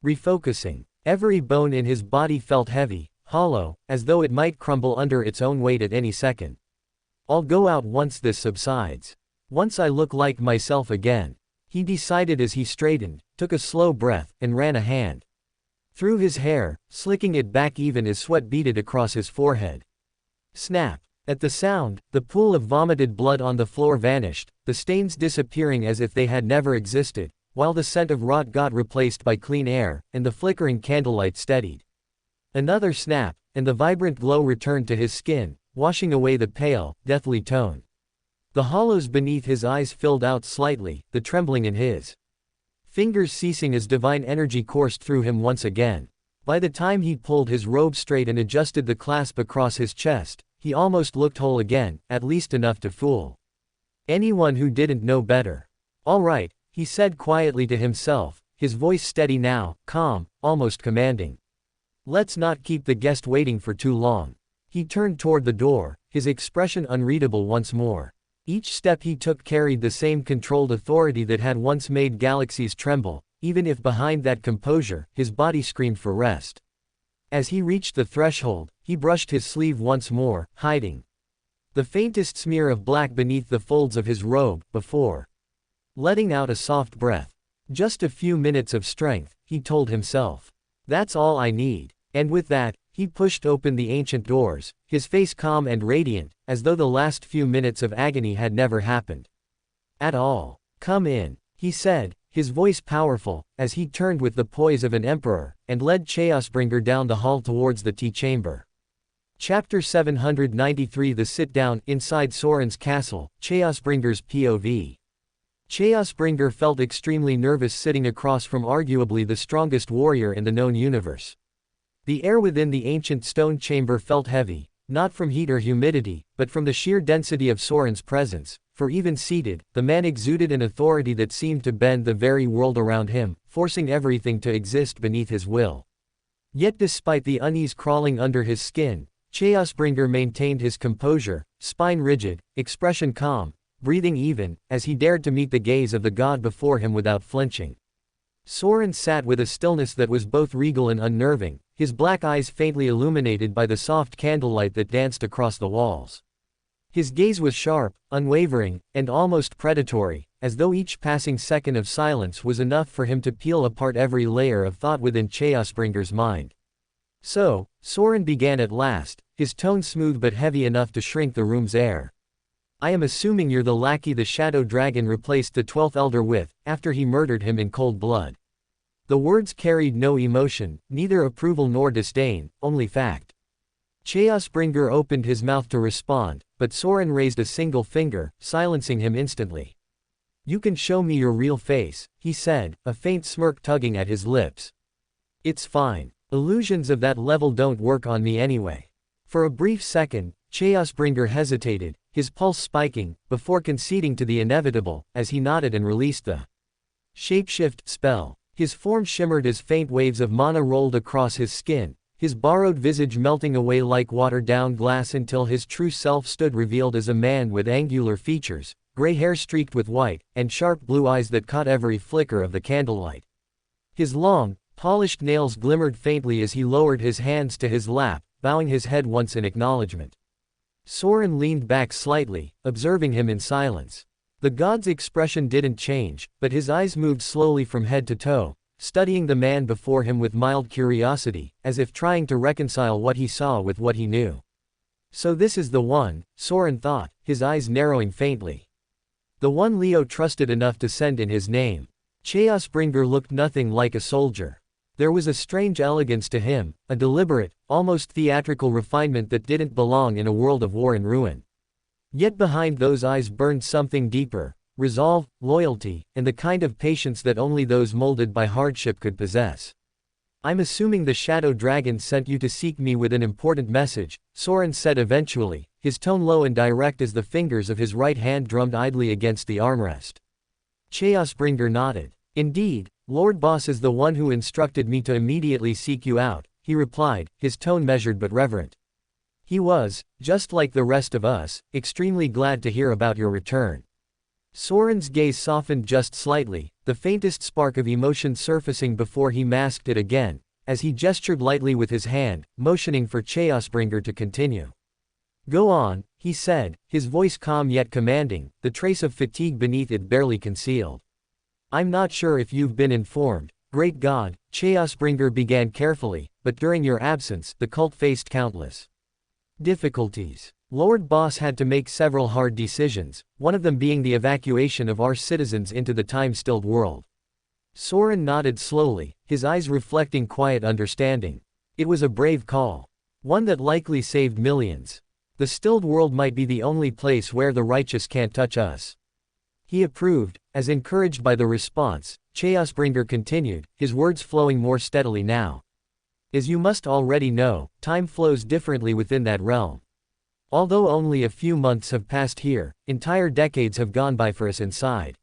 A: Refocusing. Every bone in his body felt heavy, hollow, as though it might crumble under its own weight at any second. I'll go out once this subsides. Once I look like myself again, he decided as he straightened, took a slow breath, and ran a hand through his hair, slicking it back even as sweat beaded across his forehead. Snap. At the sound, the pool of vomited blood on the floor vanished, the stains disappearing as if they had never existed, while the scent of rot got replaced by clean air, and the flickering candlelight steadied. Another snap, and the vibrant glow returned to his skin, washing away the pale, deathly tone. The hollows beneath his eyes filled out slightly, the trembling in his fingers ceasing as divine energy coursed through him once again. By the time he'd pulled his robe straight and adjusted the clasp across his chest, he almost looked whole again, at least enough to fool anyone who didn't know better. All right, he said quietly to himself, his voice steady now, calm, almost commanding. Let's not keep the guest waiting for too long. He turned toward the door, his expression unreadable once more. Each step he took carried the same controlled authority that had once made galaxies tremble, even if behind that composure, his body screamed for rest. As he reached the threshold, he brushed his sleeve once more, hiding the faintest smear of black beneath the folds of his robe, before letting out a soft breath. Just a few minutes of strength, he told himself. That's all I need. And with that, he pushed open the ancient doors, his face calm and radiant, as though the last few minutes of agony had never happened at all. Come in, he said, his voice powerful, as he turned with the poise of an emperor, and led Chaosbringer down the hall towards the tea chamber. Chapter 793 The Sit-Down. Inside Soren's castle, Chaosbringer's POV. Chaosbringer felt extremely nervous sitting across from arguably the strongest warrior in the known universe. The air within the ancient stone chamber felt heavy, not from heat or humidity, but from the sheer density of Soren's presence, for even seated, the man exuded an authority that seemed to bend the very world around him, forcing everything to exist beneath his will. Yet despite the unease crawling under his skin, Chaosbringer maintained his composure, spine rigid, expression calm, breathing even, as he dared to meet the gaze of the god before him without flinching. Soren sat with a stillness that was both regal and unnerving, his black eyes faintly illuminated by the soft candlelight that danced across the walls. His gaze was sharp, unwavering, and almost predatory, as though each passing second of silence was enough for him to peel apart every layer of thought within Chaosbringer's mind. So, Soren began at last, his tone smooth but heavy enough to shrink the room's air. I am assuming you're the lackey the Shadow Dragon replaced the 12th Elder with, after he murdered him in cold blood. The words carried no emotion, neither approval nor disdain, only fact. Chaosbringer opened his mouth to respond, but Soren raised a single finger, silencing him instantly. You can show me your real face, he said, a faint smirk tugging at his lips. It's fine. Illusions of that level don't work on me anyway. For a brief second, Chaosbringer hesitated, his pulse spiking, before conceding to the inevitable, as he nodded and released the shapeshift spell. His form shimmered as faint waves of mana rolled across his skin, his borrowed visage melting away like watered-down glass until his true self stood revealed as a man with angular features, gray hair streaked with white, and sharp blue eyes that caught every flicker of the candlelight. His long, polished nails glimmered faintly as he lowered his hands to his lap, bowing his head once in acknowledgement. Soren leaned back slightly, observing him in silence. The god's expression didn't change, but his eyes moved slowly from head to toe, studying the man before him with mild curiosity, as if trying to reconcile what he saw with what he knew. So this is the one, Soren thought, his eyes narrowing faintly. The one Leo trusted enough to send in his name. Chaosbringer looked nothing like a soldier. There was a strange elegance to him, a deliberate, almost theatrical refinement that didn't belong in a world of war and ruin. Yet behind those eyes burned something deeper, resolve, loyalty, and the kind of patience that only those molded by hardship could possess. I'm assuming the Shadow Dragon sent you to seek me with an important message, Soren said eventually, his tone low and direct as the fingers of his right hand drummed idly against the armrest. Chaosbringer nodded. Indeed, Lord Boss is the one who instructed me to immediately seek you out, he replied, his tone measured but reverent. He was, just like the rest of us, extremely glad to hear about your return. Soren's gaze softened just slightly, the faintest spark of emotion surfacing before he masked it again, as he gestured lightly with his hand, motioning for Chaosbringer to continue. Go on, he said, his voice calm yet commanding, the trace of fatigue beneath it barely concealed. I'm not sure if you've been informed, great god, Chaosbringer began carefully, but during your absence, the cult faced countless difficulties. Lord Boss had to make several hard decisions, one of them being the evacuation of our citizens into the time-stilled world. Soren nodded slowly, his eyes reflecting quiet understanding. It was a brave call. One that likely saved millions. The stilled world might be the only place where the righteous can't touch us. He approved, as encouraged by the response. Chaosbringer continued, his words flowing more steadily now. As you must already know, time flows differently within that realm. Although only a few months have passed here, entire decades have gone by for us inside.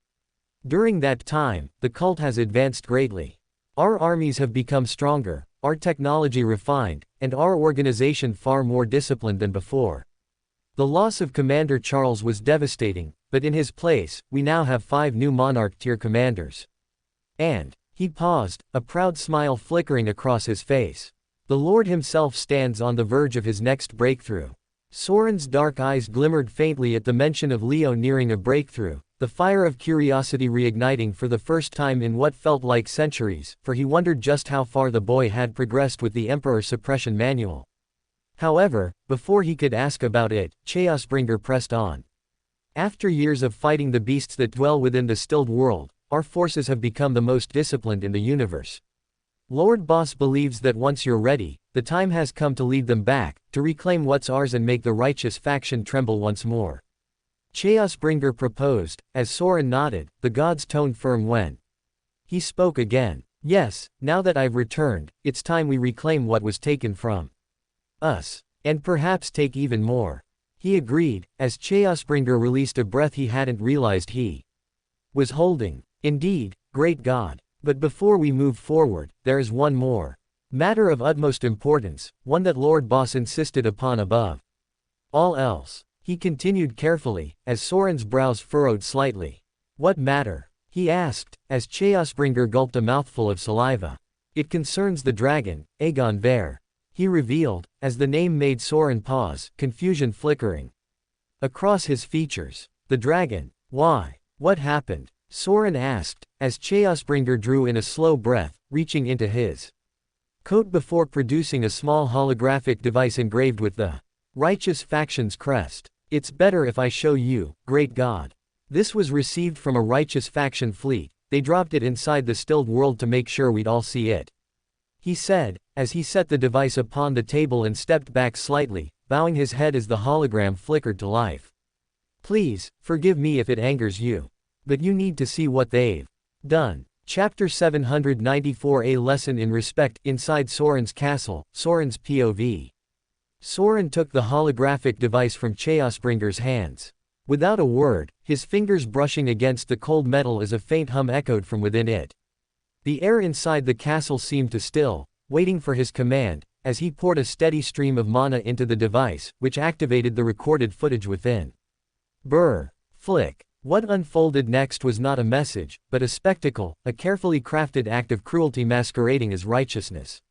A: During that time, the cult has advanced greatly. Our armies have become stronger, our technology refined, and our organization far more disciplined than before. The loss of Commander Charles was devastating, but in his place, we now have 5 new Monarch-tier commanders. And, he paused, a proud smile flickering across his face. The Lord himself stands on the verge of his next breakthrough. Soren's dark eyes glimmered faintly at the mention of Leo nearing a breakthrough, the fire of curiosity reigniting for the first time in what felt like centuries, for he wondered just how far the boy had progressed with the Emperor Suppression Manual. However, before he could ask about it, Chaosbringer pressed on. After years of fighting the beasts that dwell within the stilled world, our forces have become the most disciplined in the universe. Lord Boss believes that once you're ready, the time has come to lead them back, to reclaim what's ours and make the righteous faction tremble once more. Chaosbringer proposed, as Soren nodded, the god's tone firm when he spoke again. Yes, now that I've returned, it's time we reclaim what was taken from us. And perhaps take even more. He agreed, as Chaosbringer released a breath he hadn't realized he was holding. Indeed, great God. But before we move forward, there is one more matter of utmost importance, one that Lord Boss insisted upon above all else. He continued carefully, as Soren's brows furrowed slightly. What matter? He asked, as Chaosbringer gulped a mouthful of saliva. It concerns the dragon, Aegon Ver. He revealed, as the name made Soren pause, confusion flickering across his features. The dragon? Why? What happened? Soren asked, as Chaosbringer drew in a slow breath, reaching into his coat before producing a small holographic device engraved with the righteous faction's crest. It's better if I show you, great God. This was received from a righteous faction fleet. They dropped it inside the stilled world to make sure we'd all see it, he said, as he set the device upon the table and stepped back slightly, bowing his head as the hologram flickered to life. Please, forgive me if it angers you. But you need to see what they've done. Chapter 794, A Lesson in Respect. Inside Soren's castle, Soren's POV. Soren took the holographic device from Chaosbringer's hands. Without a word, his fingers brushing against the cold metal as a faint hum echoed from within it. The air inside the castle seemed to still, waiting for his command, as he poured a steady stream of mana into the device, which activated the recorded footage within. Brr. Flick. What unfolded next was not a message, but a spectacle, a carefully crafted act of cruelty masquerading as righteousness.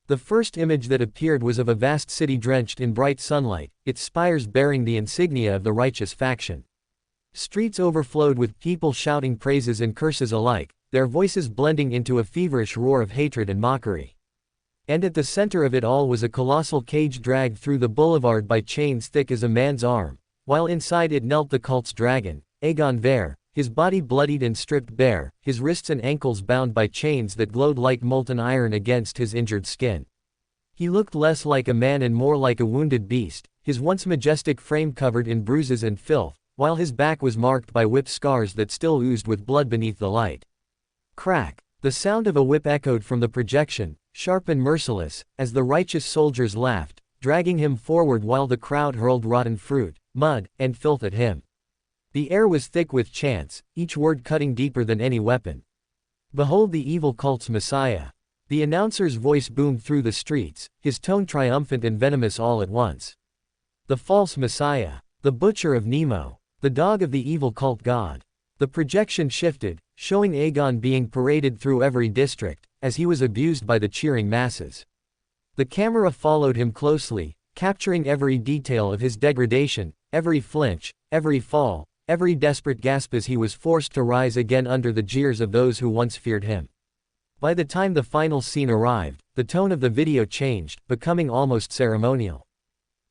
A: The first image that appeared was of a vast city drenched in bright sunlight, its spires bearing the insignia of the righteous faction. Streets overflowed with people shouting praises and curses alike, their voices blending into a feverish roar of hatred and mockery. And at the center of it all was a colossal cage dragged through the boulevard by chains thick as a man's arm, while inside it knelt the cult's dragon, Aegon Ver, his body bloodied and stripped bare, his wrists and ankles bound by chains that glowed like molten iron against his injured skin. He looked less like a man and more like a wounded beast, his once majestic frame covered in bruises and filth, while his back was marked by whip scars that still oozed with blood beneath the light. Crack! The sound of a whip echoed from the projection, sharp and merciless, as the righteous soldiers laughed, dragging him forward while the crowd hurled rotten fruit, mud, and filth at him. The air was thick with chants, each word cutting deeper than any weapon. Behold the evil cult's messiah. The announcer's voice boomed through the streets, his tone triumphant and venomous all at once. The false messiah. The butcher of Nemo. The dog of the evil cult god. The projection shifted, showing Aegon being paraded through every district, as he was abused by the cheering masses. The camera followed him closely, capturing every detail of his degradation, every flinch, every fall, every desperate gasp as he was forced to rise again under the jeers of those who once feared him. By the time the final scene arrived, the tone of the video changed, becoming almost ceremonial.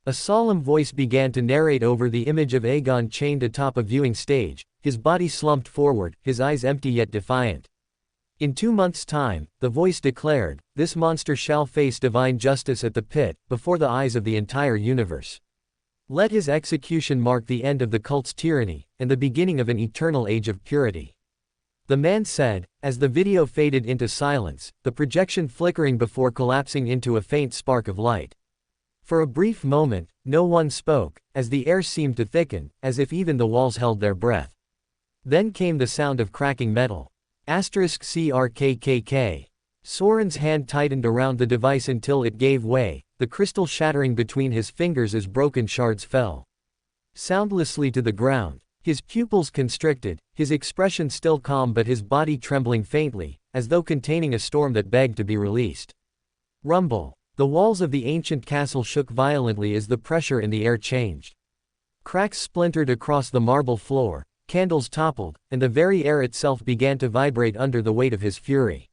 A: A solemn voice began to narrate over the image of Aegon chained atop a viewing stage, his body slumped forward, his eyes empty yet defiant. In 2 months' time, the voice declared, this monster shall face divine justice at the pit, before the eyes of the entire universe. Let his execution mark the end of the cult's tyranny, and the beginning of an eternal age of purity. The man said, as the video faded into silence, the projection flickering before collapsing into a faint spark of light. For a brief moment, no one spoke, as the air seemed to thicken, as if even the walls held their breath. Then came the sound of cracking metal. *CRKKK. Soren's hand tightened around the device until it gave way, the crystal shattering between his fingers as broken shards fell soundlessly to the ground. His pupils constricted, his expression still calm but his body trembling faintly, as though containing a storm that begged to be released. Rumble. The walls of the ancient castle shook violently as the pressure in the air changed. Cracks splintered across the marble floor, candles toppled, and the very air itself began to vibrate under the weight of his fury.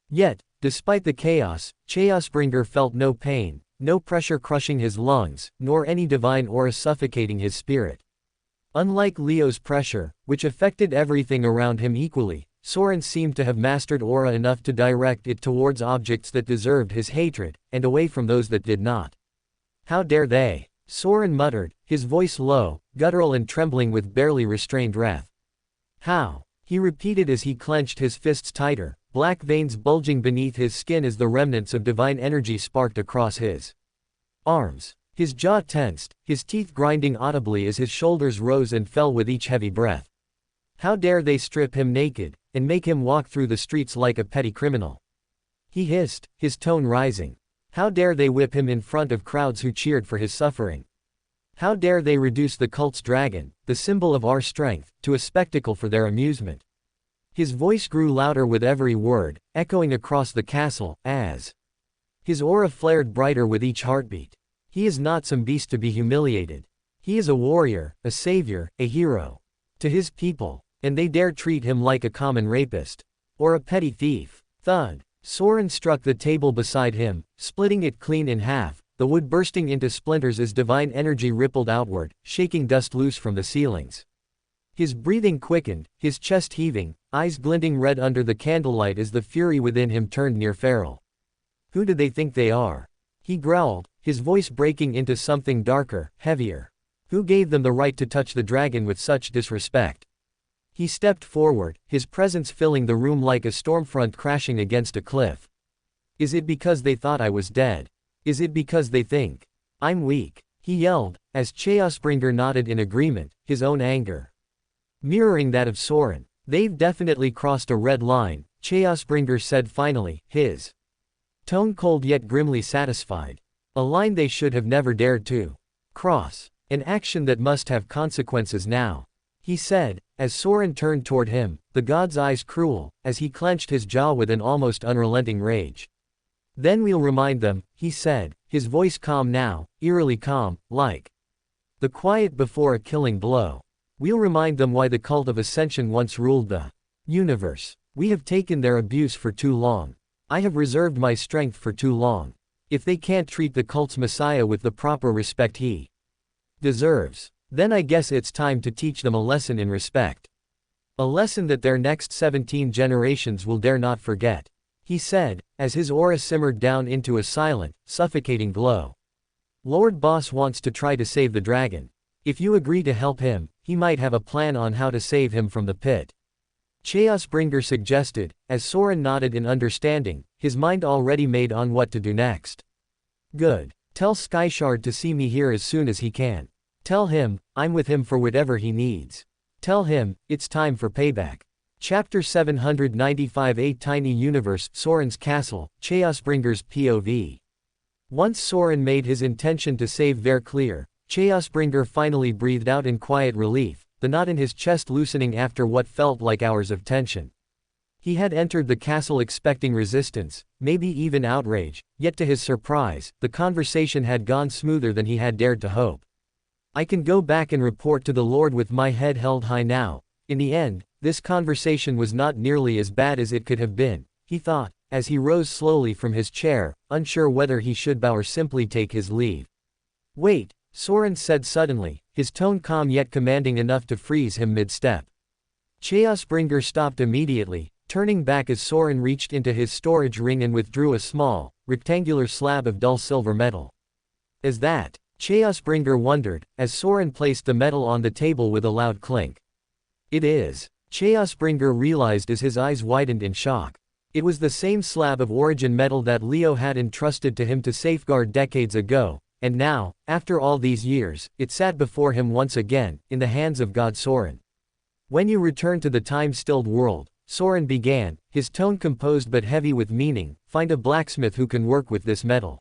A: Yet, despite the chaos, Chaosbringer felt no pain, no pressure crushing his lungs, nor any divine aura suffocating his spirit. Unlike Leo's pressure, which affected everything around him equally, Soren seemed to have mastered aura enough to direct it towards objects that deserved his hatred, and away from those that did not. How dare they? Soren muttered, his voice low, guttural and trembling with barely restrained wrath. How? He repeated as he clenched his fists tighter, black veins bulging beneath his skin as the remnants of divine energy sparked across his arms. His jaw tensed, his teeth grinding audibly as his shoulders rose and fell with each heavy breath. How dare they strip him naked, and make him walk through the streets like a petty criminal? He hissed, his tone rising. How dare they whip him in front of crowds who cheered for his suffering? How dare they reduce the cult's dragon, the symbol of our strength, to a spectacle for their amusement? His voice grew louder with every word, echoing across the castle, as his aura flared brighter with each heartbeat. He is not some beast to be humiliated. He is a warrior, a savior, a hero. To his people, and they dare treat him like a common rapist. Or a petty thief. Thud. Soren struck the table beside him, splitting it clean in half, the wood bursting into splinters as divine energy rippled outward, shaking dust loose from the ceilings. His breathing quickened, his chest heaving, eyes glinting red under the candlelight as the fury within him turned near feral. Who do they think they are? He growled, his voice breaking into something darker, heavier. Who gave them the right to touch the dragon with such disrespect? He stepped forward, his presence filling the room like a stormfront crashing against a cliff. Is it because they thought I was dead? Is it because they think I'm weak? He yelled, as Chaosbringer nodded in agreement, his own anger mirroring that of Soren. They've definitely crossed a red line, Chaosbringer said finally, his tone cold yet grimly satisfied. A line they should have never dared to cross. An action that must have consequences now. He said, as Soren turned toward him, the god's eyes cruel, as he clenched his jaw with an almost unrelenting rage. Then we'll remind them, he said, his voice calm now, eerily calm, like the quiet before a killing blow. We'll remind them why the cult of Ascension once ruled the universe. We have taken their abuse for too long. I have reserved my strength for too long. If they can't treat the cult's messiah with the proper respect he deserves, then I guess it's time to teach them a lesson in respect. A lesson that their next 17 generations will dare not forget, he said, as his aura simmered down into a silent, suffocating glow. Lord Boss wants to try to save the dragon. If you agree to help him, he might have a plan on how to save him from the pit. Chaosbringer suggested, as Soren nodded in understanding, his mind already made on what to do next. Good. Tell Skyshard to see me here as soon as he can. Tell him, I'm with him for whatever he needs. Tell him, it's time for payback. Chapter 795 A Tiny Universe, Soren's Castle, Chaosbringer's POV. Once Soren made his intention to save Ver clear, Chaosbringer finally breathed out in quiet relief, the knot in his chest loosening after what felt like hours of tension. He had entered the castle expecting resistance, maybe even outrage, yet to his surprise, the conversation had gone smoother than he had dared to hope. I can go back and report to the Lord with my head held high now. In the end, this conversation was not nearly as bad as it could have been, he thought, as he rose slowly from his chair, unsure whether he should bow or simply take his leave. Wait, Soren said suddenly, his tone calm yet commanding enough to freeze him mid-step. Chaosbringer stopped immediately, turning back as Soren reached into his storage ring and withdrew a small, rectangular slab of dull silver metal. Is that? Chaosbringer wondered, as Soren placed the metal on the table with a loud clink. It is. Chaosbringer realized as his eyes widened in shock. It was the same slab of origin metal that Leo had entrusted to him to safeguard decades ago, And now, after all these years, it sat before him once again, in the hands of God Soren. When you return to the time-stilled world, Soren began, his tone composed but heavy with meaning, find a blacksmith who can work with this metal.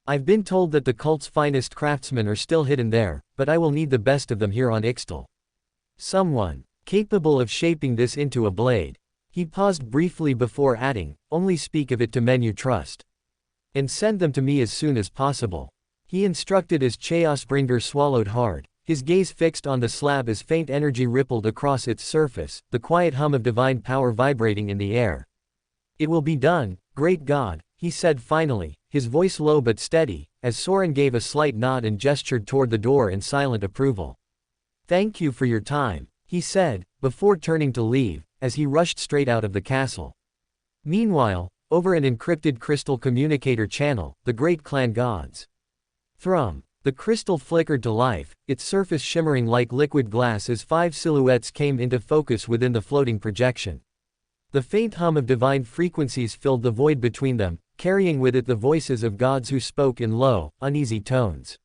A: I've been told that the cult's finest craftsmen are still hidden there, but I will need the best of them here on Ixtal. Someone capable of shaping this into a blade. He paused briefly before adding, only speak of it to men you trust. And send them to me as soon as possible. He instructed as Chaosbringer swallowed hard, his gaze fixed on the slab as faint energy rippled across its surface, the quiet hum of divine power vibrating in the air. It will be done, great God, he said finally, his voice low but steady, as Soren gave a slight nod and gestured toward the door in silent approval. Thank you for your time, he said, before turning to leave, as he rushed straight out of the castle. Meanwhile, over an encrypted crystal communicator channel, the great clan gods. Thrum. The crystal flickered to life, its surface shimmering like liquid glass as 5 silhouettes came into focus within the floating projection. The faint hum of divine frequencies filled the void between them, carrying with it the voices of gods who spoke in low, uneasy tones.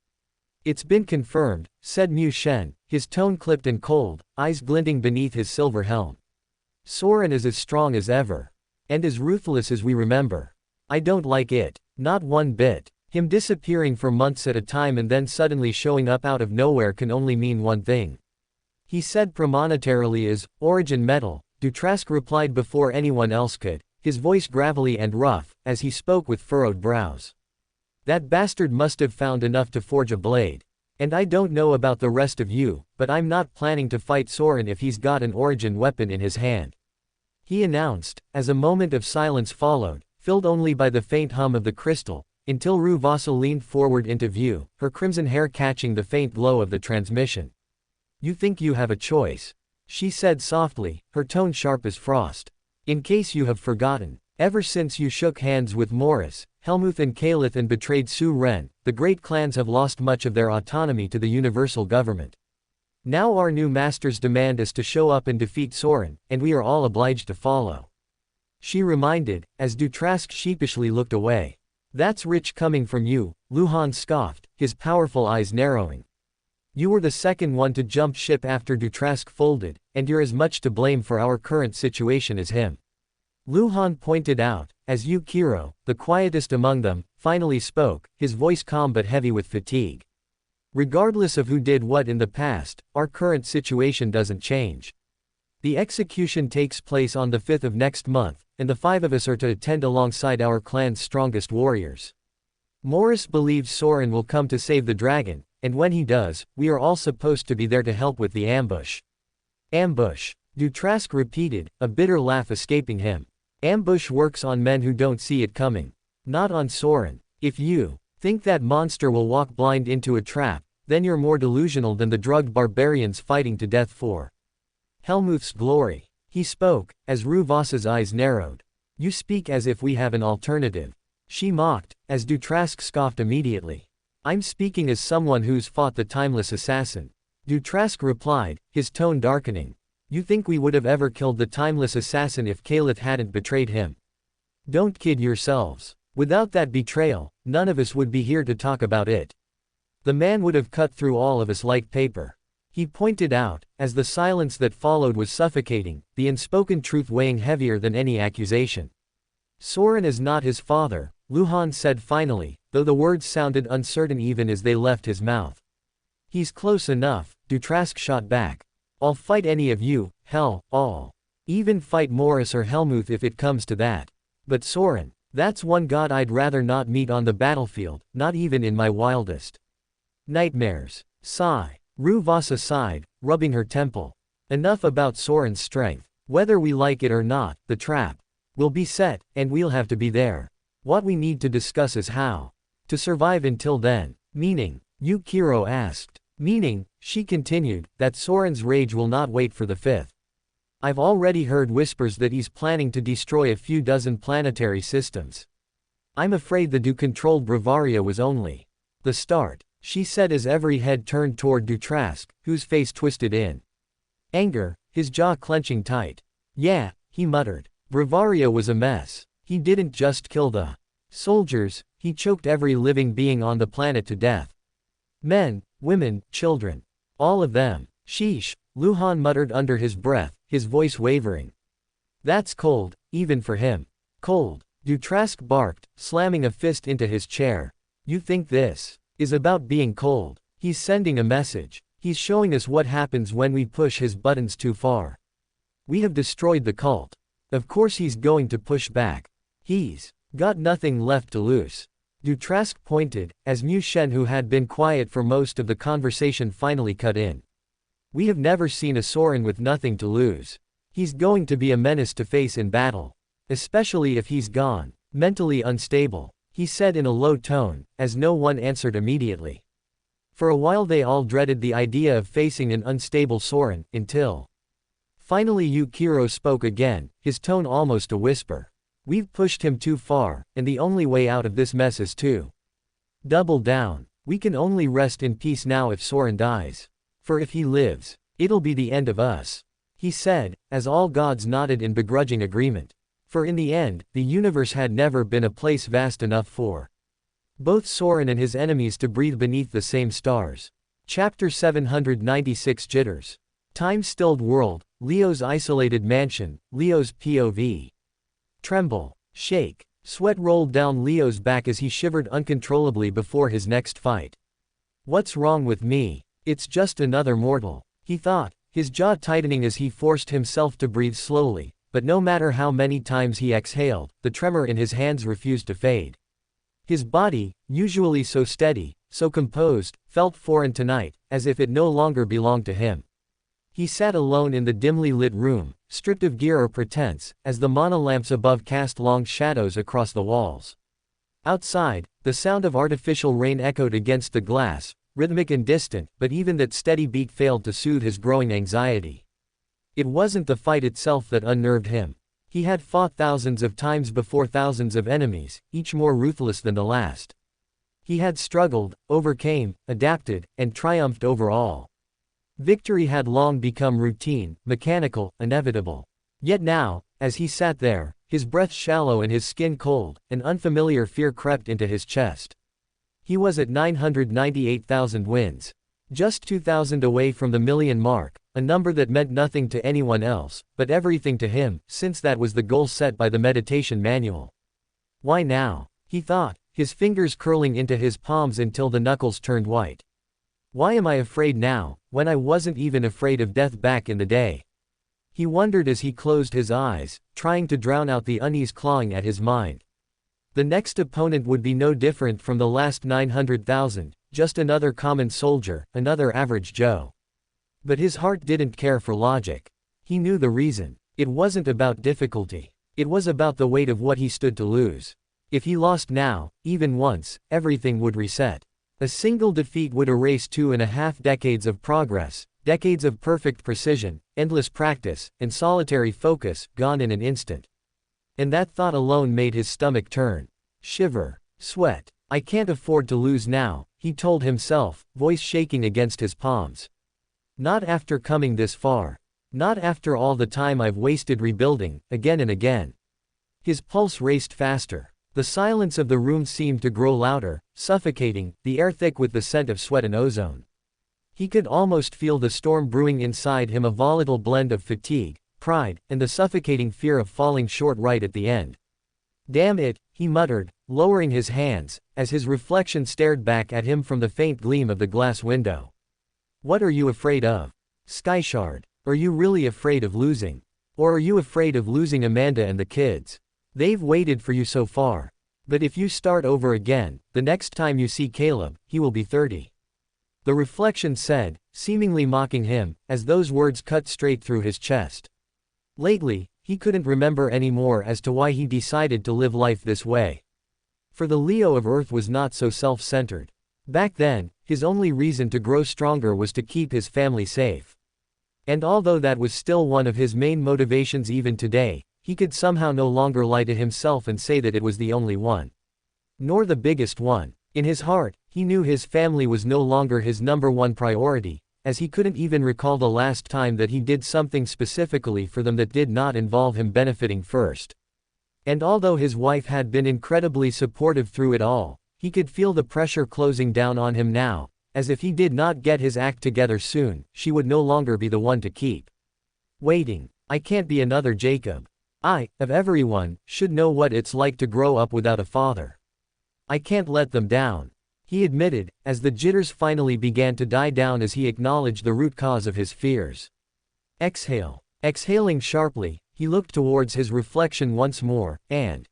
A: It's been confirmed, said Mu Shen, his tone clipped and cold, eyes glinting beneath his silver helm. Soren is as strong as ever. And as ruthless as we remember. I don't like it. Not one bit. Him disappearing for months at a time and then suddenly showing up out of nowhere can only mean one thing. He said premonitorily as, origin metal, Dutrask replied before anyone else could, his voice gravelly and rough, as he spoke with furrowed brows. That bastard must have found enough to forge a blade. And I don't know about the rest of you, but I'm not planning to fight Soren if he's got an origin weapon in his hand. He announced, as a moment of silence followed, filled only by the faint hum of the crystal, until Rue Vossel leaned forward into view, her crimson hair catching the faint glow of the transmission. You think you have a choice, she said softly, her tone sharp as frost. In case you have forgotten, ever since you shook hands with Morris, Helmuth and Kalith and betrayed Su Ren, the great clans have lost much of their autonomy to the universal government. Now our new masters demand us to show up and defeat Soren, and we are all obliged to follow. She reminded, as Dutrask sheepishly looked away. That's rich coming from you, Luhan scoffed, his powerful eyes narrowing. You were the second one to jump ship after Dutrask folded, and you're as much to blame for our current situation as him. Luhan pointed out, as Yukiro, the quietest among them, finally spoke, his voice calm but heavy with fatigue. Regardless of who did what in the past, our current situation doesn't change. The execution takes place on the 5th of next month, and the 5 of us are to attend alongside our clan's strongest warriors. Morris believes Soren will come to save the dragon, and when he does, we are all supposed to be there to help with the ambush. Ambush. Dutrask repeated, a bitter laugh escaping him. Ambush works on men who don't see it coming. Not on Soren. If you think that monster will walk blind into a trap, then you're more delusional than the drugged barbarians fighting to death for Helmuth's glory. He spoke, as Rue Voss's eyes narrowed. You speak as if we have an alternative. She mocked, as Dutrask scoffed immediately. I'm speaking as someone who's fought the timeless assassin. Dutrask replied, his tone darkening. You think we would have ever killed the timeless assassin if Kalith hadn't betrayed him? Don't kid yourselves. Without that betrayal, none of us would be here to talk about it. The man would have cut through all of us like paper. He pointed out, as the silence that followed was suffocating, the unspoken truth weighing heavier than any accusation. Soren is not his father, Luhan said finally, though the words sounded uncertain even as they left his mouth. He's close enough, Dutrask shot back. I'll fight any of you, hell, all. Even fight Morris or Helmuth if it comes to that. But Soren, that's one god I'd rather not meet on the battlefield, not even in my wildest nightmares. Sigh. Rue Vossa sighed, rubbing her temple. Enough about Soren's strength. Whether we like it or not, the trap will be set, and we'll have to be there. What we need to discuss is how to survive until then. Meaning? Yukiro asked. Meaning, she continued, that Soren's rage will not wait for the 5th. I've already heard whispers that he's planning to destroy a few dozen planetary systems. I'm afraid the Du-controlled Bravaria was only the start, she said as every head turned toward Dutrask, whose face twisted in anger, his jaw clenching tight. Yeah, he muttered. Bravaria was a mess. He didn't just kill the Soldiers, he choked every living being on the planet to death. Men, women, children. All of them. Sheesh, Luhan muttered under his breath, his voice wavering. That's cold, even for him. Cold. Dutrask barked, slamming a fist into his chair. You think this is about being cold? He's sending a message. He's showing us what happens when we push his buttons too far. We have destroyed the cult. Of course he's going to push back. He's got nothing left to lose. Dutrask pointed, as Mu Shen, who had been quiet for most of the conversation, finally cut in. We have never seen a Soren with nothing to lose. He's going to be a menace to face in battle. Especially if he's gone, mentally unstable, he said in a low tone, as no one answered immediately. For a while they all dreaded the idea of facing an unstable Soren, until finally Yukiro spoke again, his tone almost a whisper. We've pushed him too far, and the only way out of this mess is to double down. We can only rest in peace now if Soren dies. For if he lives, it'll be the end of us, he said, as all gods nodded in begrudging agreement. For in the end, the universe had never been a place vast enough for both Soren and his enemies to breathe beneath the same stars. Chapter 796 Jitters. Time-stilled world, Leo's isolated mansion, Leo's POV. Tremble. Shake. Sweat rolled down Leo's back as he shivered uncontrollably before his next fight. What's wrong with me? It's just another mortal, he thought, his jaw tightening as he forced himself to breathe slowly, but no matter how many times he exhaled, the tremor in his hands refused to fade. His body, usually so steady, so composed, felt foreign tonight, as if it no longer belonged to him. He sat alone in the dimly lit room, stripped of gear or pretense, as the monolamps above cast long shadows across the walls. Outside, the sound of artificial rain echoed against the glass, rhythmic and distant, but even that steady beat failed to soothe his growing anxiety. It wasn't the fight itself that unnerved him. He had fought thousands of times before thousands of enemies, each more ruthless than the last. He had struggled, overcame, adapted, and triumphed over all. Victory had long become routine, mechanical, inevitable. Yet now, as he sat there, his breath shallow and his skin cold, an unfamiliar fear crept into his chest. He was at 998,000 wins. Just 2,000 away from the million mark, a number that meant nothing to anyone else, but everything to him, since that was the goal set by the meditation manual. Why now? He thought, his fingers curling into his palms until the knuckles turned white. Why am I afraid now, when I wasn't even afraid of death back in the day? He wondered as he closed his eyes, trying to drown out the unease clawing at his mind. The next opponent would be no different from the last 900,000, just another common soldier, another average Joe. But his heart didn't care for logic. He knew the reason. It wasn't about difficulty. It was about the weight of what he stood to lose. If he lost now, even once, everything would reset. A single defeat would erase 2.5 decades of progress, decades of perfect precision, endless practice, and solitary focus, gone in an instant. And that thought alone made his stomach turn. Shiver. Sweat. I can't afford to lose now, he told himself, voice shaking against his palms. Not after coming this far. Not after all the time I've wasted rebuilding, again and again. His pulse raced faster. The silence of the room seemed to grow louder, suffocating, the air thick with the scent of sweat and ozone. He could almost feel the storm brewing inside him, a volatile blend of fatigue, pride, and the suffocating fear of falling short right at the end. Damn it, he muttered, lowering his hands, as his reflection stared back at him from the faint gleam of the glass window. What are you afraid of? Skyshard. Are you really afraid of losing? Or are you afraid of losing Amanda and the kids? They've waited for you so far. But if you start over again, the next time you see Caleb, he will be 30. The reflection said, seemingly mocking him, as those words cut straight through his chest. Lately, he couldn't remember anymore as to why he decided to live life this way. For the Leo of Earth was not so self-centered. Back then, his only reason to grow stronger was to keep his family safe. And although that was still one of his main motivations even today, he could somehow no longer lie to himself and say that it was the only one. Nor the biggest one. In his heart, he knew his family was no longer his number one priority, as he couldn't even recall the last time that he did something specifically for them that did not involve him benefiting first. And although his wife had been incredibly supportive through it all, he could feel the pressure closing down on him now, as if he did not get his act together soon, she would no longer be the one to keep waiting. I can't be another Jacob. I, of everyone, should know what it's like to grow up without a father. I can't let them down, he admitted, as the jitters finally began to die down as he acknowledged the root cause of his fears. Exhale. Exhaling sharply, he looked towards his reflection once more, and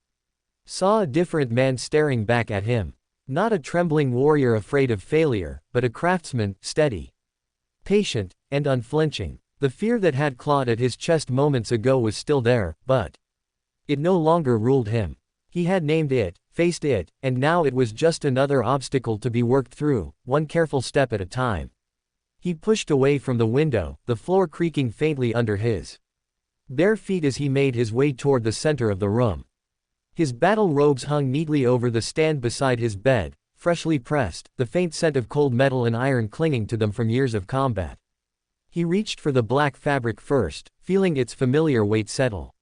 A: saw a different man staring back at him. Not a trembling warrior afraid of failure, but a craftsman, steady, patient, and unflinching. The fear that had clawed at his chest moments ago was still there, but it no longer ruled him. He had named it, faced it, and now it was just another obstacle to be worked through, one careful step at a time. He pushed away from the window, the floor creaking faintly under his bare feet as he made his way toward the center of the room. His battle robes hung neatly over the stand beside his bed, freshly pressed, the faint scent of cold metal and iron clinging to them from years of combat. He reached for the black fabric first, feeling its familiar weight settle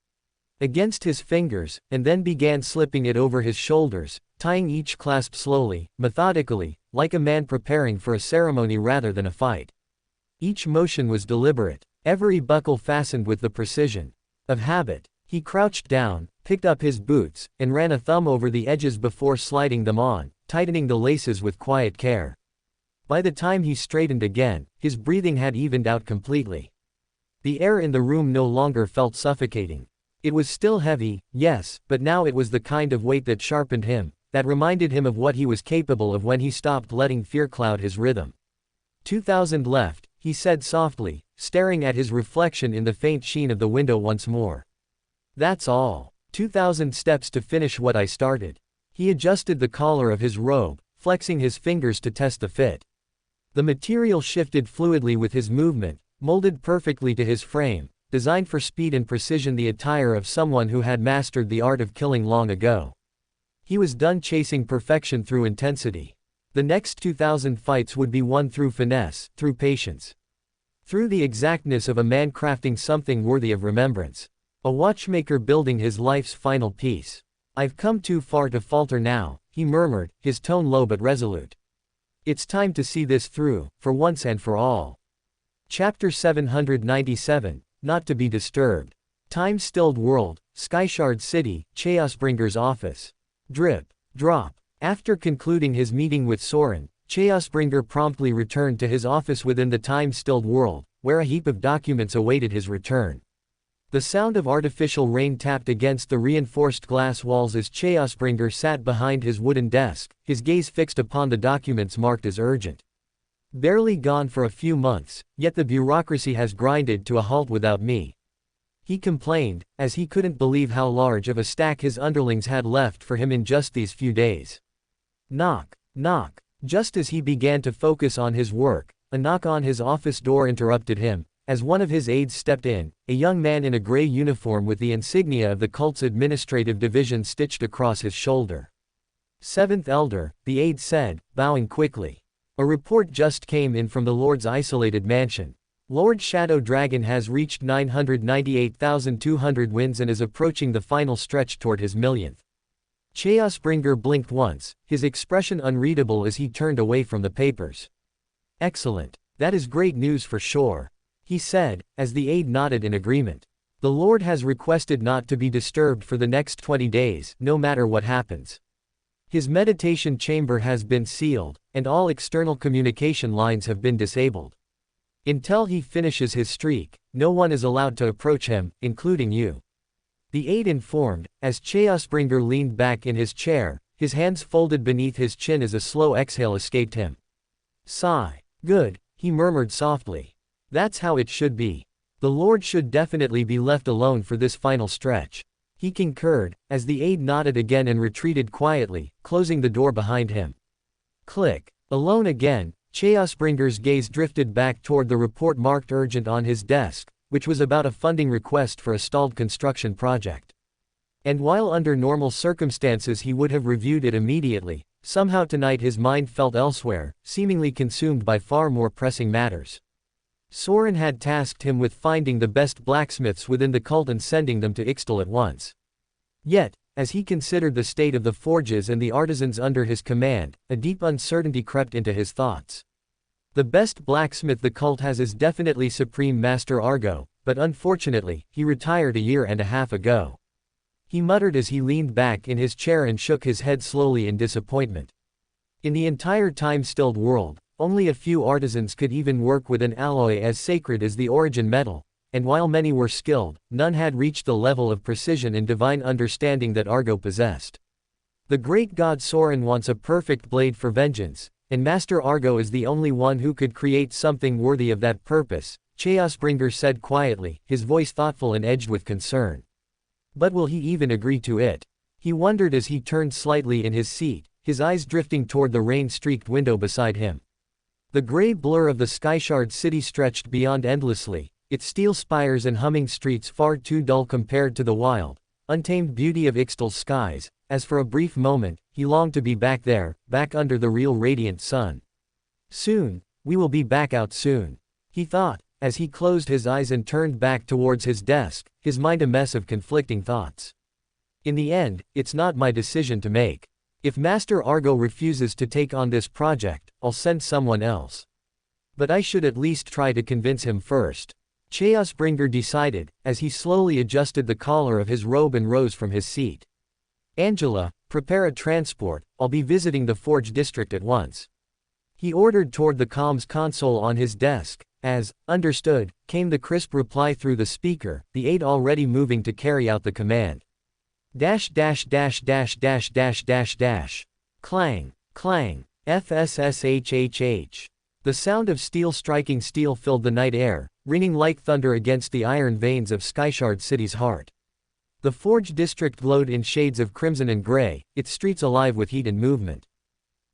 A: against his fingers, and then began slipping it over his shoulders, tying each clasp slowly, methodically, like a man preparing for a ceremony rather than a fight. Each motion was deliberate, every buckle fastened with the precision of habit. He crouched down, picked up his boots, and ran a thumb over the edges before sliding them on, tightening the laces with quiet care. By the time he straightened again, his breathing had evened out completely. The air in the room no longer felt suffocating. It was still heavy, yes, but now it was the kind of weight that sharpened him, that reminded him of what he was capable of when he stopped letting fear cloud his rhythm. 2,000 left, he said softly, staring at his reflection in the faint sheen of the window once more. That's all. 2,000 steps to finish what I started. He adjusted the collar of his robe, flexing his fingers to test the fit. The material shifted fluidly with his movement, molded perfectly to his frame, designed for speed and precision, the attire of someone who had mastered the art of killing long ago. He was done chasing perfection through intensity. The next 2,000 fights would be won through finesse, through patience, through the exactness of a man crafting something worthy of remembrance. A watchmaker building his life's final piece. I've come too far to falter now, he murmured, his tone low but resolute. It's time to see this through, for once and for all. Chapter 797, Not to be Disturbed. Time-stilled world, Skyshard City, Chaosbringer's office. Drip. Drop. After concluding his meeting with Soren, Chaosbringer promptly returned to his office within the time-stilled world, where a heap of documents awaited his return. The sound of artificial rain tapped against the reinforced glass walls as Chaosbringer sat behind his wooden desk, his gaze fixed upon the documents marked as urgent. Barely gone for a few months, yet the bureaucracy has grinded to a halt without me, he complained, as he couldn't believe how large of a stack his underlings had left for him in just these few days. Knock. Knock. Just as he began to focus on his work, a knock on his office door interrupted him. As one of his aides stepped in, a young man in a gray uniform with the insignia of the cult's administrative division stitched across his shoulder. Seventh Elder, the aide said, bowing quickly. A report just came in from the Lord's isolated mansion. Lord Shadow Dragon has reached 998,200 wins and is approaching the final stretch toward his millionth. Chaosbringer blinked once, his expression unreadable as he turned away from the papers. Excellent. That is great news for sure, he said, as the aide nodded in agreement. The Lord has requested not to be disturbed for the next 20 days, no matter what happens. His meditation chamber has been sealed, and all external communication lines have been disabled. Until he finishes his streak, no one is allowed to approach him, including you. The aide informed, as Chaosbringer leaned back in his chair, his hands folded beneath his chin as a slow exhale escaped him. Sigh. Good, he murmured softly. That's how it should be. The Lord should definitely be left alone for this final stretch. He concurred, as the aide nodded again and retreated quietly, closing the door behind him. Click. Alone again, Chaosbringer's gaze drifted back toward the report marked urgent on his desk, which was about a funding request for a stalled construction project. And while under normal circumstances he would have reviewed it immediately, somehow tonight his mind felt elsewhere, seemingly consumed by far more pressing matters. Soren had tasked him with finding the best blacksmiths within the cult and sending them to Ixtal at once. Yet, as he considered the state of the forges and the artisans under his command, a deep uncertainty crept into his thoughts. The best blacksmith the cult has is definitely Supreme Master Argo, but unfortunately, he retired a year and a half ago. He muttered as he leaned back in his chair and shook his head slowly in disappointment. In the entire time-stilled world, only a few artisans could even work with an alloy as sacred as the origin metal, and while many were skilled, none had reached the level of precision and divine understanding that Argo possessed. The great god Soren wants a perfect blade for vengeance, and Master Argo is the only one who could create something worthy of that purpose, Chaosbringer said quietly, his voice thoughtful and edged with concern. But will he even agree to it? He wondered as he turned slightly in his seat, his eyes drifting toward the rain-streaked window beside him. The gray blur of the sky-shard city stretched beyond endlessly, its steel spires and humming streets far too dull compared to the wild, untamed beauty of Ixtal's skies, as for a brief moment, he longed to be back there, back under the real radiant sun. Soon, we will be back out soon, he thought, as he closed his eyes and turned back towards his desk, his mind a mess of conflicting thoughts. In the end, it's not my decision to make. If Master Argo refuses to take on this project, I'll send someone else. But I should at least try to convince him first. Chaosbringer decided, as he slowly adjusted the collar of his robe and rose from his seat. Angela, prepare a transport, I'll be visiting the Forge District at once. He ordered toward the comms console on his desk, as, understood, came the crisp reply through the speaker, the aide already moving to carry out the command. Clang, clang, FSSHHH. The sound of steel striking steel filled the night air, ringing like thunder against the iron veins of Skyshard City's heart. The Forge District glowed in shades of crimson and gray, its streets alive with heat and movement.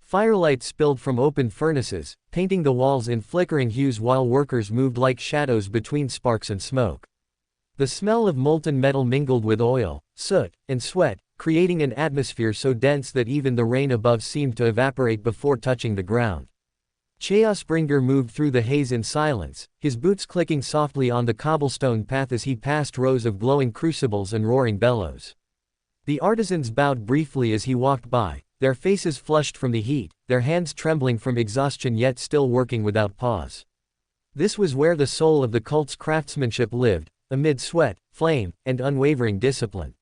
A: Firelight spilled from open furnaces, painting the walls in flickering hues while workers moved like shadows between sparks and smoke. The smell of molten metal mingled with oil, soot, and sweat, creating an atmosphere so dense that even the rain above seemed to evaporate before touching the ground. Chaosbringer moved through the haze in silence, his boots clicking softly on the cobblestone path as he passed rows of glowing crucibles and roaring bellows. The artisans bowed briefly as he walked by, their faces flushed from the heat, their hands trembling from exhaustion yet still working without pause. This was where the soul of the cult's craftsmanship lived, amid sweat, flame, and unwavering discipline.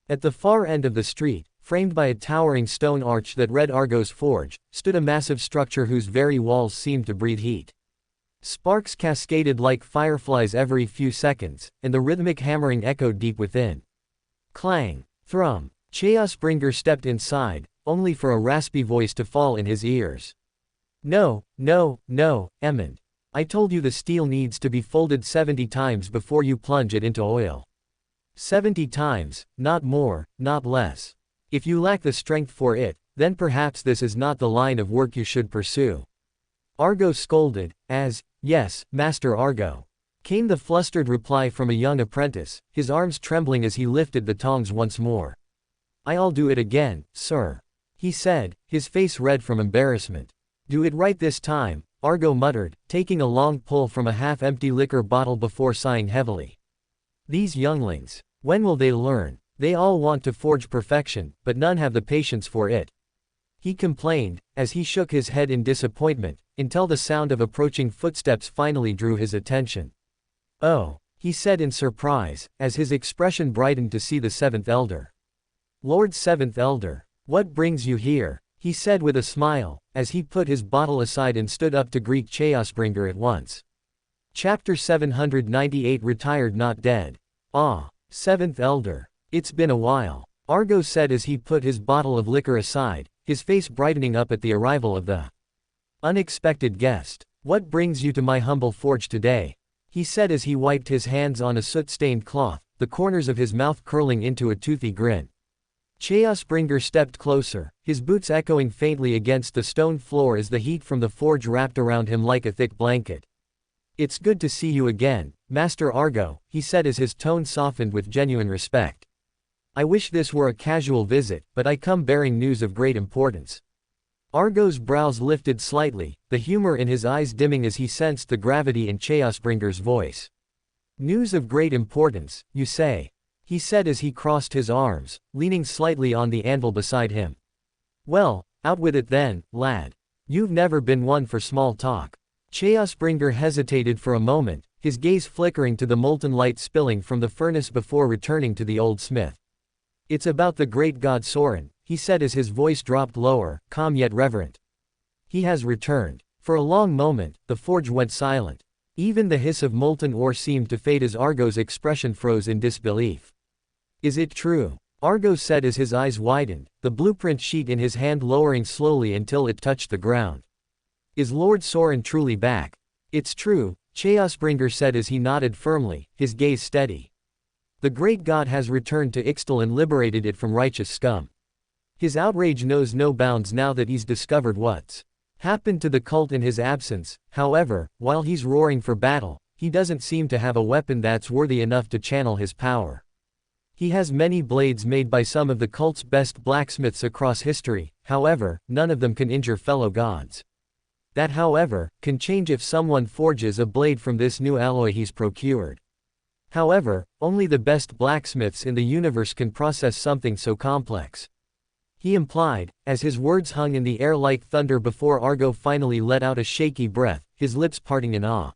A: At the far end of the street, framed by a towering stone arch that read Argo's Forge, stood a massive structure whose very walls seemed to breathe heat. Sparks cascaded like fireflies every few seconds, and the rhythmic hammering echoed deep within. Clang, thrum. Chaosbringer stepped inside, only for a raspy voice to fall in his ears. No, Emmond. I told you the steel needs to be folded 70 times before you plunge it into oil. 70 times, not more, not less. If you lack the strength for it, then perhaps this is not the line of work you should pursue. Argo scolded, as, yes, Master Argo. Came the flustered reply from a young apprentice, his arms trembling as he lifted the tongs once more. I'll do it again, sir, he said, his face red from embarrassment. Do it right this time, Argo muttered, taking a long pull from a half-empty liquor bottle before sighing heavily. These younglings, when will they learn? They all want to forge perfection, but none have the patience for it. He complained, as he shook his head in disappointment, until the sound of approaching footsteps finally drew his attention. Oh, he said in surprise, as his expression brightened to see the Seventh Elder. Lord Seventh Elder, what brings you here? He said with a smile, as he put his bottle aside and stood up to greet Chaosbringer at once. Chapter 798 Retired Not Dead. Ah, Seventh Elder. It's been a while, Argo said as he put his bottle of liquor aside, his face brightening up at the arrival of the unexpected guest. What brings you to my humble forge today? He said as he wiped his hands on a soot-stained cloth, the corners of his mouth curling into a toothy grin. Chaosbringer stepped closer, his boots echoing faintly against the stone floor as the heat from the forge wrapped around him like a thick blanket. It's good to see you again, Master Argo, he said as his tone softened with genuine respect. I wish this were a casual visit, but I come bearing news of great importance. Argo's brows lifted slightly, the humor in his eyes dimming as he sensed the gravity in Chaosbringer's voice. News of great importance, you say? he said as he crossed his arms, leaning slightly on the anvil beside him. Well, out with it then, lad. You've never been one for small talk. Chaosbringer hesitated for a moment, his gaze flickering to the molten light spilling from the furnace before returning to the old smith. It's about the great god Soren, he said as his voice dropped lower, calm yet reverent. He has returned. For a long moment, the forge went silent. Even the hiss of molten ore seemed to fade as Argo's expression froze in disbelief. Is it true? Argo said as his eyes widened, the blueprint sheet in his hand lowering slowly until it touched the ground. Is Lord Soren truly back? It's true, Chaosbringer said as he nodded firmly, his gaze steady. The great god has returned to Ixtal and liberated it from righteous scum. His outrage knows no bounds now that he's discovered what's happened to the cult in his absence. However, while he's roaring for battle, he doesn't seem to have a weapon that's worthy enough to channel his power. He has many blades made by some of the cult's best blacksmiths across history, however, none of them can injure fellow gods. That, however, can change if someone forges a blade from this new alloy he's procured. However, only the best blacksmiths in the universe can process something so complex. He implied, as his words hung in the air like thunder before Argo finally let out a shaky breath, his lips parting in awe.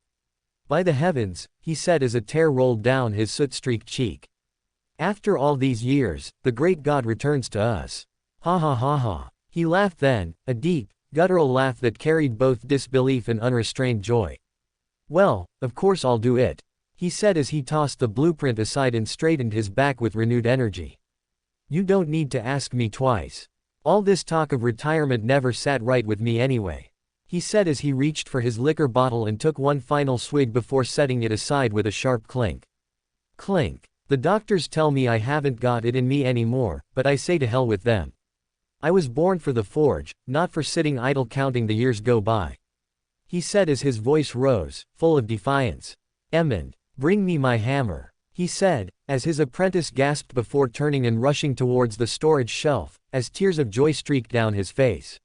A: By the heavens, he said as a tear rolled down his soot-streaked cheek. After all these years, the great god returns to us. Ha ha ha ha. He laughed then, a deep, guttural laugh that carried both disbelief and unrestrained joy. Well, of course I'll do it, he said as he tossed the blueprint aside and straightened his back with renewed energy. You don't need to ask me twice. All this talk of retirement never sat right with me anyway, he said as he reached for his liquor bottle and took one final swig before setting it aside with a sharp clink. Clink. The doctors tell me I haven't got it in me anymore, but I say to hell with them. I was born for the forge, not for sitting idle counting the years go by, he said as his voice rose, full of defiance. Emmond, bring me my hammer, he said, as his apprentice gasped before turning and rushing towards the storage shelf, as tears of joy streaked down his face.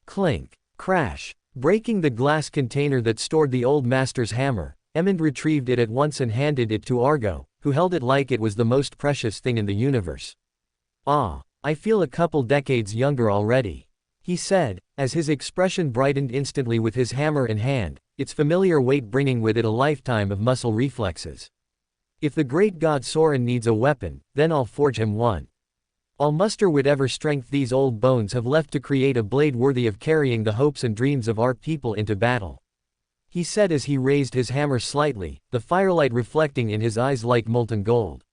A: Clink. Crash. Breaking the glass container that stored the old master's hammer, Emmond retrieved it at once and handed it to Argo, who held it like it was the most precious thing in the universe. Ah, I feel a couple decades younger already, he said, as his expression brightened instantly with his hammer in hand, its familiar weight bringing with it a lifetime of muscle reflexes. If the great god Soren needs a weapon, then I'll forge him one. I'll muster whatever strength these old bones have left to create a blade worthy of carrying the hopes and dreams of our people into battle, he said as he raised his hammer slightly, the firelight reflecting in his eyes like molten gold.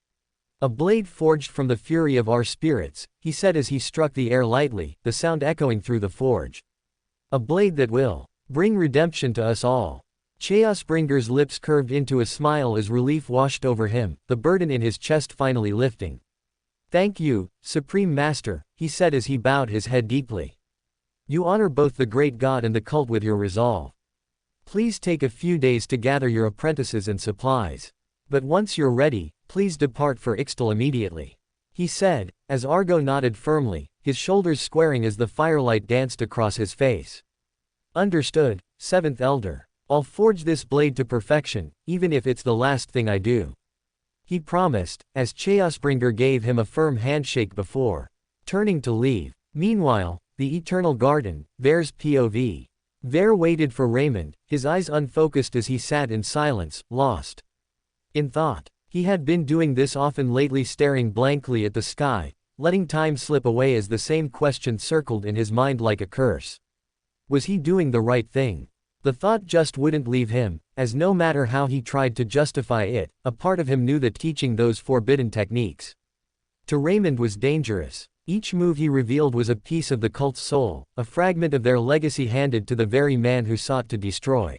A: A blade forged from the fury of our spirits, he said as he struck the air lightly, the sound echoing through the forge. A blade that will bring redemption to us all. Chaosbringer's lips curved into a smile as relief washed over him, the burden in his chest finally lifting. Thank you, Supreme Master, he said as he bowed his head deeply. You honor both the great god and the cult with your resolve. Please take a few days to gather your apprentices and supplies. But once you're ready, please depart for Ixtal immediately, he said, as Argo nodded firmly, his shoulders squaring as the firelight danced across his face. Understood, Seventh Elder. I'll forge this blade to perfection, even if it's the last thing I do, he promised, as Chaosbringer gave him a firm handshake before turning to leave. Meanwhile, the Eternal Garden, Ver's POV. Ver waited for Raymond, his eyes unfocused as he sat in silence, lost in thought. He had been doing this often lately, staring blankly at the sky, letting time slip away as the same question circled in his mind like a curse. Was he doing the right thing? The thought just wouldn't leave him, as no matter how he tried to justify it, a part of him knew that teaching those forbidden techniques to Raymond was dangerous. Each move he revealed was a piece of the cult's soul, a fragment of their legacy handed to the very man who sought to destroy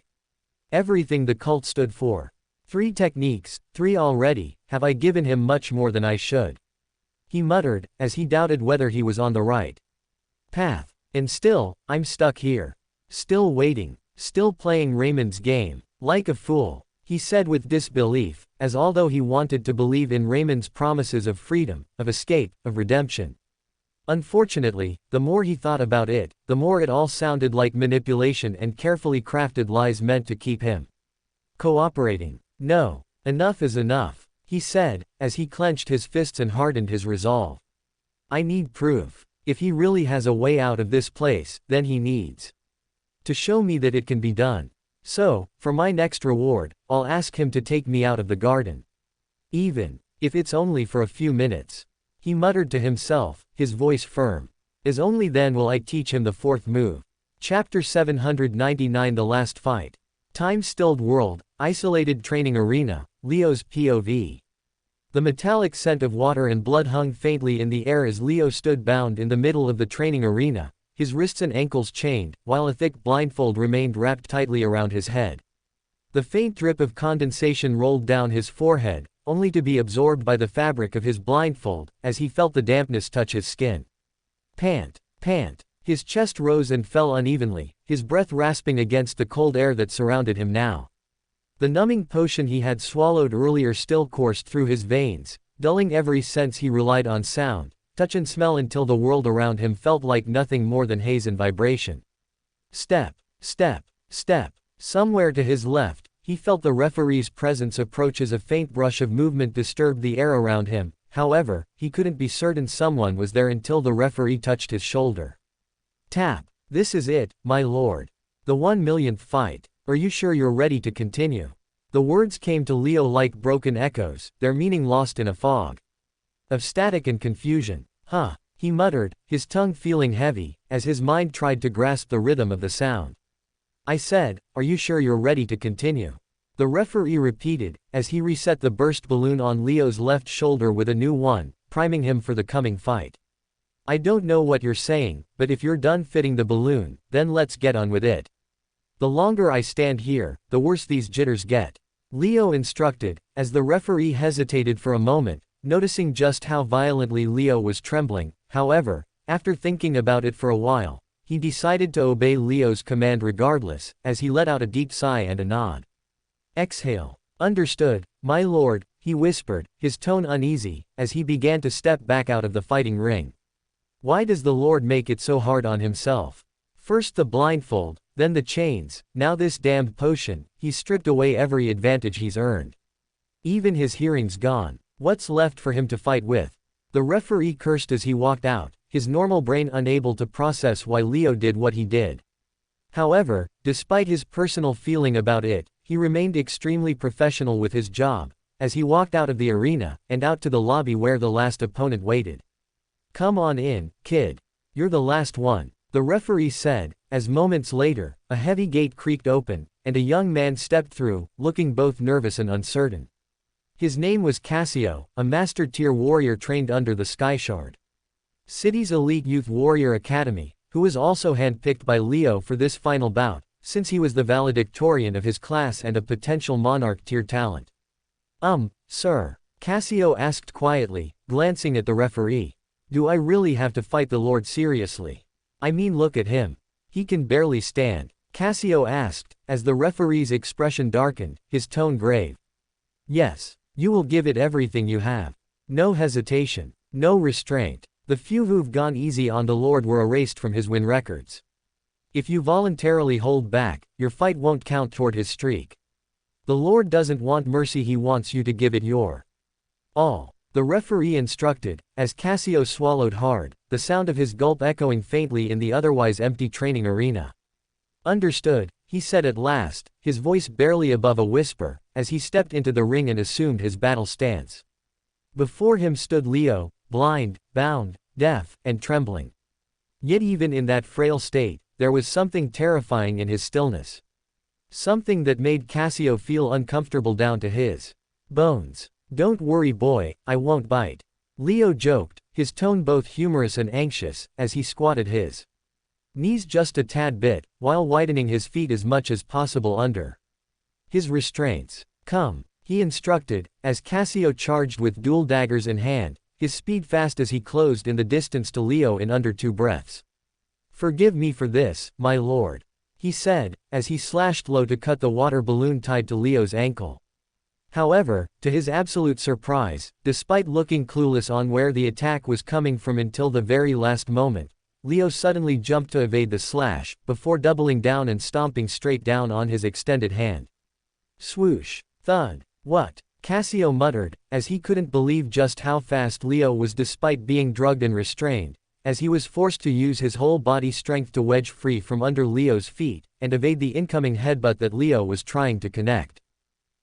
A: everything the cult stood for. 3 techniques, 3 already, have I given him much more than I should, he muttered, as he doubted whether he was on the right path. And still, I'm stuck here. Still waiting. Still playing Raymond's game. Like a fool, he said with disbelief, as although he wanted to believe in Raymond's promises of freedom, of escape, of redemption. Unfortunately, the more he thought about it, the more it all sounded like manipulation and carefully crafted lies meant to keep him cooperating. No. Enough is enough, he said, as he clenched his fists and hardened his resolve. I need proof. If he really has a way out of this place, then he needs to show me that it can be done. So, for my next reward, I'll ask him to take me out of the garden. Even if it's only for a few minutes. He muttered to himself, his voice firm. As only then will I teach him the fourth move. Chapter 799 The Last Fight. Time-stilled world, isolated training arena, Leo's POV. The metallic scent of water and blood hung faintly in the air as Leo stood bound in the middle of the training arena, his wrists and ankles chained, while a thick blindfold remained wrapped tightly around his head. The faint drip of condensation rolled down his forehead, only to be absorbed by the fabric of his blindfold, as he felt the dampness touch his skin. Pant, pant. His chest rose and fell unevenly, his breath rasping against the cold air that surrounded him now. The numbing potion he had swallowed earlier still coursed through his veins, dulling every sense he relied on: sound, touch and smell, until the world around him felt like nothing more than haze and vibration. Step, step, step. Somewhere to his left, he felt the referee's presence approach as a faint brush of movement disturbed the air around him. However, he couldn't be certain someone was there until the referee touched his shoulder. Tap. This is it, my lord. The 1,000,000th fight. Are you sure you're ready to continue? The words came to Leo like broken echoes, their meaning lost in a fog of static and confusion. Huh, he muttered, his tongue feeling heavy, as his mind tried to grasp the rhythm of the sound. I said, are you sure you're ready to continue? The referee repeated, as he reset the burst balloon on Leo's left shoulder with a new one, priming him for the coming fight. I don't know what you're saying, but if you're done fitting the balloon, then let's get on with it. The longer I stand here, the worse these jitters get. Leo instructed, as the referee hesitated for a moment, noticing just how violently Leo was trembling. However, after thinking about it for a while, he decided to obey Leo's command regardless, as he let out a deep sigh and a nod. Exhale. Understood, my lord, he whispered, his tone uneasy, as he began to step back out of the fighting ring. Why does the Lord make it so hard on himself? First the blindfold, then the chains, now this damned potion. He's stripped away every advantage he's earned. Even his hearing's gone. What's left for him to fight with? The referee cursed as he walked out, his normal brain unable to process why Leo did what he did. However, despite his personal feeling about it, he remained extremely professional with his job, as he walked out of the arena, and out to the lobby where the last opponent waited. Come on in, kid. You're the last one, the referee said, as moments later, a heavy gate creaked open, and a young man stepped through, looking both nervous and uncertain. His name was Cassio, a master-tier warrior trained under the Skyshard City's elite youth warrior academy, who was also handpicked by Leo for this final bout, since he was the valedictorian of his class and a potential monarch-tier talent. Sir, Cassio asked quietly, glancing at the referee. Do I really have to fight the Lord seriously? I mean, look at him. He can barely stand, Cassio asked, as the referee's expression darkened, his tone grave. Yes, you will give it everything you have. No hesitation, no restraint. The few who've gone easy on the Lord were erased from his win records. If you voluntarily hold back, your fight won't count toward his streak. The Lord doesn't want mercy, he wants you to give it your all. The referee instructed, as Cassio swallowed hard, the sound of his gulp echoing faintly in the otherwise empty training arena. Understood, he said at last, his voice barely above a whisper, as he stepped into the ring and assumed his battle stance. Before him stood Leo, blind, bound, deaf, and trembling. Yet even in that frail state, there was something terrifying in his stillness. Something that made Cassio feel uncomfortable down to his bones. Don't worry, boy, I won't bite. Leo joked, his tone both humorous and anxious, as he squatted his knees just a tad bit, while widening his feet as much as possible under his restraints. Come, he instructed, as Cassio charged with dual daggers in hand, his speed fast as he closed in the distance to Leo in under 2 breaths. Forgive me for this, my lord, he said, as he slashed low to cut the water balloon tied to Leo's ankle. However, to his absolute surprise, despite looking clueless on where the attack was coming from until the very last moment, Leo suddenly jumped to evade the slash, before doubling down and stomping straight down on his extended hand. Swoosh. Thud. What? Cassio muttered, as he couldn't believe just how fast Leo was despite being drugged and restrained, as he was forced to use his whole body strength to wedge free from under Leo's feet, and evade the incoming headbutt that Leo was trying to connect.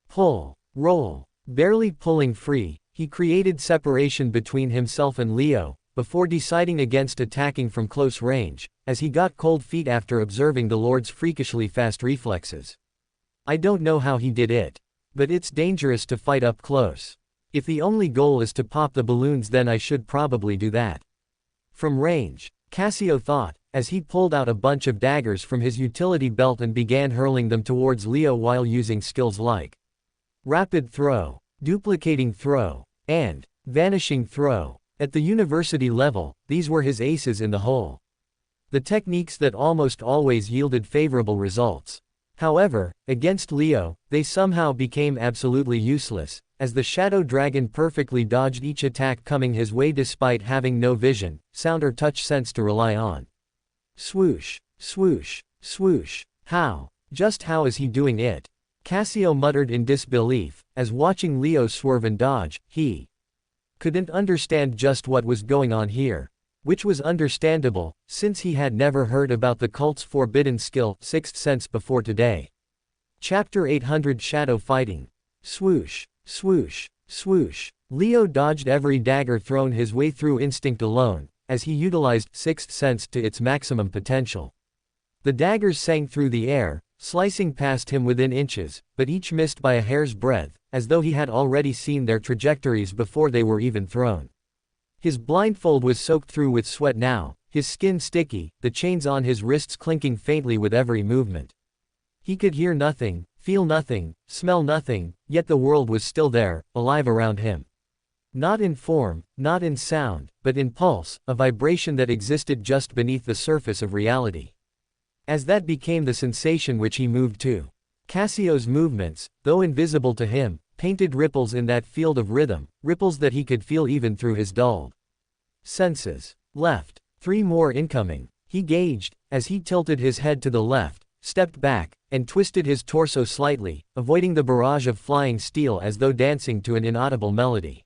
A: Pull. Roll. Barely pulling free, he created separation between himself and Leo, before deciding against attacking from close range, as he got cold feet after observing the Lord's freakishly fast reflexes. I don't know how he did it. But it's dangerous to fight up close. If the only goal is to pop the balloons, then I should probably do that. From range, Cassio thought, as he pulled out a bunch of daggers from his utility belt and began hurling them towards Leo while using skills like rapid throw, duplicating throw, and vanishing throw. At the university level, these were his aces in the hole. The techniques that almost always yielded favorable results. However, against Leo, they somehow became absolutely useless, as the shadow dragon perfectly dodged each attack coming his way despite having no vision, sound or touch sense to rely on. Swoosh, swoosh, swoosh. How? Just how is he doing it? Cassio muttered in disbelief, as watching Leo swerve and dodge, he couldn't understand just what was going on here. Which was understandable, since he had never heard about the cult's forbidden skill, Sixth Sense, before today. Chapter 800 Shadow Fighting. Swoosh, swoosh, swoosh. Leo dodged every dagger thrown his way through instinct alone, as he utilized Sixth Sense to its maximum potential. The daggers sang through the air, slicing past him within inches, but each missed by a hair's breadth, as though he had already seen their trajectories before they were even thrown. His blindfold was soaked through with sweat now, his skin sticky, the chains on his wrists clinking faintly with every movement. He could hear nothing, feel nothing, smell nothing, yet the world was still there, alive around him. Not in form, not in sound, but in pulse, a vibration that existed just beneath the surface of reality. As that became the sensation which he moved to. Cassio's movements, though invisible to him, painted ripples in that field of rhythm, ripples that he could feel even through his dulled senses. Left. 3 more incoming. He gauged, as he tilted his head to the left, stepped back, and twisted his torso slightly, avoiding the barrage of flying steel as though dancing to an inaudible melody.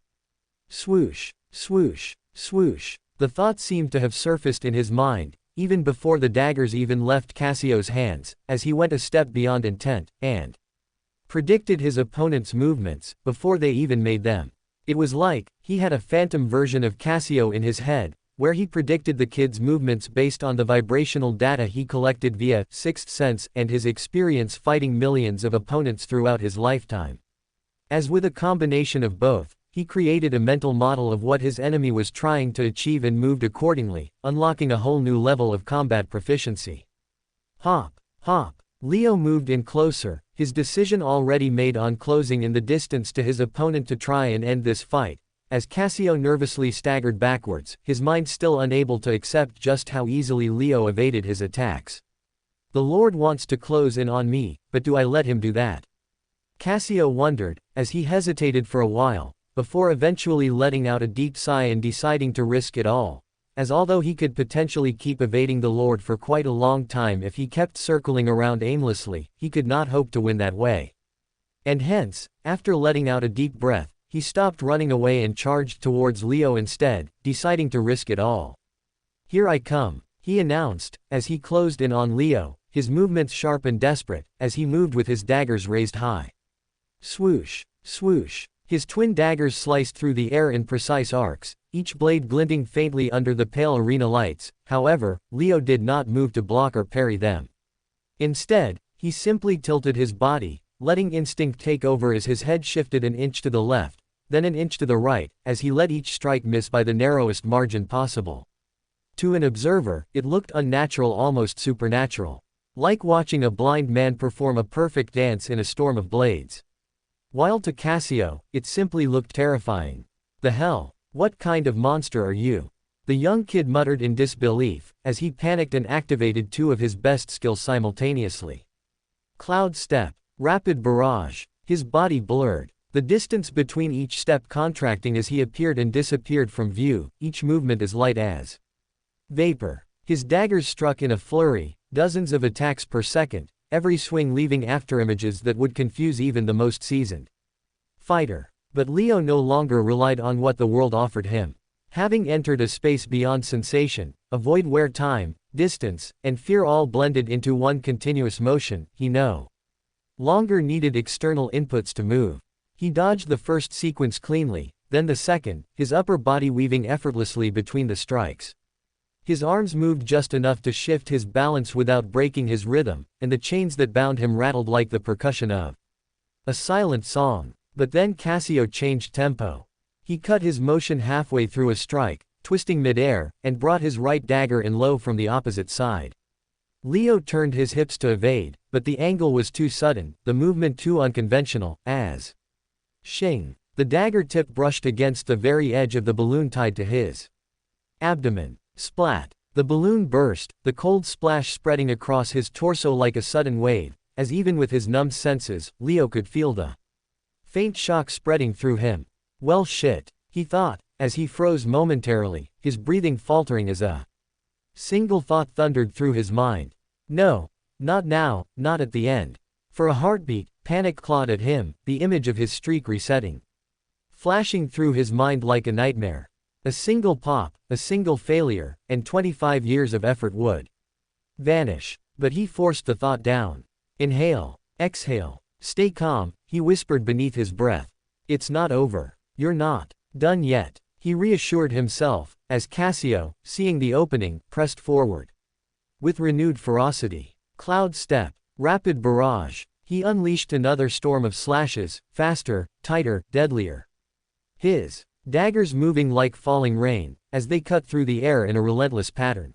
A: Swoosh, swoosh, swoosh. The thought seemed to have surfaced in his mind, even before the daggers even left Cassio's hands, as he went a step beyond intent, and predicted his opponent's movements, before they even made them. It was like, he had a phantom version of Cassio in his head, where he predicted the kid's movements based on the vibrational data he collected via Sixth Sense and his experience fighting millions of opponents throughout his lifetime. As with a combination of both, he created a mental model of what his enemy was trying to achieve and moved accordingly, unlocking a whole new level of combat proficiency. Hop, hop. Leo moved in closer, his decision already made on closing in the distance to his opponent to try and end this fight, as Cassio nervously staggered backwards, his mind still unable to accept just how easily Leo evaded his attacks. The Lord wants to close in on me, but do I let him do that? Cassio wondered, as he hesitated for a while, before eventually letting out a deep sigh and deciding to risk it all. As although he could potentially keep evading the Lord for quite a long time if he kept circling around aimlessly, he could not hope to win that way. And hence, after letting out a deep breath, he stopped running away and charged towards Leo instead, deciding to risk it all. Here I come, he announced, as he closed in on Leo, his movements sharp and desperate, as he moved with his daggers raised high. Swoosh, swoosh. His twin daggers sliced through the air in precise arcs, each blade glinting faintly under the pale arena lights. However, Leo did not move to block or parry them. Instead, he simply tilted his body, letting instinct take over as his head shifted an inch to the left, then an inch to the right, as he let each strike miss by the narrowest margin possible. To an observer, it looked unnatural, almost supernatural. Like watching a blind man perform a perfect dance in a storm of blades. While to Cassio, it simply looked terrifying. The hell? What kind of monster are you? The young kid muttered in disbelief, as he panicked and activated 2 of his best skills simultaneously. Cloud step. Rapid barrage. His body blurred. The distance between each step contracting as he appeared and disappeared from view, each movement as light as vapor. His daggers struck in a flurry, dozens of attacks per second, every swing leaving afterimages that would confuse even the most seasoned. fighter. But Leo no longer relied on what the world offered him. Having entered a space beyond sensation, a void where time, distance, and fear all blended into one continuous motion, he no longer needed external inputs to move. He dodged the first sequence cleanly, then the second, his upper body weaving effortlessly between the strikes. His arms moved just enough to shift his balance without breaking his rhythm, and the chains that bound him rattled like the percussion of a silent song. But then Cassio changed tempo. He cut his motion halfway through a strike, twisting midair, and brought his right dagger in low from the opposite side. Leo turned his hips to evade, but the angle was too sudden, the movement too unconventional, as shing. The dagger tip brushed against the very edge of the balloon tied to his abdomen. Splat. The balloon burst, the cold splash spreading across his torso like a sudden wave, as even with his numbed senses, Leo could feel the faint shock spreading through him. Well shit, he thought, as he froze momentarily, his breathing faltering as a single thought thundered through his mind. No, not now, not at the end. For a heartbeat, panic clawed at him, the image of his streak resetting, flashing through his mind like a nightmare. A single pop, a single failure, and 25 years of effort would vanish. But he forced the thought down. Inhale, exhale, stay calm, he whispered beneath his breath. It's not over. You're not done yet, he reassured himself, as Cassio, seeing the opening, pressed forward. With renewed ferocity. Cloud step, rapid barrage, he unleashed another storm of slashes, faster, tighter, deadlier. His daggers moving like falling rain, as they cut through the air in a relentless pattern.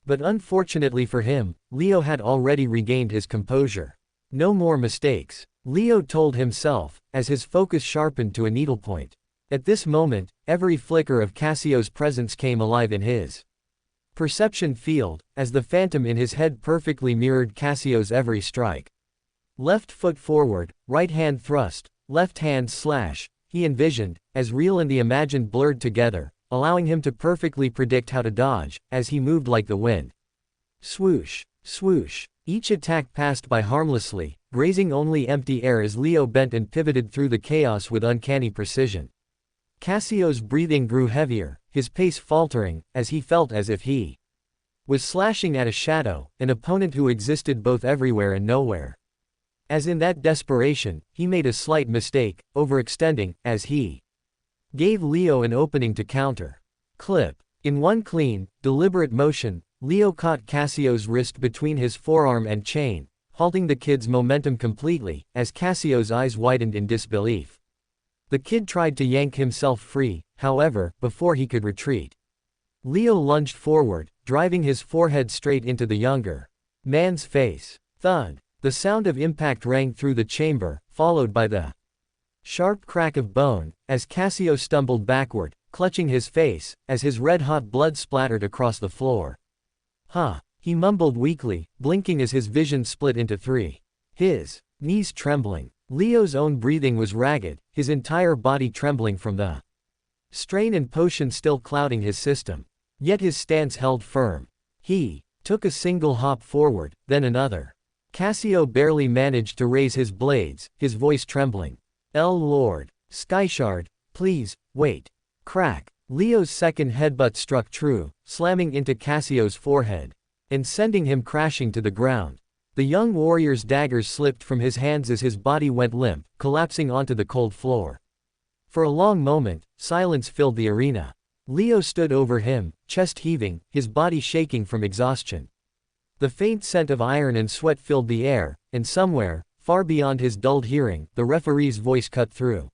A: But unfortunately for him, Leo had already regained his composure. No more mistakes, Leo told himself, as his focus sharpened to a needlepoint. At this moment, every flicker of Cassio's presence came alive in his perception field, as the phantom in his head perfectly mirrored Cassio's every strike. Left foot forward, right hand thrust, left hand slash, he envisioned, as real and the imagined blurred together, allowing him to perfectly predict how to dodge, as he moved like the wind. Swoosh, swoosh, each attack passed by harmlessly, grazing only empty air as Leo bent and pivoted through the chaos with uncanny precision. Cassio's breathing grew heavier, his pace faltering, as he felt as if he was slashing at a shadow, an opponent who existed both everywhere and nowhere. As in that desperation, he made a slight mistake, overextending, as he gave Leo an opening to counter. Clip. In one clean, deliberate motion, Leo caught Cassio's wrist between his forearm and chain, halting the kid's momentum completely, as Cassio's eyes widened in disbelief. The kid tried to yank himself free, however, before he could retreat. Leo lunged forward, driving his forehead straight into the younger man's face. Thud. The sound of impact rang through the chamber, followed by the sharp crack of bone, as Cassio stumbled backward, clutching his face, as his red-hot blood splattered across the floor. Huh, he mumbled weakly, blinking as his vision split into three. His knees trembling. Leo's own breathing was ragged, his entire body trembling from the strain and potion still clouding his system. Yet his stance held firm. He took a single hop forward, then another. Cassio barely managed to raise his blades, his voice trembling. Lord. Skyshard, please, wait. Crack. Leo's second headbutt struck true, slamming into Cassio's forehead and sending him crashing to the ground. The young warrior's daggers slipped from his hands as his body went limp, collapsing onto the cold floor. For a long moment, silence filled the arena. Leo stood over him, chest heaving, his body shaking from exhaustion. The faint scent of iron and sweat filled the air, and somewhere, far beyond his dulled hearing, the referee's voice cut through.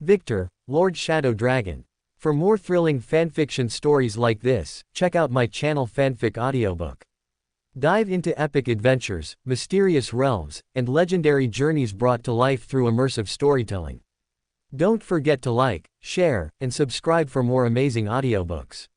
A: Victor, Lord Shadow Dragon. For more thrilling fanfiction stories like this, check out my channel Fanfic Audiobook. Dive into epic adventures, mysterious realms, and legendary journeys brought to life through immersive storytelling. Don't forget to like, share, and subscribe for more amazing audiobooks.